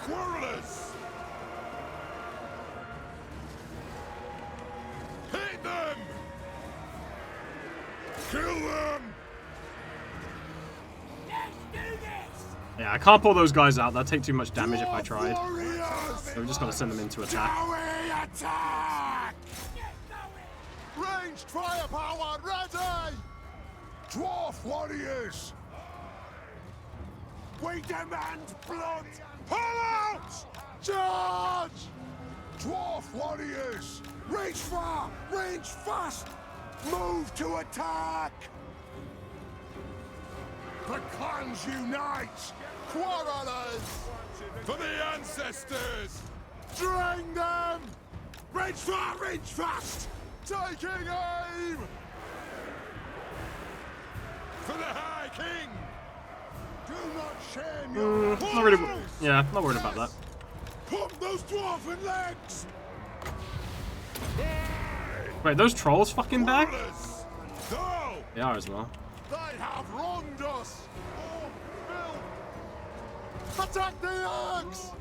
Quarrelers! Hit them! Kill them! Yeah, I can't pull those guys out. That'd take too much damage if I tried. Warriors! So we just got to send them into attack. Dowie attack! Ranged firepower ready! Dwarf warriors! We demand blood! Pull out! Charge! Dwarf warriors! Range far! Range fast! Move to attack! The clans unite! Quarrelers! For the ancestors! Drain them! Range far! Range fast! Taking aim! For the High King! Do not shame your Not really. Yeah, not worried about that. Pump those dwarven legs! Wait, those trolls fucking back? Quarrelers! No! They are as well. They have wronged us! Attack the Orcs!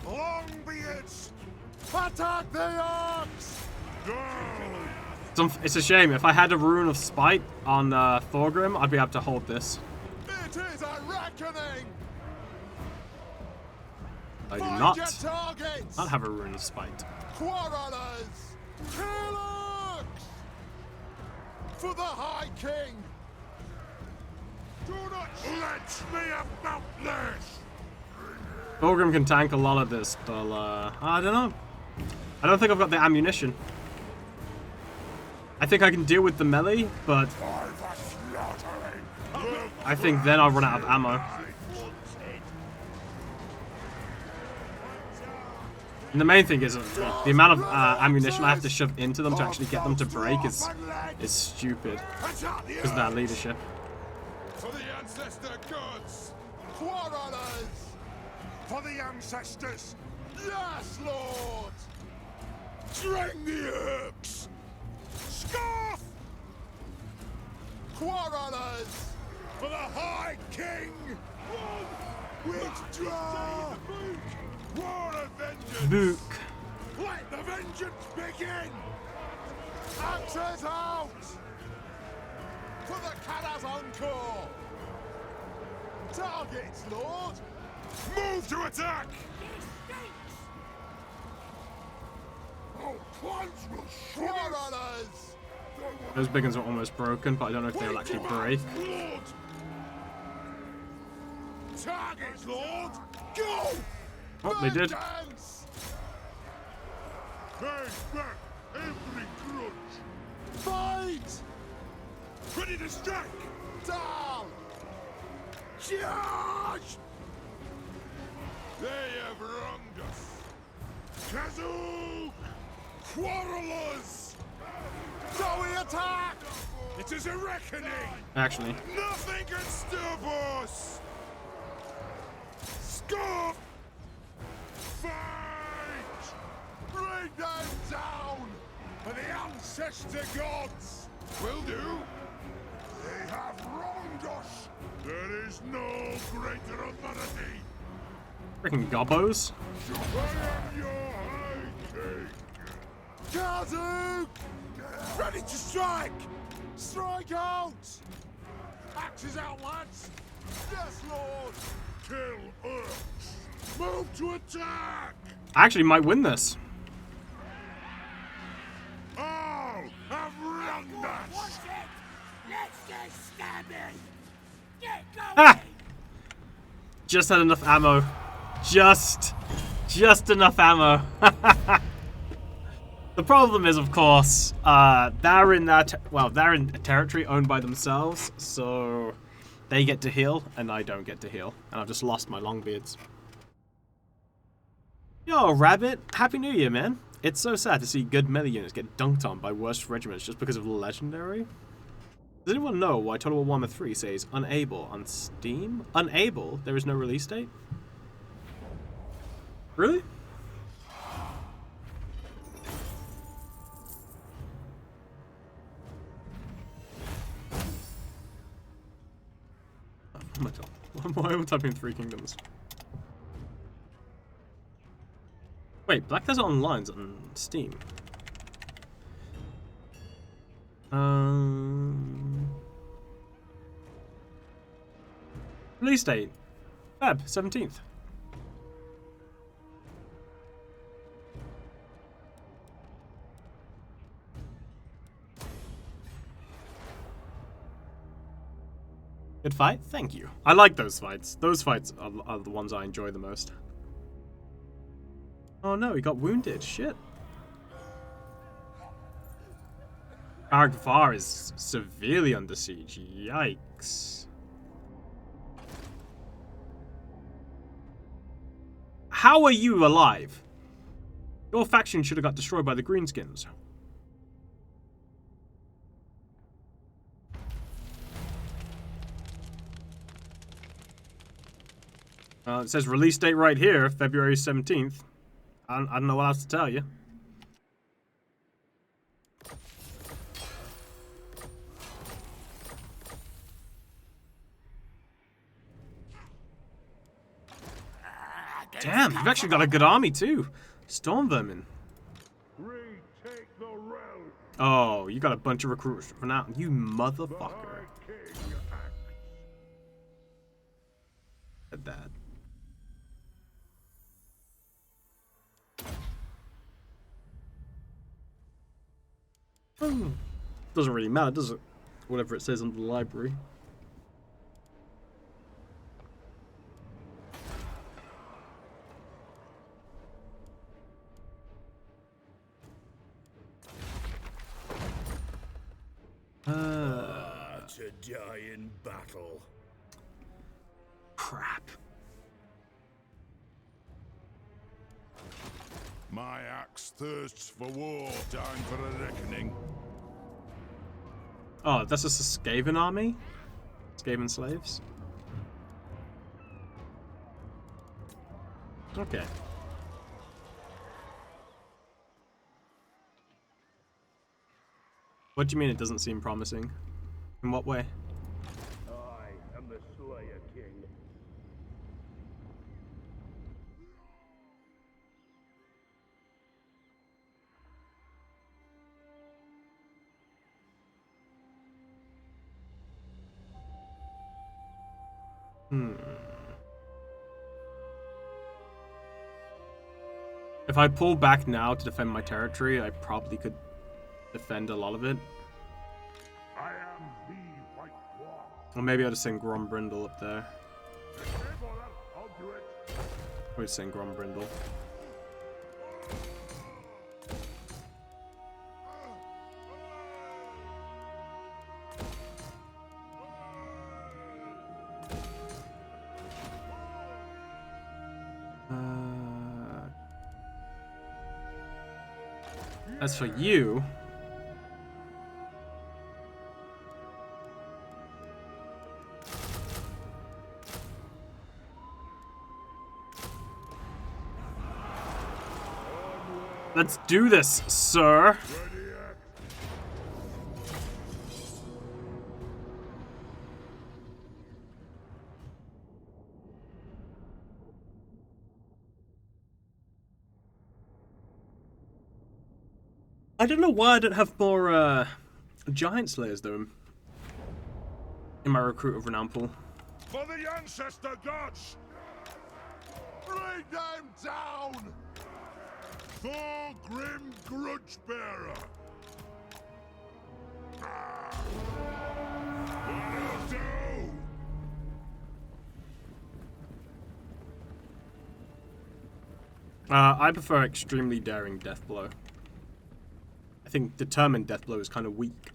Longbeards! Attack the Orcs! No! It's a shame. If I had a Rune of Spite on Thorgrim, I'd be able to hold this. It is a reckoning! I do Find not. your targets! Not have a Rune of Spite. Quarrelers! Kill Orcs! For the High King! Do not let me about this! Ungrim can tank a lot of this, but I don't know. I don't think I've got the ammunition. I think I can deal with the melee, but I think then I'll run out of ammo. And the main thing is the amount of ammunition I have to shove into them to actually get them to break is stupid because of that leadership. For the ancestor gods! Quarrelers! For the ancestors! Yes, Lord! Drain the Orcs! Scoff! Quarrelers! For the High King! Withdraw! War of vengeance! Book. Let the vengeance begin! Axes out! For the Karaz Encore! Targets, Lord! Move to attack! Our plans will shred us! Those big ones are almost broken, but I don't know if they'll actually break. Lord! Target, Lord! Go! Oh, they did. Vengeance! Bang back every grudge! Fight! Ready to strike! Down! Charge! They have wronged us! Kazoo! Quarrelers! So we attack! It is a reckoning! Actually, Nothing can stop us! Scoff! Fight! Bring them down! For the ancestor gods! Will do! They have wronged us! There is no greater authority! freaking gobbos. I am your high king! Kazu! Ready to strike! Strike out! Axes out, lads! Yes, Lord! Kill Urks! Move to attack! I actually might win this. All have wronged us! Let's get stabbing! Get going! Ah! Just had enough ammo. Just enough ammo. The problem is, of course, they're in a territory owned by themselves, so they get to heal, and I don't get to heal, and I've just lost my longbeards. Yo, Rabbit, Happy New Year, man. It's so sad to see good melee units get dunked on by worse regiments just because of Legendary. Does anyone know why Total War Warhammer 3 says unable on Steam? Unable? There is no release date? Really? Oh my god. Why am I typing Three Kingdoms? Wait, Black Desert Online's on Steam. Release date, Feb 17th. Good fight? Thank you. I like those fights. Those fights are the ones I enjoy the most. Oh no, he got wounded. Shit. Argvar is severely under siege. Yikes. How are you alive? Your faction should have got destroyed by the Greenskins. It says release date right here, February 17th. I don't know what else to tell you. Damn, you've actually got a good army too. Storm Vermin. Retake the realm! Oh, you got a bunch of recruits for now. You motherfucker. High King acts. At that. Doesn't really matter, does it? Whatever it says on the library. To die in battle. Crap. My axe thirsts for war, time for a reckoning. Oh, that's just a Skaven army? Skaven slaves? Okay. What do you mean it doesn't seem promising? In what way? I am the Slayer King. If I pull back now to defend my territory, I probably could defend a lot of it. I am the White Dwarf. Or maybe I'll just send Grombrindle up there. I'll do it. We'll send Grombrindle. As for you, let's do this, sir. I don't know why I don't have more Giant Slayers though in my recruit of renown pool. For the ancestor gods! Bring them down! Ungrim grudge bearer! That'll do! I prefer extremely daring death blow. I think determined death blow is kind of weak.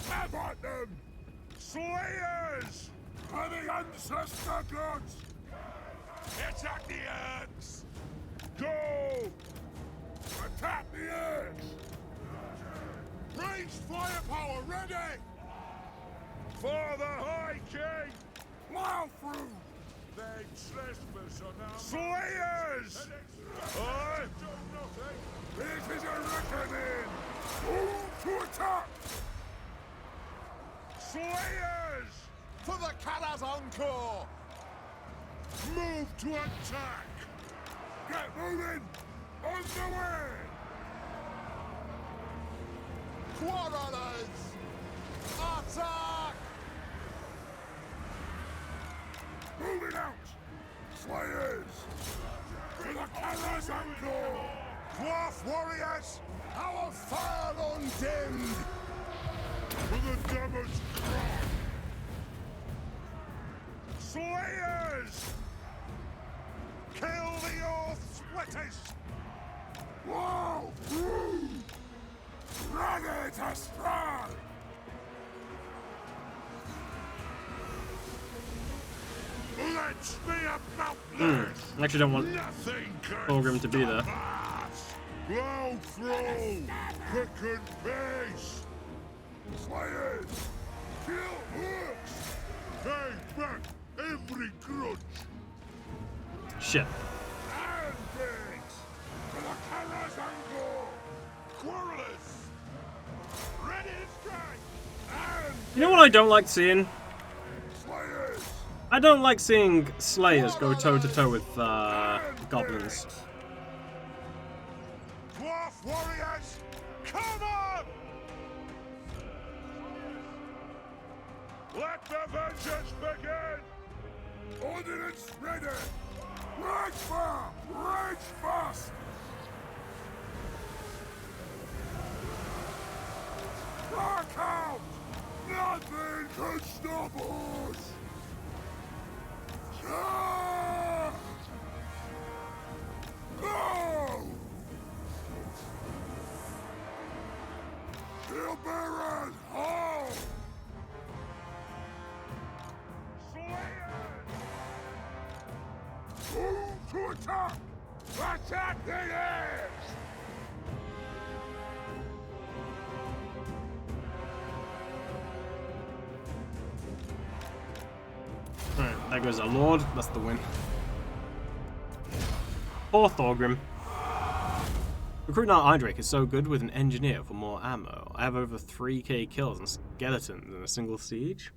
Have at them! Slayers! For the ancestor gods! Attack the axe! Go! Attack the axe! Ranged firepower ready! For the High King! Plow through! They trespass on our Slayers! Aye! It is a reckoning! Move to attack! Slayers! For the Kala's encore! Move to attack! Get moving! On the way! Quarrelers! Attack! Moving out! Slayers! For the Kala's encore! Dwarf warriors! Our fire undimmed! For the Demon's crown! Slayers! Kill the Oath Sweaters! Whoa! Ready to strike! Let's be about this! I actually don't want Nothing can Ungrim to be there. stop us! Blow through! Quicken pace! Slayers! Kill hooks! Pay back every grudge! Shit. And pigs! For the Kala's angle! Quarrelers! Ready to strike! And You know what I don't like seeing? Slayers! I don't like seeing Slayers go toe to toe with goblins. Dwarf warriors, come on! Let the vengeance begin! Ordnance ready! Rage fire! Rage fast! Back out! Nothing can stop us! Charge! Go! Shield bearers, hold! Slayers! Move to attack! Attack the edge! Alright, there goes our Lord. That's the win. Poor Thorgrim. Recruiting our Idrake is so good with an engineer for more ammo. I have over 3k kills and skeletons in a single siege.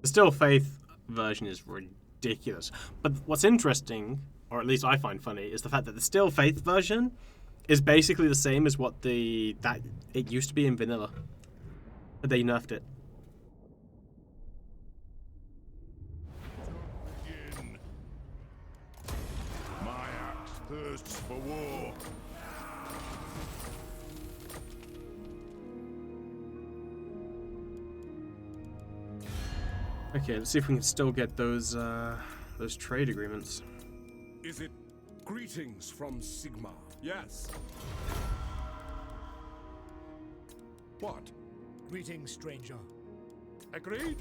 The Still Faith version is ridiculous. But what's interesting, or at least I find funny, is the fact that the Still Faith version is basically the same as what it used to be in vanilla. But they nerfed it. thirsts for war. Okay, let's see if we can still get those trade agreements. Is it greetings from Sigma? Yes. What? Greetings, stranger. Agreed?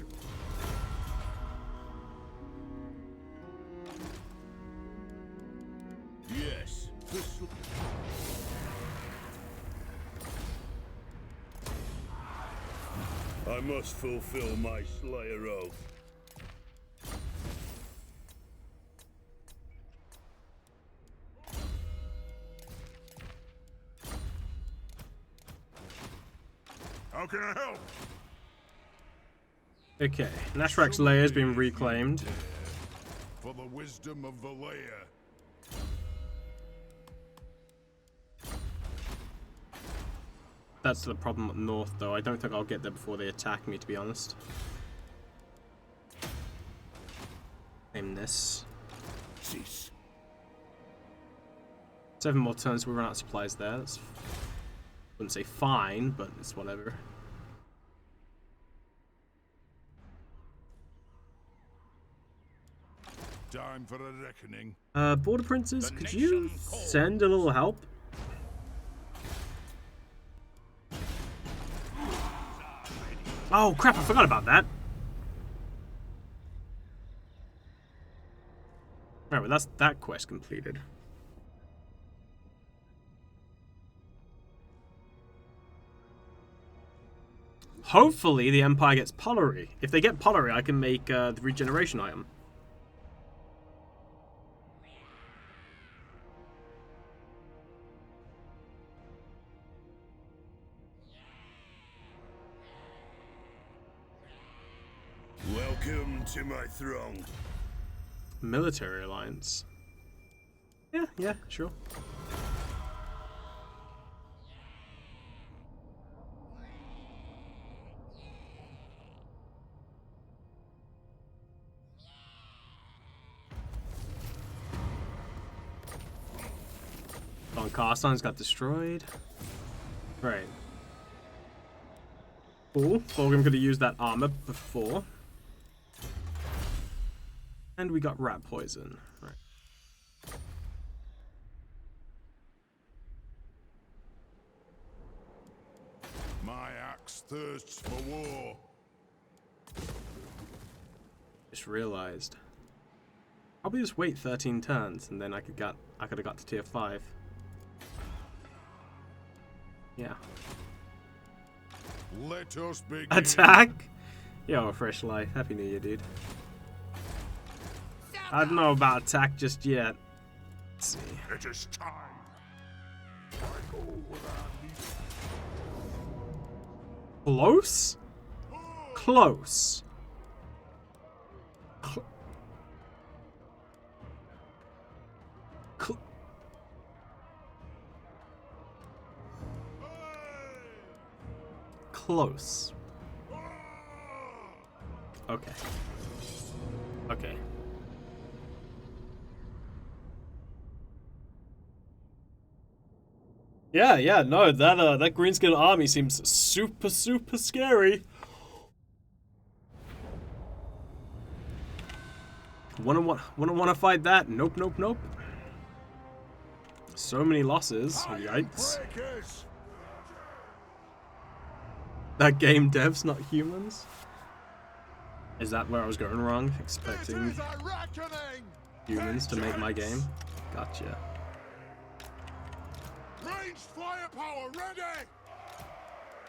Yes. I must fulfill my Slayer oath. How can I help? Okay, Nashrak's lair has been reclaimed. For the wisdom of the layer. That's the problem up north, though. I don't think I'll get there before they attack me, to be honest. Aim this. Cease. 7 more turns, we run out of supplies there. That's, wouldn't say fine, but it's whatever. Time for a reckoning. Border Princes, The could you nation calls. send a little help? Oh crap, I forgot about that. Right, well that's that quest completed. Hopefully the Empire gets Polary. If they get Polary, I can make the regeneration item. Welcome to my throne. Military alliance. Yeah, sure. Carstein's got destroyed. Right. Cool. Fulgrim could have used that armor before. And we got rat poison. Right. My axe thirsts for war. Just realized. Probably just wait 13 turns and then I could have got to tier 5. Yeah. Let us begin. Attack? Yo, fresh life. Happy New Year, dude. I don't know about attack just yet. Let's see. It is time. I go where I need. Close? Close. Cl Close. Okay. Okay. Yeah, no, that greenskin army seems super scary. Wanna fight that? Nope. So many losses. Yikes. Breakers. That game devs, not humans. Is that where I was going wrong? This Expecting is a reckoning. humans to make my game? Gotcha. Ranged firepower ready.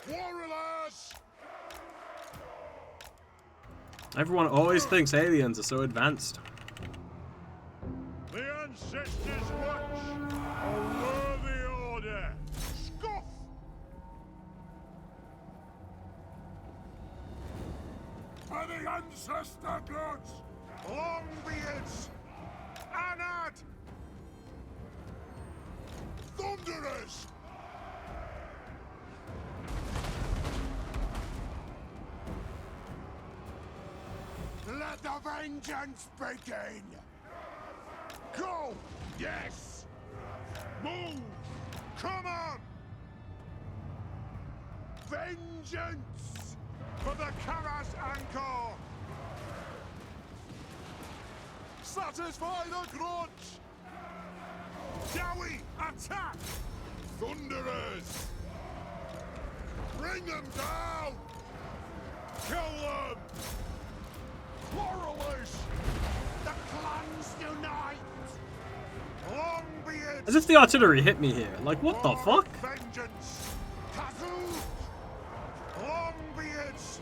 Warriors. Everyone always thinks aliens are so advanced. The ancestors watch. A worthy order. Scoff. For the ancestor gods. Long be it. Anad. Thunderers. Let the vengeance begin! Go! Yes! Move! Come on! Vengeance for the Karas Angkor! Satisfy the grudge! Dowie, attack! Thunderers! Bring them down! Kill them! Quarrelers! The clans unite! Longbeards! As if the artillery hit me here. Like, what the fuck? Vengeance! Kazoo! Longbeards!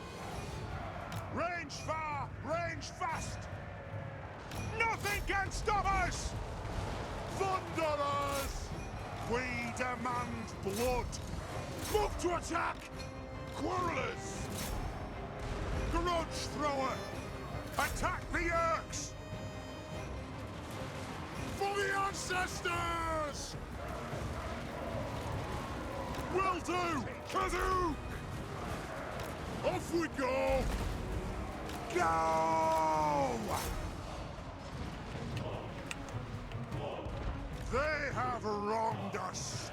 Range far, range fast! Nothing can stop us! Thunderers! We demand blood! Move to attack! Quarrelers! Grudge thrower! Attack the Yerks! For the ancestors! Will do! Kazoo! Off we go! Go! They have wronged us!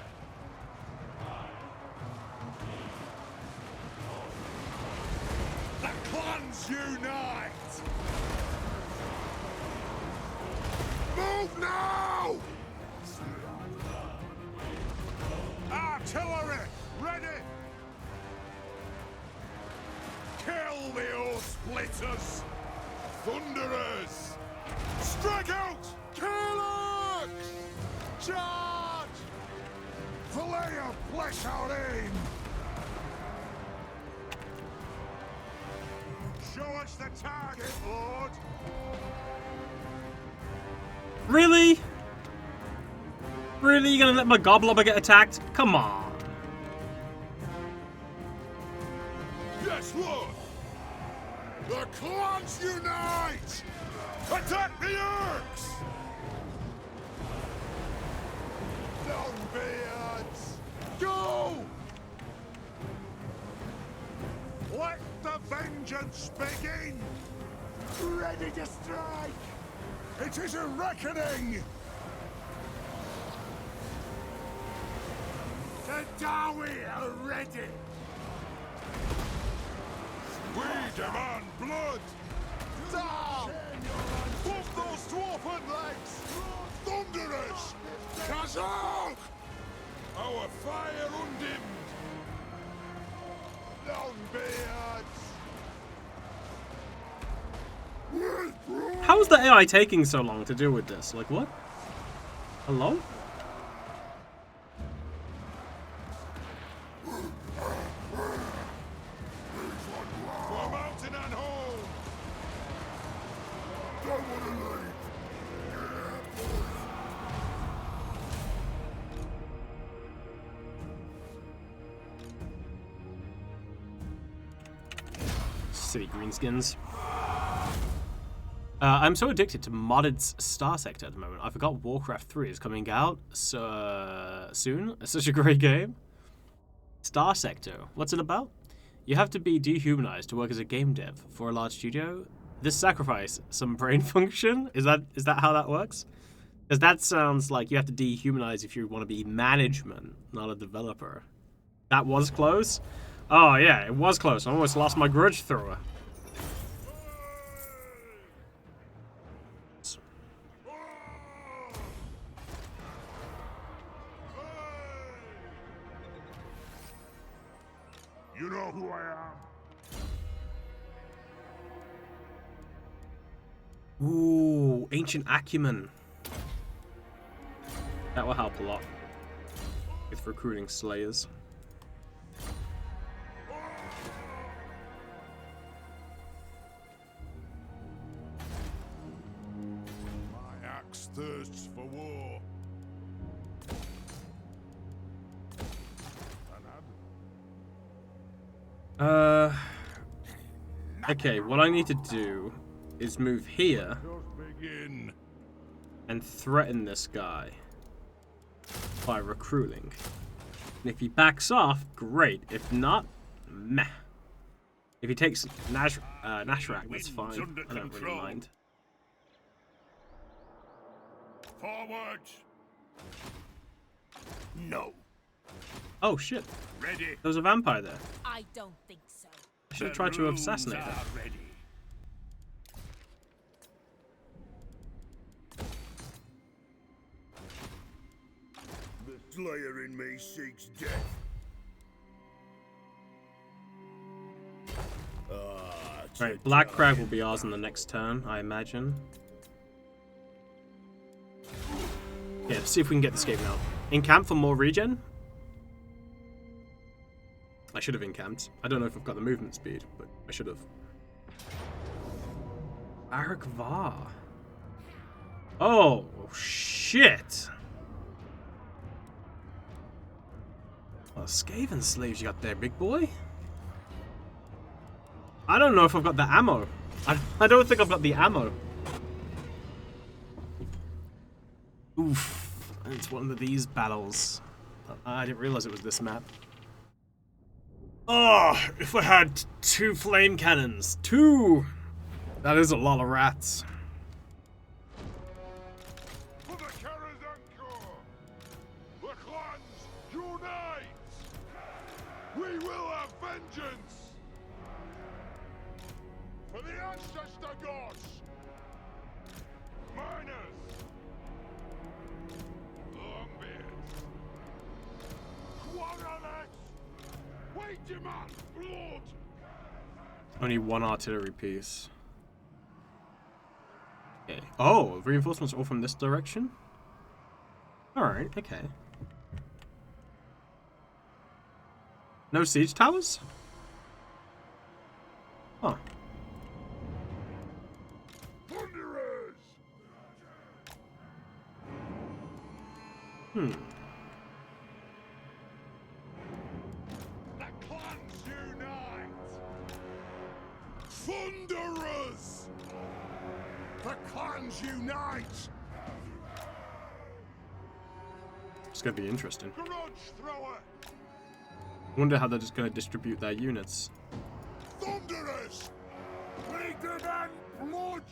The clans unite! Move now! Artillery, ready! Kill the oath splitters! Thunderers! Strike out! Killers! Charge! Vallejo, bless our aim! Show us the target, Lord! Really? Really? You gonna let my Goblobber get attacked? Come on. Yes, Lord! The clans unite! Attack the Yerks! Longbeards! Go! Let the vengeance begin! Ready to strike! It is a reckoning! The Dawi are ready! We demand blood! Down! Move those dwarfen legs! Thunderers! Kazakh! Our fire undimmed! Longbeards! How is the AI taking so long to deal with this? Like, what? Hello? For mountain and home! Don't wanna leave! City greenskins. I'm so addicted to modded Star Sector at the moment. I forgot Warcraft 3 is coming out soon. It's such a great game. Star Sector. What's it about? You have to be dehumanized to work as a game dev for a large studio. This sacrifice some brain function? Is that how that works? Because that sounds like you have to dehumanize if you want to be management, not a developer. That was close. Oh yeah, it was close. I almost lost my grudge thrower. You know who I am? Ooh, ancient acumen. That will help a lot with recruiting slayers. My axe thirsts for war. Okay, what I need to do is move here Just begin. and threaten this guy by recruiting. And if he backs off, great. If not, meh. If he takes Nashrak, that's fine. I don't really mind. Forward! No. Oh shit! Ready. There was a vampire there. I don't think so. I should have The tried to rooms assassinate are her. ready. The Slayer in me seeks death. Right, Black Crag will be ours in the next turn, I imagine. Yeah, see if we can get this game now. Encamp for more regen? I should have encamped. I don't know if I've got the movement speed, but I should have. Arak Var. Oh, shit. What Skaven slaves you got there, big boy? I don't know if I've got the ammo. I don't think I've got the ammo. Oof. It's one of these battles. I didn't realize it was this map. Oh, if I had 2 flame cannons. 2! That is a lot of rats. For the Karazanko! The clans unite! We will have vengeance! For the ancestor gods! Miners! Longbeards! Quarrelets! We demand blood! Only 1 artillery piece. Okay. Oh, reinforcements all from this direction? Alright, okay. No siege towers? Huh. Thunderers! Hmm. The clans unite! Thunderers! The clans unite! It's gonna be interesting. Grudge thrower! Wonder how they're just gonna distribute their units. Thunderers! We demand blood!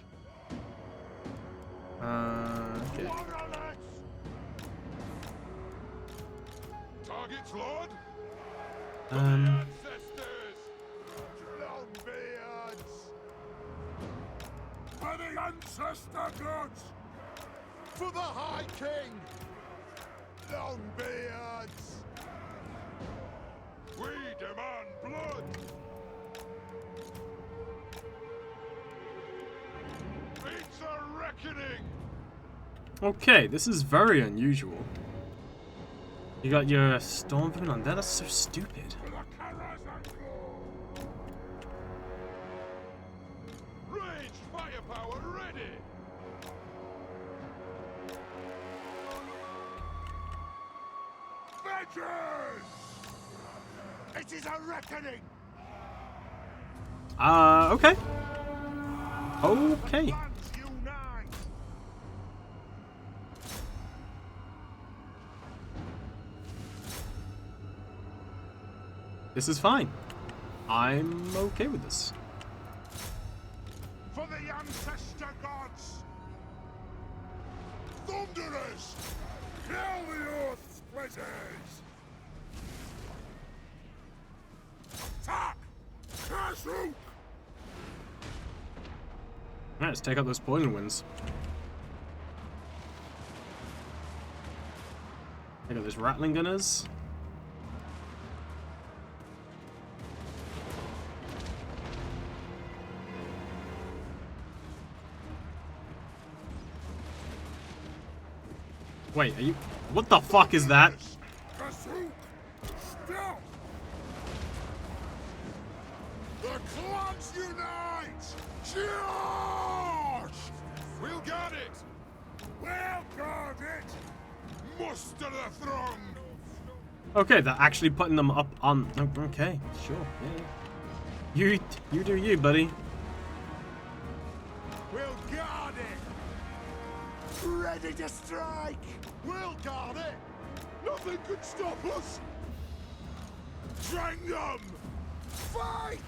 Okay. Quarrelets! Targets, Lord! Ancestors! Longbeards! For the ancestor gods! For the High King! Longbeards! We demand blood! It's a reckoning! Okay, this is very unusual. You got your storm coming on there? That's so stupid. For the Karazanko! Raged firepower ready! Vengeance! It is a reckoning! Okay. Okay. Clans unite! This is fine. I'm okay with this. For the ancestor gods! Thunderers! Kill the earth splitters! Attack! Kasuk! Alright, let's take out those poison winds. Take out those rattling gunners. Wait, are you... What the fuck is that? Kasuk! Stop! The clans unite! Charge! We'll guard it! We'll guard it! Muster the throng! Okay, they're actually putting them up on... Okay, sure. Yeah. You do you, buddy. We'll guard it! Ready to strike! We'll guard it! Nothing could stop us! Drang them! Fight!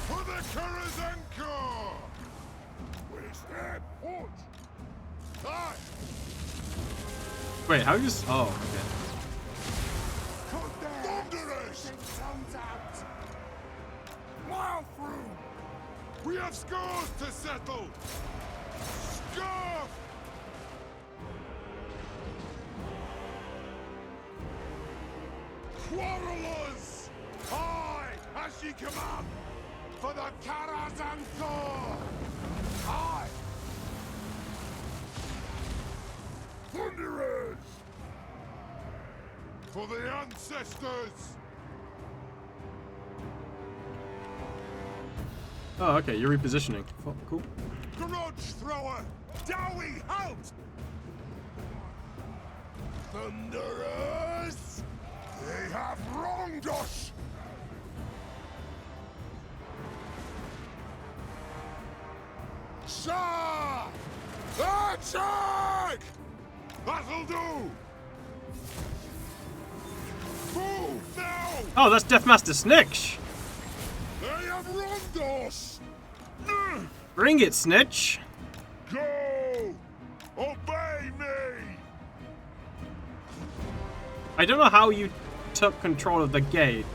For the Karazanko! We stand put! Aye! Wait, how you just... Oh, Thunderers! Mile through! We have scores to settle! Scarf! Quarrelers! Aye, as ye command! For the Karazhan Thor! Aye! Thunderers! For the ancestors! Oh, okay, you're repositioning. Oh, cool. Grudge thrower! Dowie out! Thunderers! They have wronged us! Sir! Attack! That'll do! Move now! Oh, that's Deathmaster Snitch! They have wronged us! Bring it, Snitch! Go! Obey me! I don't know how you took control of the gate.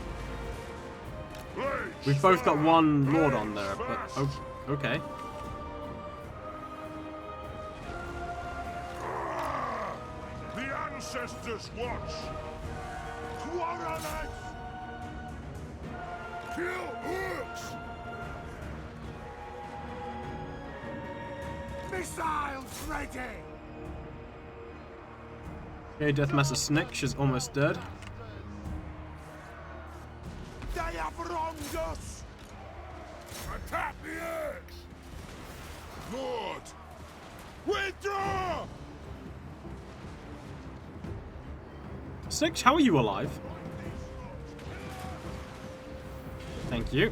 We've both got one lord on there, but okay. The ancestors watch! Quarrelers! Kill hooks! Missiles ready! Okay, Deathmaster Snitch is almost dead. They have wronged us! Attack the axe! Lord! Withdraw! Snitch, how are you alive? Thank you.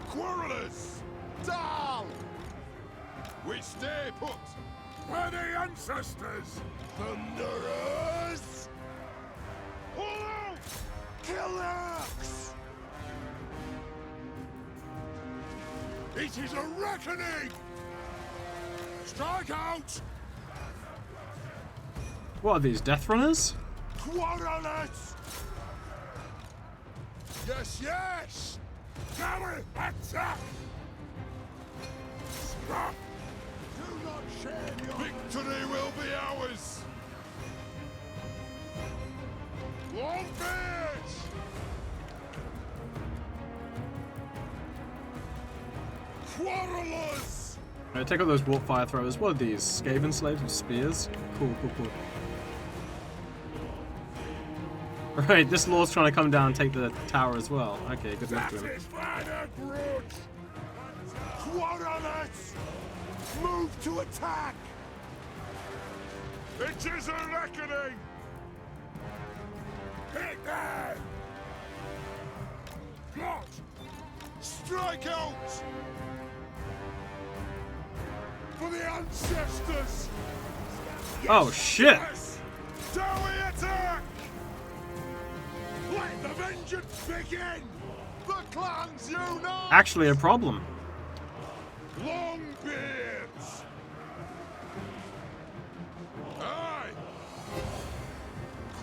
Quarrelers! Down! We stay put! We're the ancestors! Thunderers! Pull out! Kill Axe! It is a reckoning! Strike out! What are these, Death Runners? Quarrelers! Yes, yes! Gary, attack! Stop! Do not share your... Victory will be ours! Long bears! Quarrelers! Alright, take out those warp fire throwers. What are these? Skaven slaves with spears? Cool, cool, cool. Right, this lord's trying to come down and take the tower as well. Okay, good luck to him. Quarrelers! Move to attack! It is a reckoning! Hit them! Plot! Strike out! For the ancestors! Oh, shit! Yes! Dowie attack! Let the vengeance begin! The clans unite! Actually a problem. Longbeards! Aye!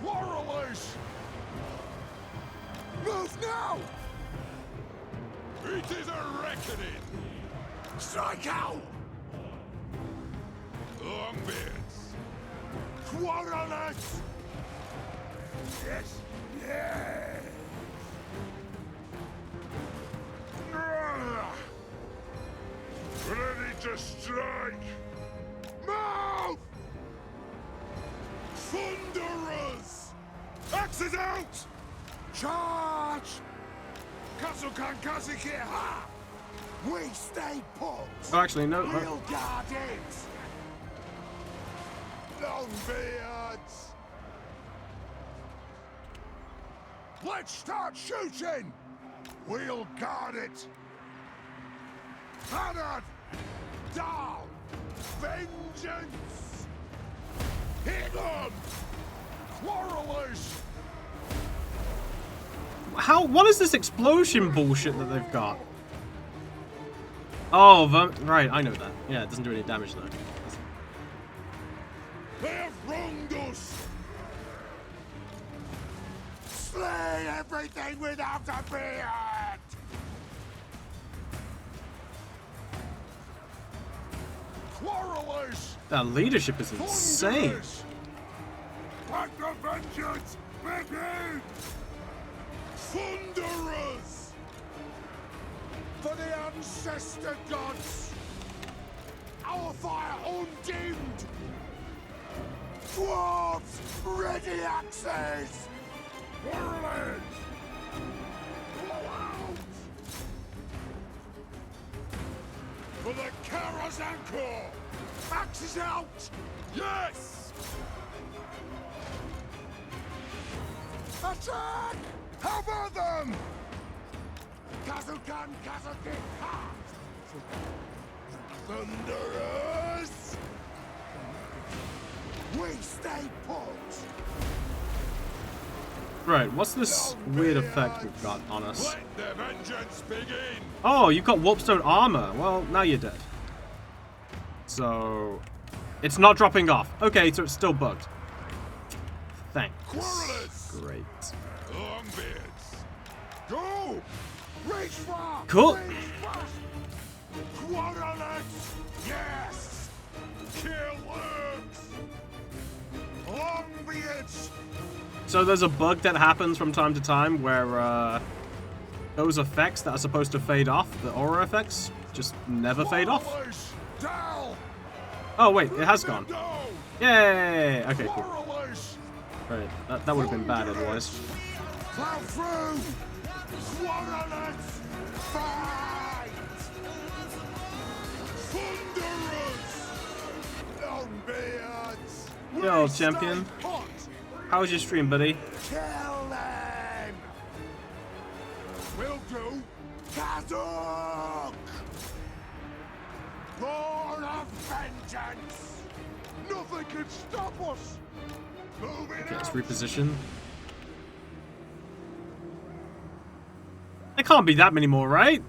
Quarrelers! Move now! It is a reckoning! Strike out! Longbeards! Quarrelers! Yes! Yes! Ready to strike! Move! Thunderers! Axes out! Charge! Kazukan Kaziki ha! We stay put! Oh, actually, no. We'll guard it! Longbeards! Let's start shooting! We'll guard it! Honored! Down! Vengeance! Hit them! Quarrelers! How? What is this explosion bullshit that they've got? Oh, right, I know that. Yeah, it doesn't do any damage though. They have wronged us! Slay everything without a beard! Quarrelers! That leadership is insane. Thunderers! Let the vengeance begin! Thunderers! For the ancestor gods! Our fire undimmed! Dwarves, ready axes! Whirling! Blow out! For the Karazanko! Axes out! Yes! Attack! Cover them! Kazukan, Kazukin, ha! Thunderers! We stay put! Right, what's this weird effect we've got on us? Let the vengeance begin! Oh, you've got warpstone armor. Well, now you're dead. So, it's not dropping off. Okay, so it's still bugged. Thanks. Quarrelers! Great. Longbeards! Go! Reach far! Cool. Reach fast! Quarrelers! Yes! Kill worms! Longbeards! So there's a bug that happens from time to time where those effects that are supposed to fade off, the aura effects, just never fade off. Quarrelers! Down! Oh wait, it has gone. Down! Yay! Okay, cool. Quarrelers! Right, that would have been bad otherwise. Plow through! Quarrelers! Fight! Thunderers! Longbeards! Yo, We champion. stay put! How was your stream, buddy? Kill them! Will do! Kazuk! Born of vengeance! Nothing can stop us! Moving Okay, let's out! reposition. There can't be that many more, right?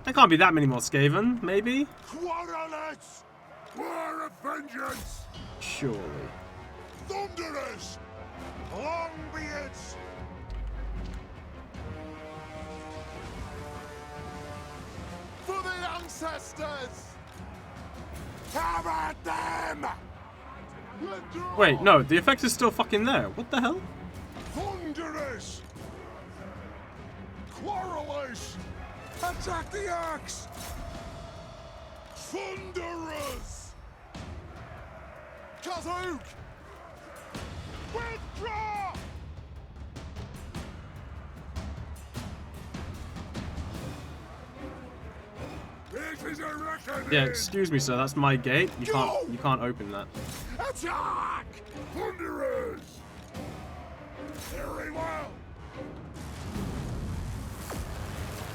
There can't be that many more Skaven, maybe? Quarrelers! War of vengeance! Surely. Thunderers! Longbeards! For the ancestors! Come at them! Wait, no, the effect is still fucking there. What the hell? Thunderers! Quarrelers! Attack the axe! Thunderers! Kazook! Withdraw! It is a reckoning! Yeah, excuse me, sir. That's my gate. You can't open that. Attack! Thunderers! Very well!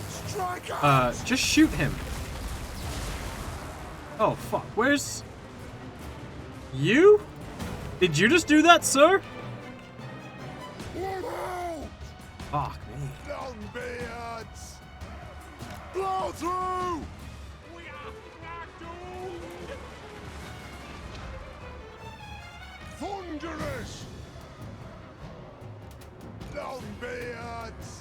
Strike out! Just shoot him. Oh fuck. Where's you? Did you just do that, sir? Whoa! Fuck me. Longbeards! Blow through! We are not doomed! Thunderers! Longbeards!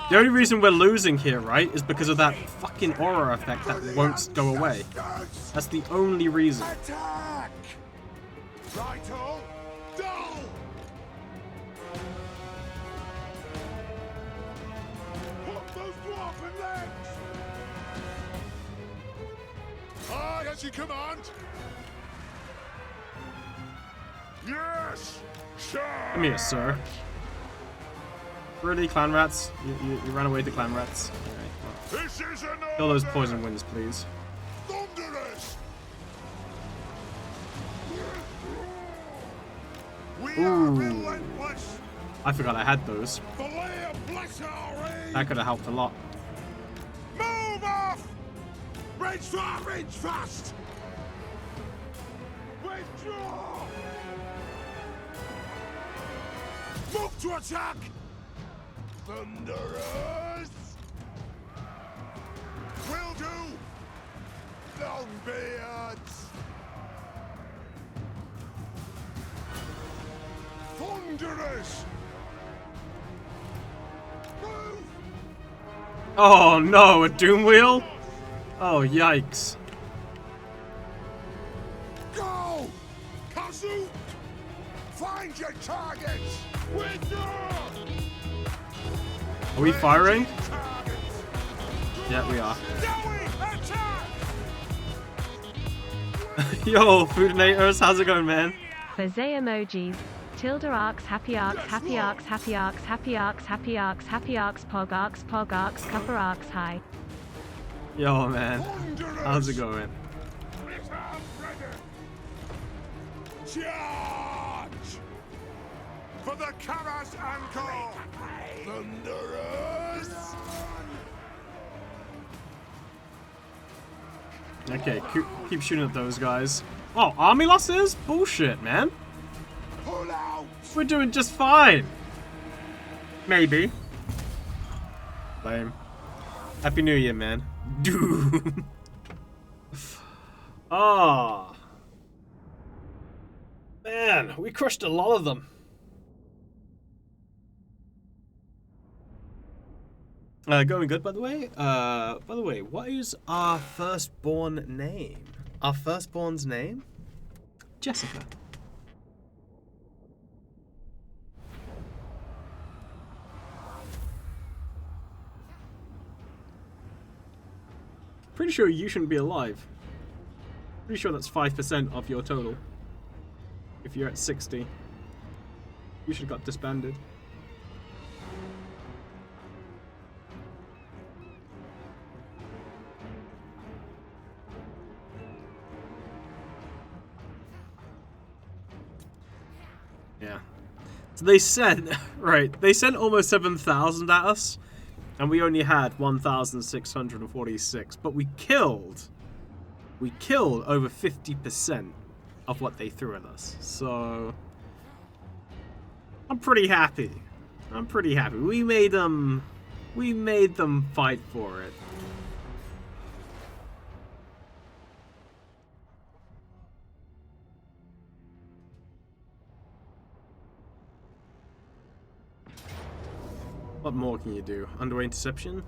The only reason we're losing here, right, is because of that fucking aura effect that won't go away. That's the only reason. Attack! Righto! Dull! Put those dwarven legs! Aye, as you command! Yes! Sure! Come here, sir. Really, clan rats? You ran away to clan rats? Alright, well. This is an Kill those order! poison winds, please. Thunderers! We Ooh. are relentless! I forgot I had those. The lair bless our aid! That could have helped a lot. Move off! Reach far, reach fast! Withdraw! Move to attack! Thunderers! Longbeards! Thunderers! Move! Oh no, a doom wheel? Oh yikes. Go! Kazu! Find your targets! Withdraw! Are we firing? Targets! Yeah, we are. Zoe, attack! Yo, Foodinators, how's it going, man? For Zay emojis. Tilde arcs, happy arcs, happy arcs, happy arcs, happy arcs, happy arcs, happy arcs, pog arcs, cupper arcs, hi. Yo, man. Thunderers! How's it going? Return ready! Charge! For the Karas Anchor! Thunderers! Okay, keep shooting at those guys. Oh, army losses? Bullshit, man. Pull out! We're doing just fine. Maybe. Lame. Happy New Year, man. Doom. Ah. Man, we crushed a lot of them. Going good, by the way. What is our firstborn name? Our firstborn's name? Jessica. Pretty sure you shouldn't be alive. Pretty sure that's 5% of your total. If you're at 60. You should have got disbanded. Yeah. So they sent, right, they sent almost 7,000 at us, and we only had 1,646, but we killed over 50% of what they threw at us. So I'm pretty happy. We made them fight for it. What more can you do? Underway interception?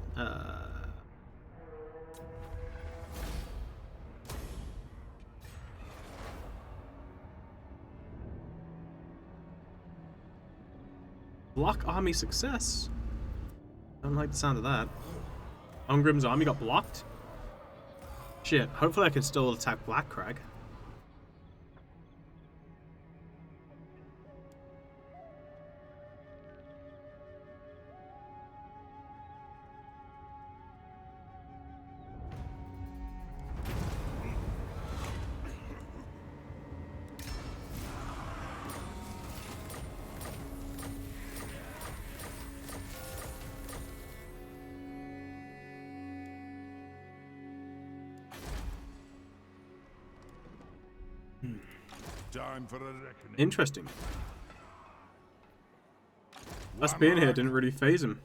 Block army success? Don't like the sound of that. Ungrim's army got blocked? Shit, hopefully I can still attack Black Crag. Time for a reckoning. Interesting. Us being here didn't really phase him.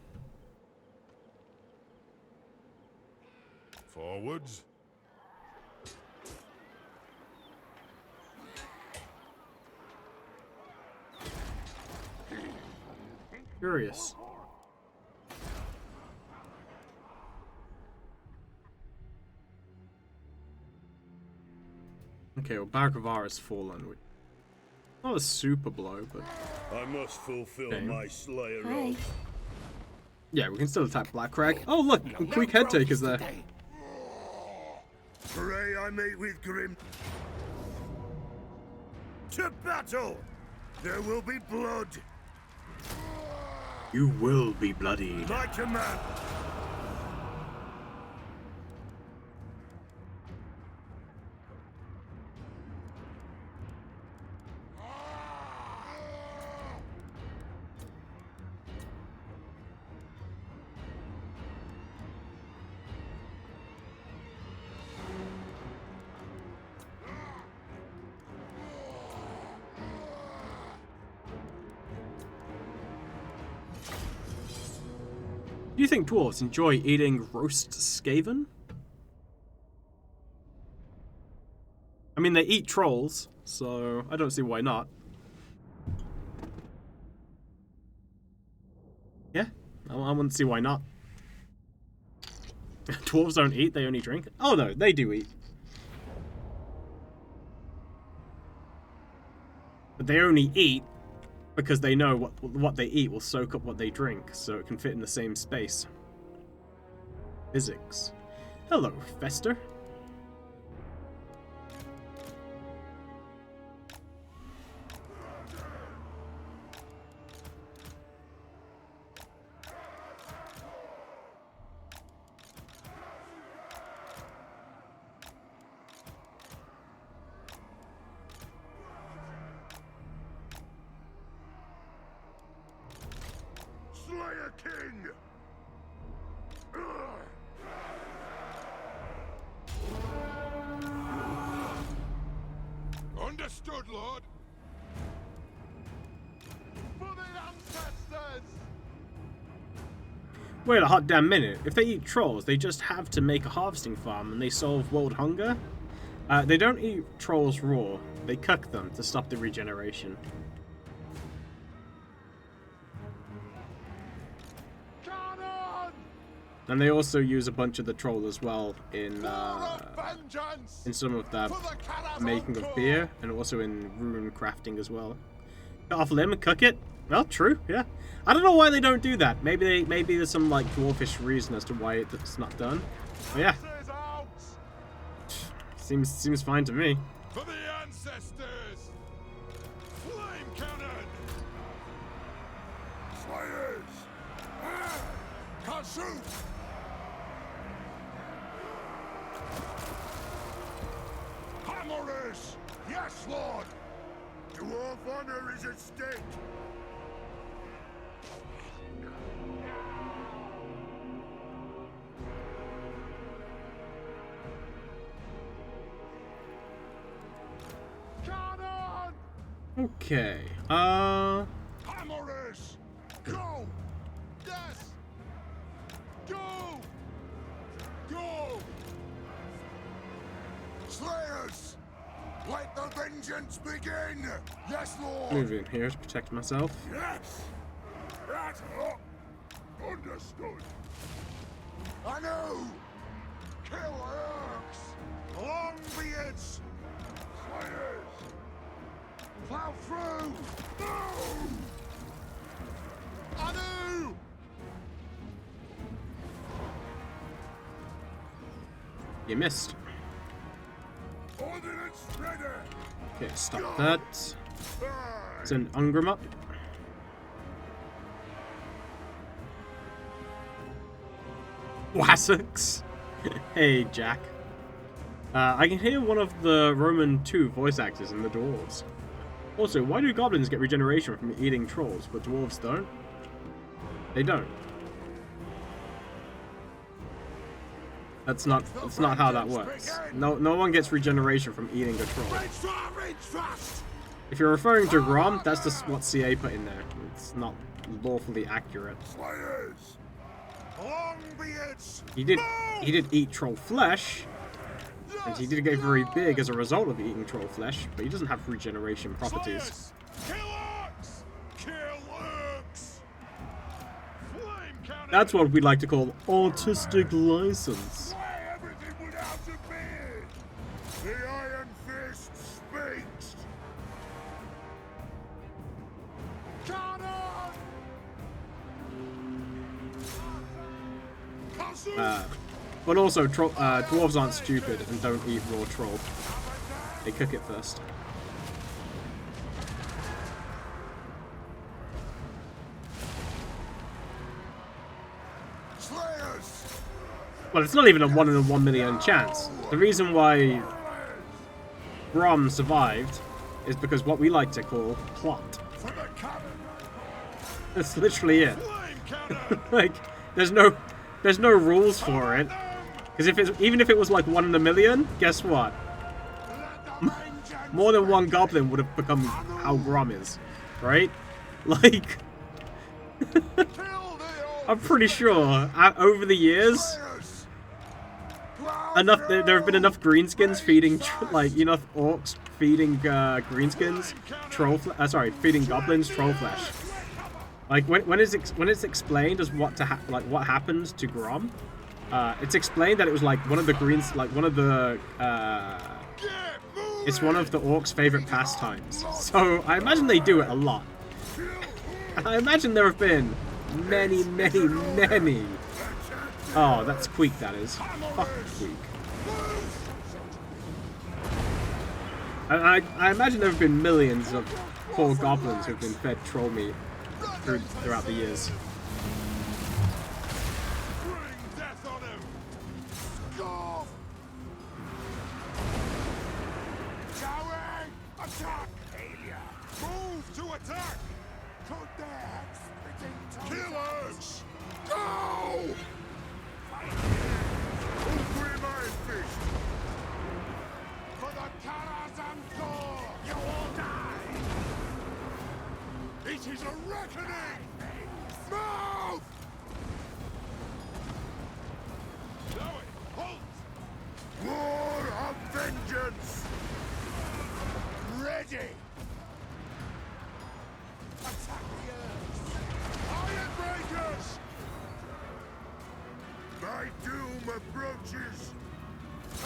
Forwards. Curious. Okay, well, Barakavar has fallen. Not a super blow, but I must fulfill Okay. my Slayer Hi. oath. yeah, we can still attack Black Crag. Oh, look, a quick head taker's there. Pray I meet with Grim. To battle! There will be blood. You will be bloodied. My command. Do you think dwarves enjoy eating roast skaven? I mean, they eat trolls, so I don't see why not. Yeah, I wouldn't see why not. Dwarves don't eat, they only drink. Oh no, they do eat. But they only eat because they know what they eat will soak up what they drink, so it can fit in the same space. Physics. Hello, Fester. Slayer King! Understood, Lord. For the ancestors! Wait a hot damn minute. If they eat trolls, they just have to make a harvesting farm and they solve world hunger? They don't eat trolls raw. They cook them to stop the regeneration. And they also use a bunch of the troll as well in some of the making of beer and also in rune crafting as well. Cut off a limb and cook it? Well, true, yeah. I don't know why they don't do that. Maybe there's some like dwarfish reason as to why it's not done. But yeah. Seems fine to me. For the ancestors! Flame cannon! Slayers! Can't shoot! Hammerish! Yes, Lord! Dwarf honor is at stake. Cannon! Okay. Hammerish! Go! Yes! Go! Go! Slayers! Let the vengeance begin! Yes, Lord! Move in here to protect myself. Yes! That's understood! I know! Kill orcs! Long beards! Slayers! Plow through! No! I know! You missed. Ordnance ready! Okay, stop that. Send Ungrim up. Wassocks! Hey, Jack. I can hear one of the Roman 2 voice actors in the dwarves. Also, why do goblins get regeneration from eating trolls, but dwarves don't? They don't. That's not how that works. No one gets regeneration from eating a troll. If you're referring to Grom, that's just what CA put in there. It's not lawfully accurate. Slayers! Longbeards! He did eat troll flesh, and he did get very big as a result of eating troll flesh, but he doesn't have regeneration properties. Kill orcs! Kill orcs! Flame cannon! That's what we like to call artistic license. Slay everything without a beard! The Iron Fist speaks! Cannon! But also, dwarves aren't stupid and don't eat raw troll. They cook it first. Slayers! Well, it's not even a 1 in a 1 million chance. The reason why Grom survived is because what we like to call plot. For the cannon! That's literally it. Flame cannon! Like, there's no rules for it. Because even if it was like 1 in a million, guess what? More than one goblin would have become how Grom is, right? Like, I'm pretty sure over the years, Slayers! Plow enough. There have been enough greenskins feeding, like enough orcs feeding greenskins, feeding goblins troll flesh. Like when it's explained as what happened to Grom, it's explained that it was like one of the it's one of the orcs' favorite pastimes. So I imagine they do it a lot. I imagine there have been many. Oh, that's Queek, that is. Fuck Queek. I imagine there have been millions of poor goblins who've been fed troll meat throughout the years. Bring death on him! Scarf! Going! Attack! Failure! Move to attack! Put their heads spitting killers! Go! Ungrim Iron Fist! For the Karazhan! You all die! It is a reckoning! Move! Zoe, halt! War of vengeance! Ready! Attack the earth! Iron Breakers! My doom approaches.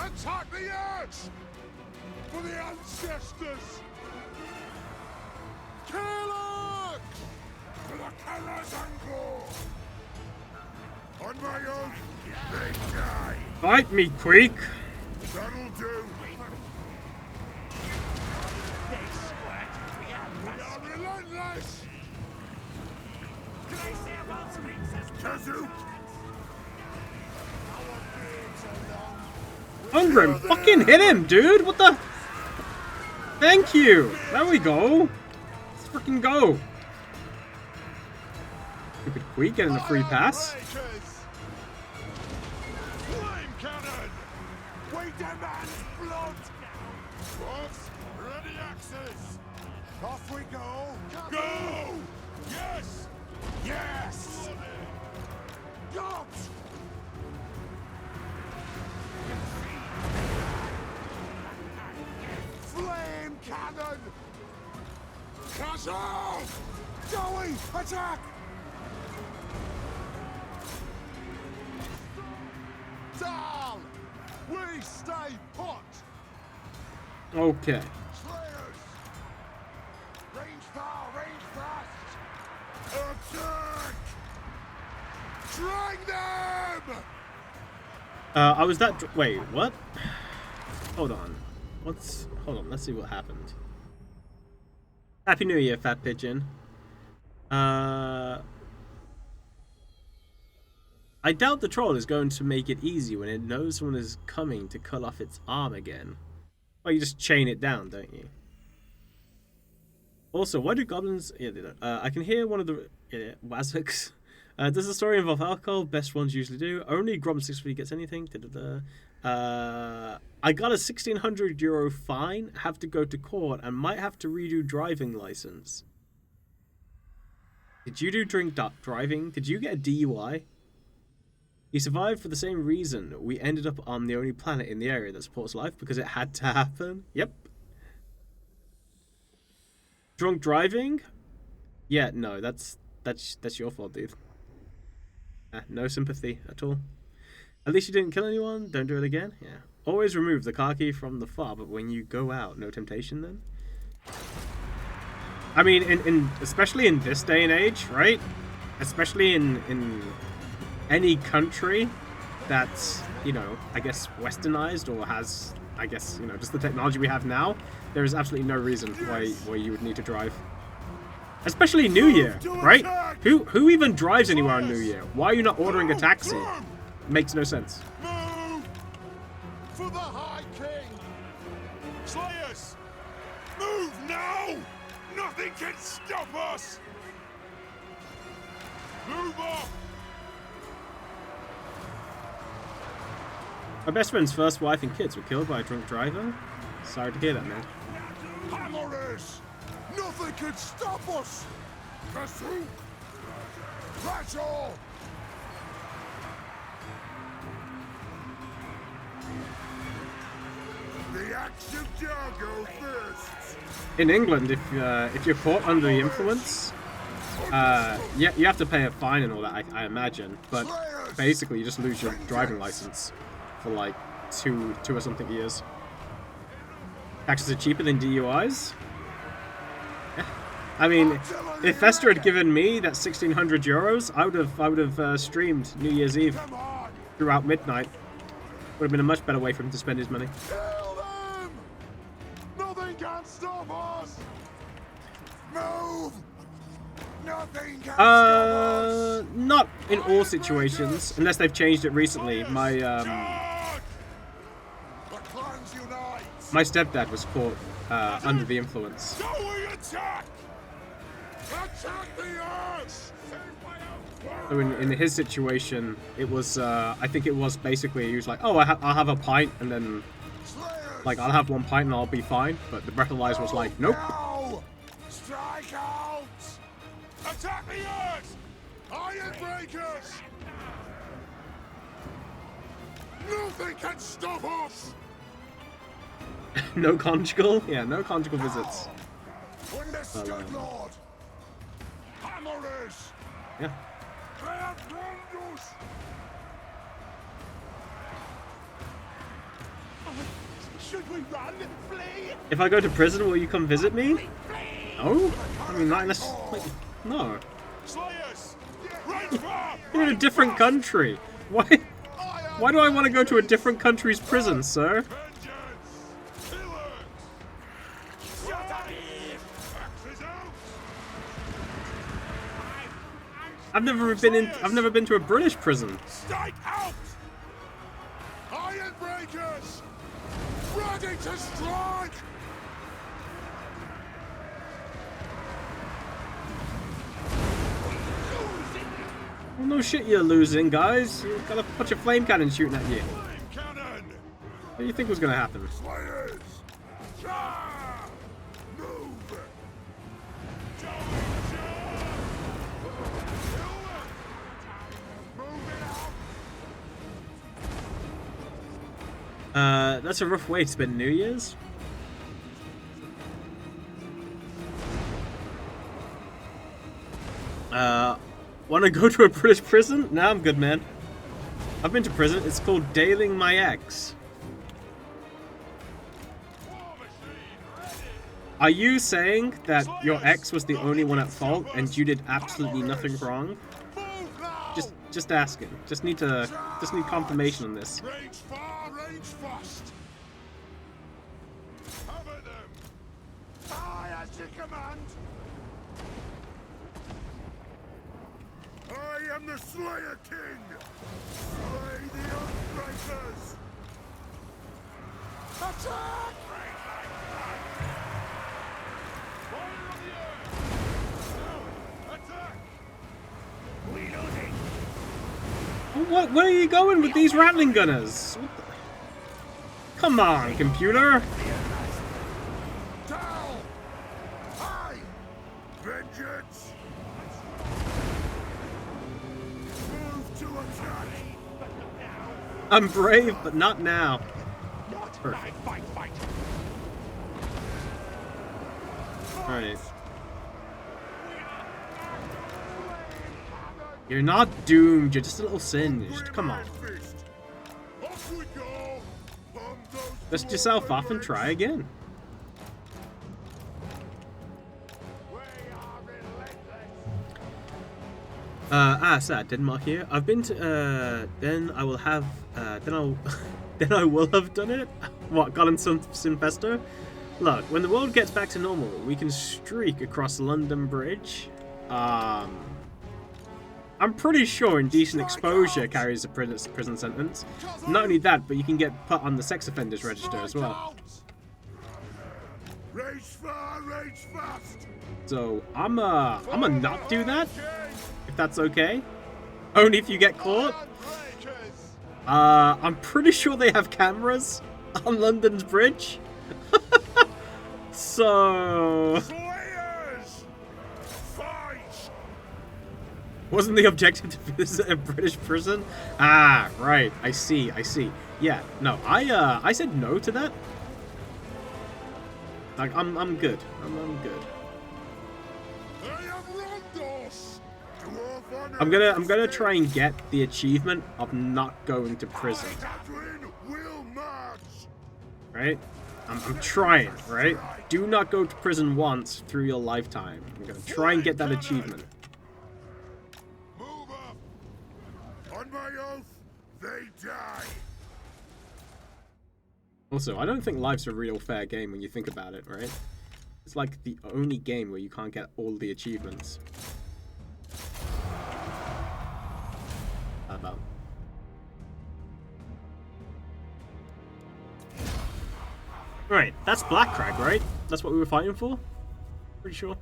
Attack the earth! For the ancestors! Killers! For the Karazhan! On my oath, they die. Fight me, Queek! That'll do. We are relentless! Kazu, Ungrim, fucking hit him, dude! What the? Thank you! There we go! Let's freaking go! Stupid Queek getting a free pass. Flame cannon! We demand blood! Dwarfs, ready axes! Off we go! Go! Yes! Yes! Gods! Flame cannon! Castle! Joey, attack! Down! We stay put! Okay. Slayers! Range far, range fast! Attack! Drag them! I was that. Wait, what? Hold on. Hold on. Let's see what happened. Happy New Year, Fat Pigeon. I doubt the troll is going to make it easy when it knows someone is coming to cut off its arm again. Well, you just chain it down, don't you? Also, why do goblins... Yeah, they don't. I can hear one of the... Wazoks. Does the story involve alcohol? Best ones usually do. Only Grom 6 gets anything. I got a €1,600 fine. Have to go to court and might have to redo driving license. Did you do driving? Did you get a DUI? He survived for the same reason. We ended up on the only planet in the area that supports life because it had to happen. Yep. Drunk driving? Yeah, no, that's your fault, dude. No sympathy at all. At least you didn't kill anyone. Don't do it again. Yeah. Always remove the car key from the fob when you go out. No temptation then. I mean, especially in this day and age, right? Especially in any country that's, you know, I guess westernized or has, I guess, you know, just the technology we have now, there is absolutely no reason why you would need to drive. Especially New Year, right? Who even drives anywhere on New Year? Why are you not ordering a taxi? Makes no sense. Move! For the High King! Slayers! Move now! Nothing can stop us! Move off! My best friend's first wife and kids were killed by a drunk driver. Sorry to hear that, man. Hammerers! Nothing can stop us! Kasu! Rattle! The axe of Jargo first. In England, if you're caught under the influence, yeah, you have to pay a fine and all that, I imagine. But basically, you just lose your driving license for like two or something years. Taxes are cheaper than DUIs. I mean, if Fester had given me that 1,600 euros, I would have streamed New Year's Eve throughout midnight. Would have been a much better way for him to spend his money. Kill them! Nothing can stop us! Move! Nothing can stop us! Not in all situations, unless they've changed it recently. My Charge! The clans unite! my stepdad was caught under the influence. So we attack! Attack the earth! So in his situation, it was I think it was basically he was like, oh, I'll have a pint and then like I'll have one pint and I'll be fine. But the breathalyzer was like, nope. No! Strike out! Attack the earth! Iron breakers! Nothing can stop us! No conjugal? Yeah, no conjugal visits. Understood, Lord! Hammers! Yeah. They have wronged us! Should we run? Flee? If I go to prison, will you come visit me? No? I mean, not unless... Like, no. Slayers! Right far! You're in a different country. Why do I want to go to a different country's prison, sir? Vengeance! Killers! Shut up! Axes out! I've never been to a British prison. Strike out! Iron breakers! Ready to strike! Well, no shit you're losing, guys. You've got a bunch of flame cannons shooting at you. Flame cannon! What do you think was going to happen? Slayers! Charge! Move! That's a rough way to spend New Year's. Want to go to a British prison? Nah, I'm good, man. I've been to prison. It's called Dailing My Ex. Are you saying that your ex was the only one at fault and you did absolutely nothing wrong? Just asking. Just need confirmation on this. Range far, range fast! Cover them! I as you command! I am the Slayer King. Slay the Unbreakers. Attack! Fire on the earth! Attack! Where are you going with these rattling gunners? What the... Come on, computer. Down! High! Vengeance. Move to attack. I'm brave, but not now. Perfect. Fight! Alright. You're not doomed, you're just a little singed. Come on. Fist. Off we go! Bomb those Dust yourself off and try again. We are relentless! Sad, Denmark here. I've been to, then I will have, then I will have done it? What, got him some Sinfesto? Look, when the world gets back to normal, we can streak across London Bridge. I'm pretty sure indecent exposure carries a prison sentence. Not only that, but you can get put on the sex offenders register as well. Rage far, rage fast! So I'ma not do that, if that's okay. Only if you get caught. I'm pretty sure they have cameras on London's bridge. So Slayers! Fight! wasn't the objective to visit a British prison? Ah, right. I see. Yeah. No, I said no to that. Like, I'm good. I'm good. I am Rondos! Dwarf I'm honor gonna and try and get the achievement of not going to prison. Catherine will march! Right? I'm trying, right? Do not go to prison once through your lifetime. I'm gonna try and get that achievement. Move up! On my oath, they die! Also, I don't think life's a real fair game when you think about it, right? It's like the only game where you can't get all the achievements. How about? Right, that's Black Crag, right? That's what we were fighting for? Pretty sure.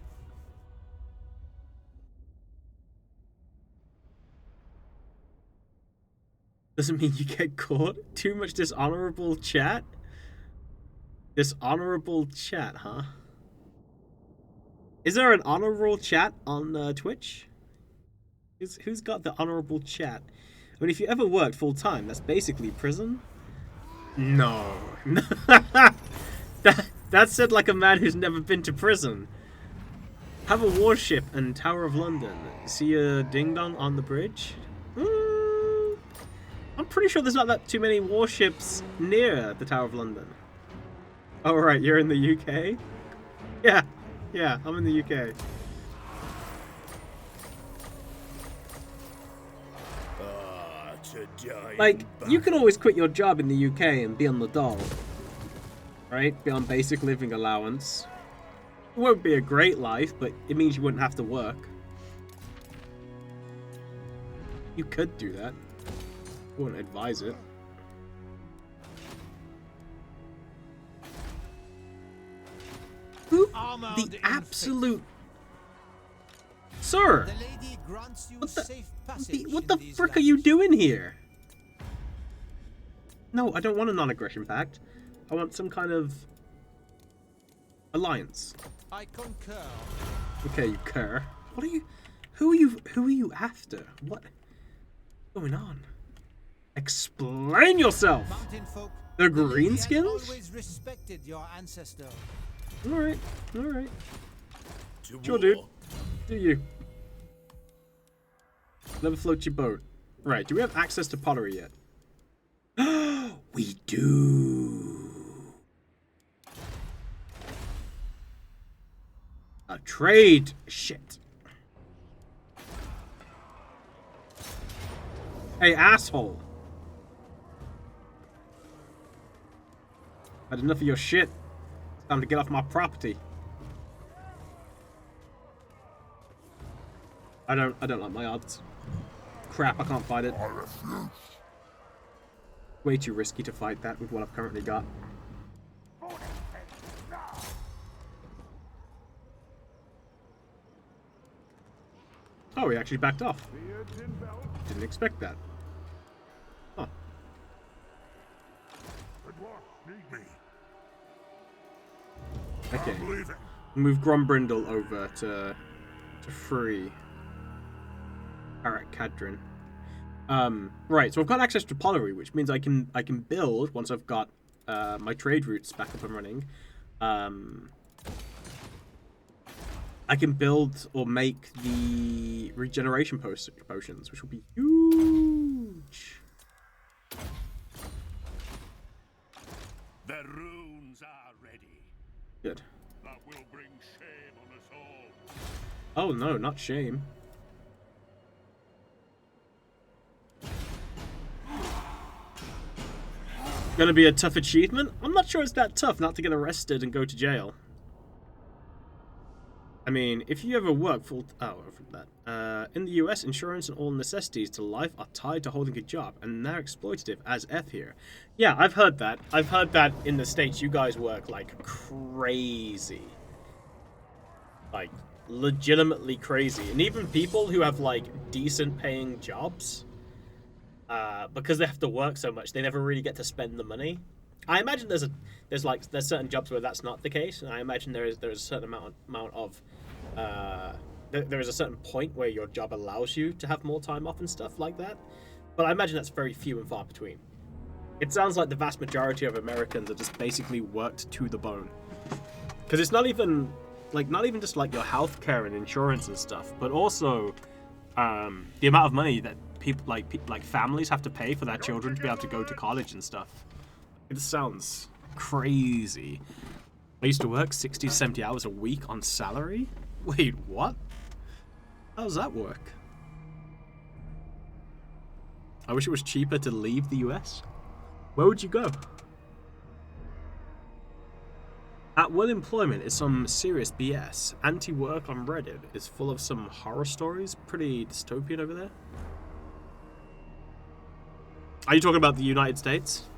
Doesn't mean you get caught. Too much dishonorable chat? Dishonorable chat, huh? Is there an honorable chat on Twitch? Who's got the honorable chat? I mean, if you ever worked full time, that's basically prison. No. That said like a man who's never been to prison. Have a warship and Tower of London. See a ding-dong on the bridge? I'm pretty sure there's not that too many warships near the Tower of London. Oh, right, you're in the UK? Yeah, I'm in the UK. Like, you can always quit your job in the UK and be on the dole. Right? Be on basic living allowance. It won't be a great life, but it means you wouldn't have to work. You could do that. I wouldn't advise it. Who? The absolute... Sir! What the frick are you doing here? No, I don't want a non-aggression pact. I want some kind of alliance. I concur. Okay, you cur. What are you? Who are you after? What's going on? Explain yourself. The greenskins? Always respected your ancestor. All right. Sure, dude. Do you? Never float your boat. Right. Do we have access to pottery yet? We do. A trade. Shit. Hey, asshole. Had enough of your shit. It's time to get off my property. I don't like my odds. Crap, I can't fight it. Way too risky to fight that with what I've currently got. Oh, he actually backed off. Didn't expect that. Huh. Okay. Move Grombrindle over to free Arak Kadrin. Right, so I've got access to pottery, which means I can build once I've got my trade routes back up and running. I can build or make the regeneration potions, which will be huge. The runes are ready. Good. That will bring shame on us all. Oh no, not shame. Gonna be a tough achievement? I'm not sure it's that tough not to get arrested and go to jail. I mean, if you ever work full... Oh, from that. In the US, insurance and all necessities to life are tied to holding a job, and they're exploitative as F here. Yeah, I've heard that. I've heard that in the States you guys work like crazy. Like, legitimately crazy. And even people who have like decent paying jobs, because they have to work so much, they never really get to spend the money. I imagine there's certain jobs where that's not the case, and I imagine there is a certain amount of there is a certain point where your job allows you to have more time off and stuff like that. But I imagine that's very few and far between. It sounds like the vast majority of Americans are just basically worked to the bone. Because it's not even just like your healthcare and insurance and stuff, but also the amount of money that people like families have to pay for their children to be able to go to college and stuff. It sounds crazy. I used to work 60 to 70 hours a week on salary. Wait, what? How does that work? I wish it was cheaper to leave the US. Where would you go? At will employment is some serious BS. Anti-work on Reddit is full of some horror stories. Pretty dystopian over there. Are you talking about the United States?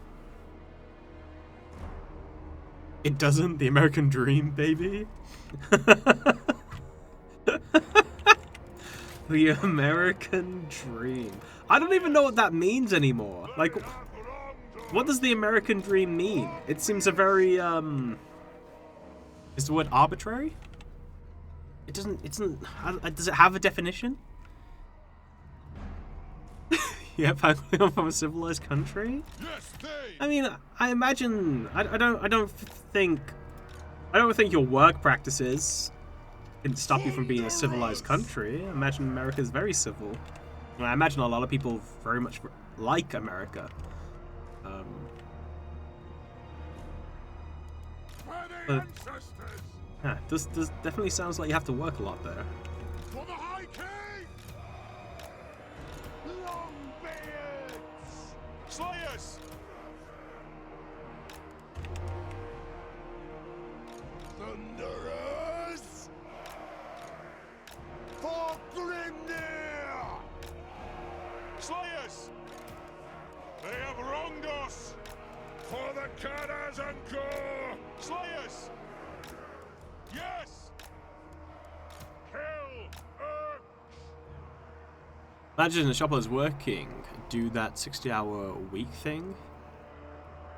It doesn't. The American dream, baby. The American dream. I don't even know what that means anymore. Like, what does the American dream mean? It seems a very, is the word arbitrary? It doesn't, does it have a definition? Yeah, finally from a civilized country? I mean, I imagine, I don't think your work practices can stop you from being a civilized country. I imagine America is very civil. And I imagine a lot of people very much like America. But, yeah, this definitely sounds like you have to work a lot there. For the High King! Longbeards! Slayers! Thunderers! For Grimnir! Slayers! They have wronged us! For the Cadas and Gore! Slayers! Yes! Kill Urks! Imagine the shoppers working do that 60-hour week thing.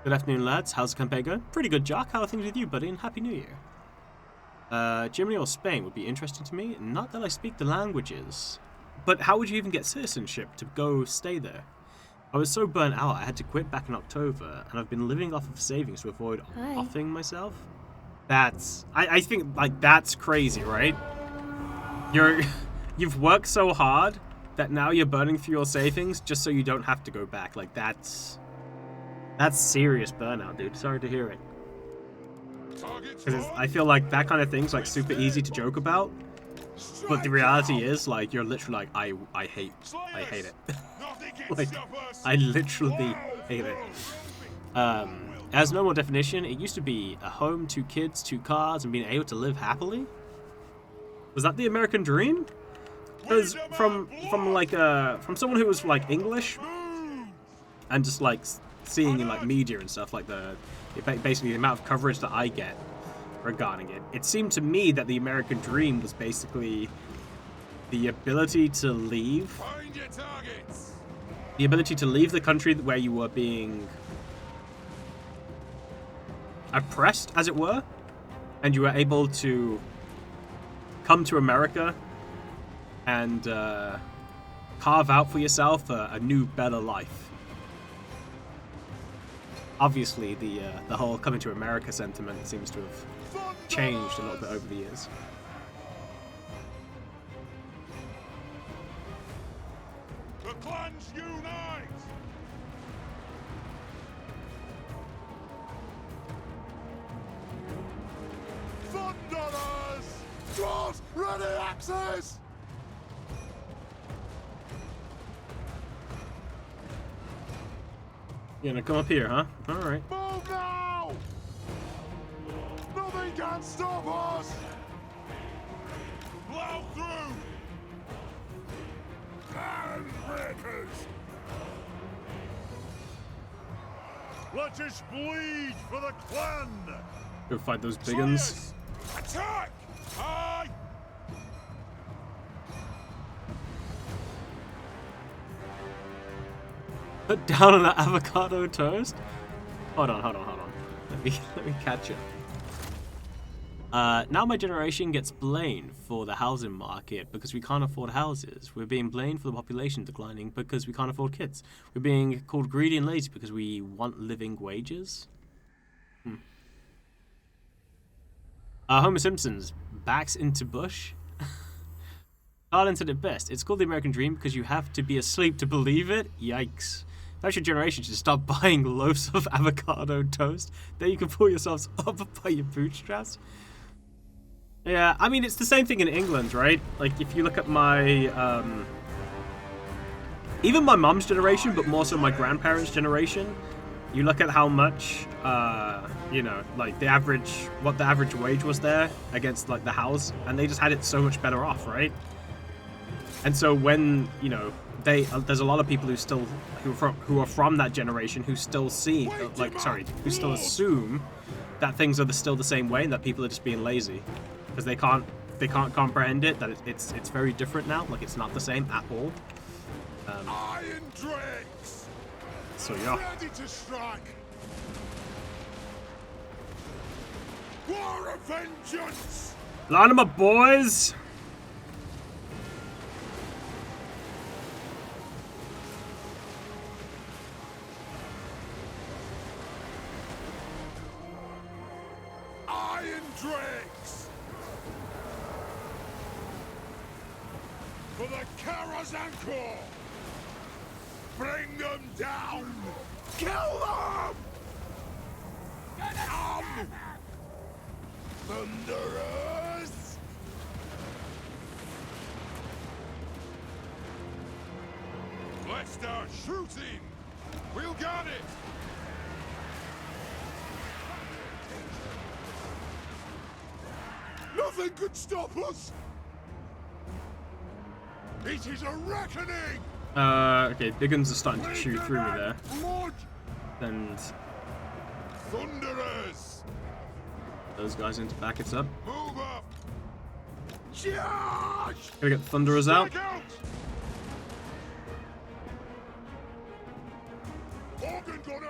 Good afternoon, lads. How's the campaign going? Pretty good, Jock. How are things with you, buddy? And Happy New Year. Germany or Spain would be interesting to me. Not that I speak the languages. But how would you even get citizenship to go stay there? I was so burnt out I had to quit back in October, and I've been living off of savings to avoid offing myself. That's... I think, like, that's crazy, right? You've worked so hard that now you're burning through your savings just so you don't have to go back. Like, that's serious burnout, dude. Sorry to hear it. Because I feel like that kind of thing's, like, super easy to joke about. But the reality is, like, you're literally like, I hate it. Like, I literally hate it. As no more definition, it used to be a home, 2 kids, 2 cars, and being able to live happily. Was that the American dream? Because from someone who was like English, and just like seeing in like media and stuff, like basically the amount of coverage that I get regarding it, it seemed to me that the American dream was basically the ability to leave. Find your targets! The ability to leave the country where you were being oppressed, as it were, and you were able to come to America and carve out for yourself a new, better life. Obviously, the whole coming to America sentiment seems to have changed a little bit over the years. The clans unite! Thunderers! Dwarves, ready axes! You're gonna come up here, huh? Alright. Move now! Nothing can stop us! Blow through! Handbreakers! Let us bleed for the clan! Go fight those big uns. Attack! Aye! Put down on that avocado toast? Hold on. Let me catch it. Now my generation gets blamed for the housing market because we can't afford houses. We're being blamed for the population declining because we can't afford kids. We're being called greedy and lazy because we want living wages. Homer Simpson's backs into bush. Carlin said it best. It's called the American Dream because you have to be asleep to believe it. Yikes. Perhaps your generation should start buying loaves of avocado toast. Then you can pull yourselves up by your bootstraps. Yeah, I mean, it's the same thing in England, right? Like, if you look at my, even my mum's generation, but more so my grandparents' generation, you look at how much, you know, like, what the average wage was there against, like, the house, and they just had it so much better off, right? And so when, you know, there's a lot of people who still, who are from that generation who still see, who still assume that things are still the same way and that people are just being lazy. Because they can't comprehend it, that it's very different now, like it's not the same at all. Iron Drakes! So yeah. Ready to strike! War of vengeance! Line them up, boys! Iron Drakes! For the Karazanko! Bring them down! Kill them! Thunderers! Let's start shooting! We'll got it! Nothing could stop us! It is a reckoning! Okay, big guns are starting to shoot through me there. Blood! And Thunderers! those guys need to back it up. Move up! Charge! Gotta get the Thunderers out. Strike out! Organ gunner!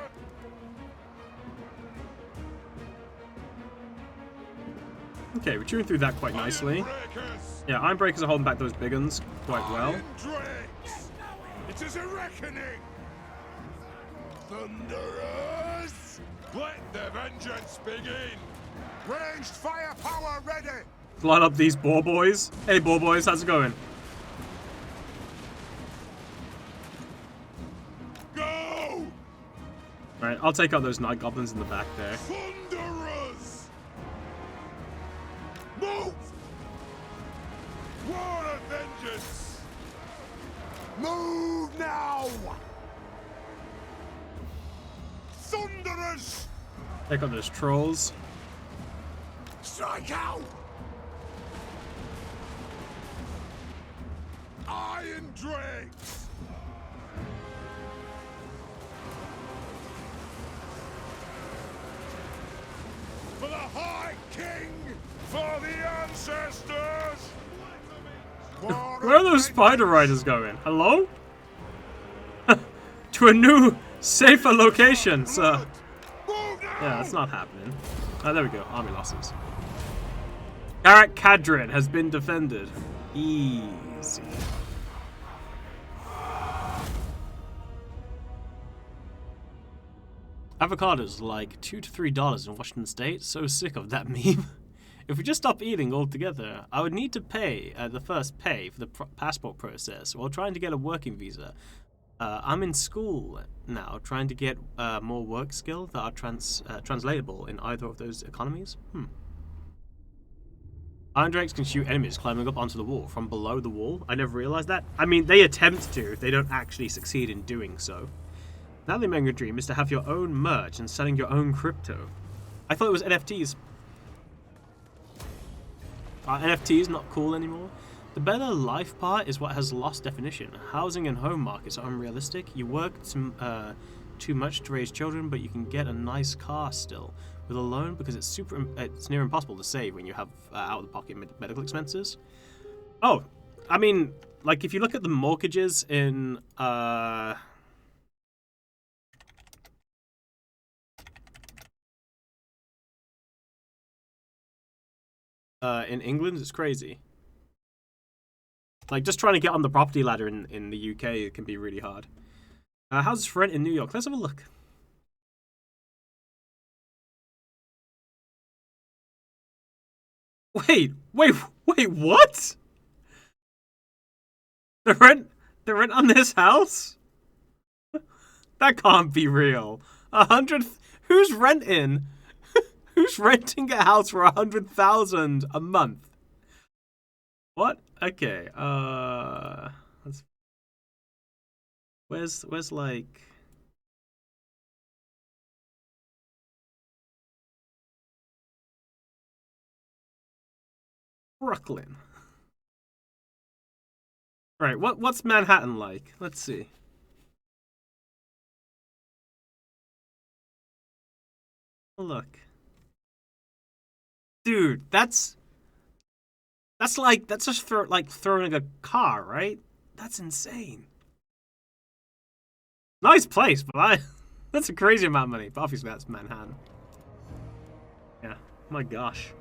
Okay, we're chewing through that quite nicely. Ironbreakers! Yeah, Ironbreakers are holding back those big guns quite well. Iron Drakes! It is a reckoning! Thunderers! Let the vengeance begin! Ranged firepower ready! Line up these boar boys. Hey, boar boys, how's it going? Go! Right, I'll take out those night goblins in the back there. Thunderers! Move! War of vengeance! Move now! Thunderers! Take out those trolls. Strike out! Iron Drakes! For the High King! For the ancestors! Where are those spider riders going? Hello? To a new, safer location, sir. Yeah, that's not happening. Oh, there we go. Army losses. Garak Kadrin has been defended. Easy. Avocados like $2 to $3 in Washington State. So sick of that meme. If we just stop eating altogether, I would need to pay the first pay for the passport process while trying to get a working visa. I'm in school now, trying to get more work skill that are translatable in either of those economies. Iron Drakes can shoot enemies climbing up onto the wall from below the wall. I never realized that. I mean, they attempt to. They don't actually succeed in doing so. Now the American dream is to have your own merch and selling your own crypto. I thought it was NFTs. Are NFTs not cool anymore? The better life part is what has lost definition. Housing and home markets are unrealistic. You work too much to raise children, but you can get a nice car still with a loan because it's near impossible to save when you have out-of-the-pocket medical expenses. Oh, I mean, like if you look at the mortgages in England, it's crazy. Like, just trying to get on the property ladder in the UK, it can be really hard. How's it for rent in New York? Let's have a look. Wait, what? The rent on this house? That can't be real. 100. Who's renting? Who's renting a house for 100,000 a month? What? Okay. Where's like. Brooklyn. Right, what's Manhattan like? Let's see. Look. Dude, that's just throwing a car, right? That's insane. Nice place, but that's a crazy amount of money. But obviously that's Manhattan. Yeah. My gosh.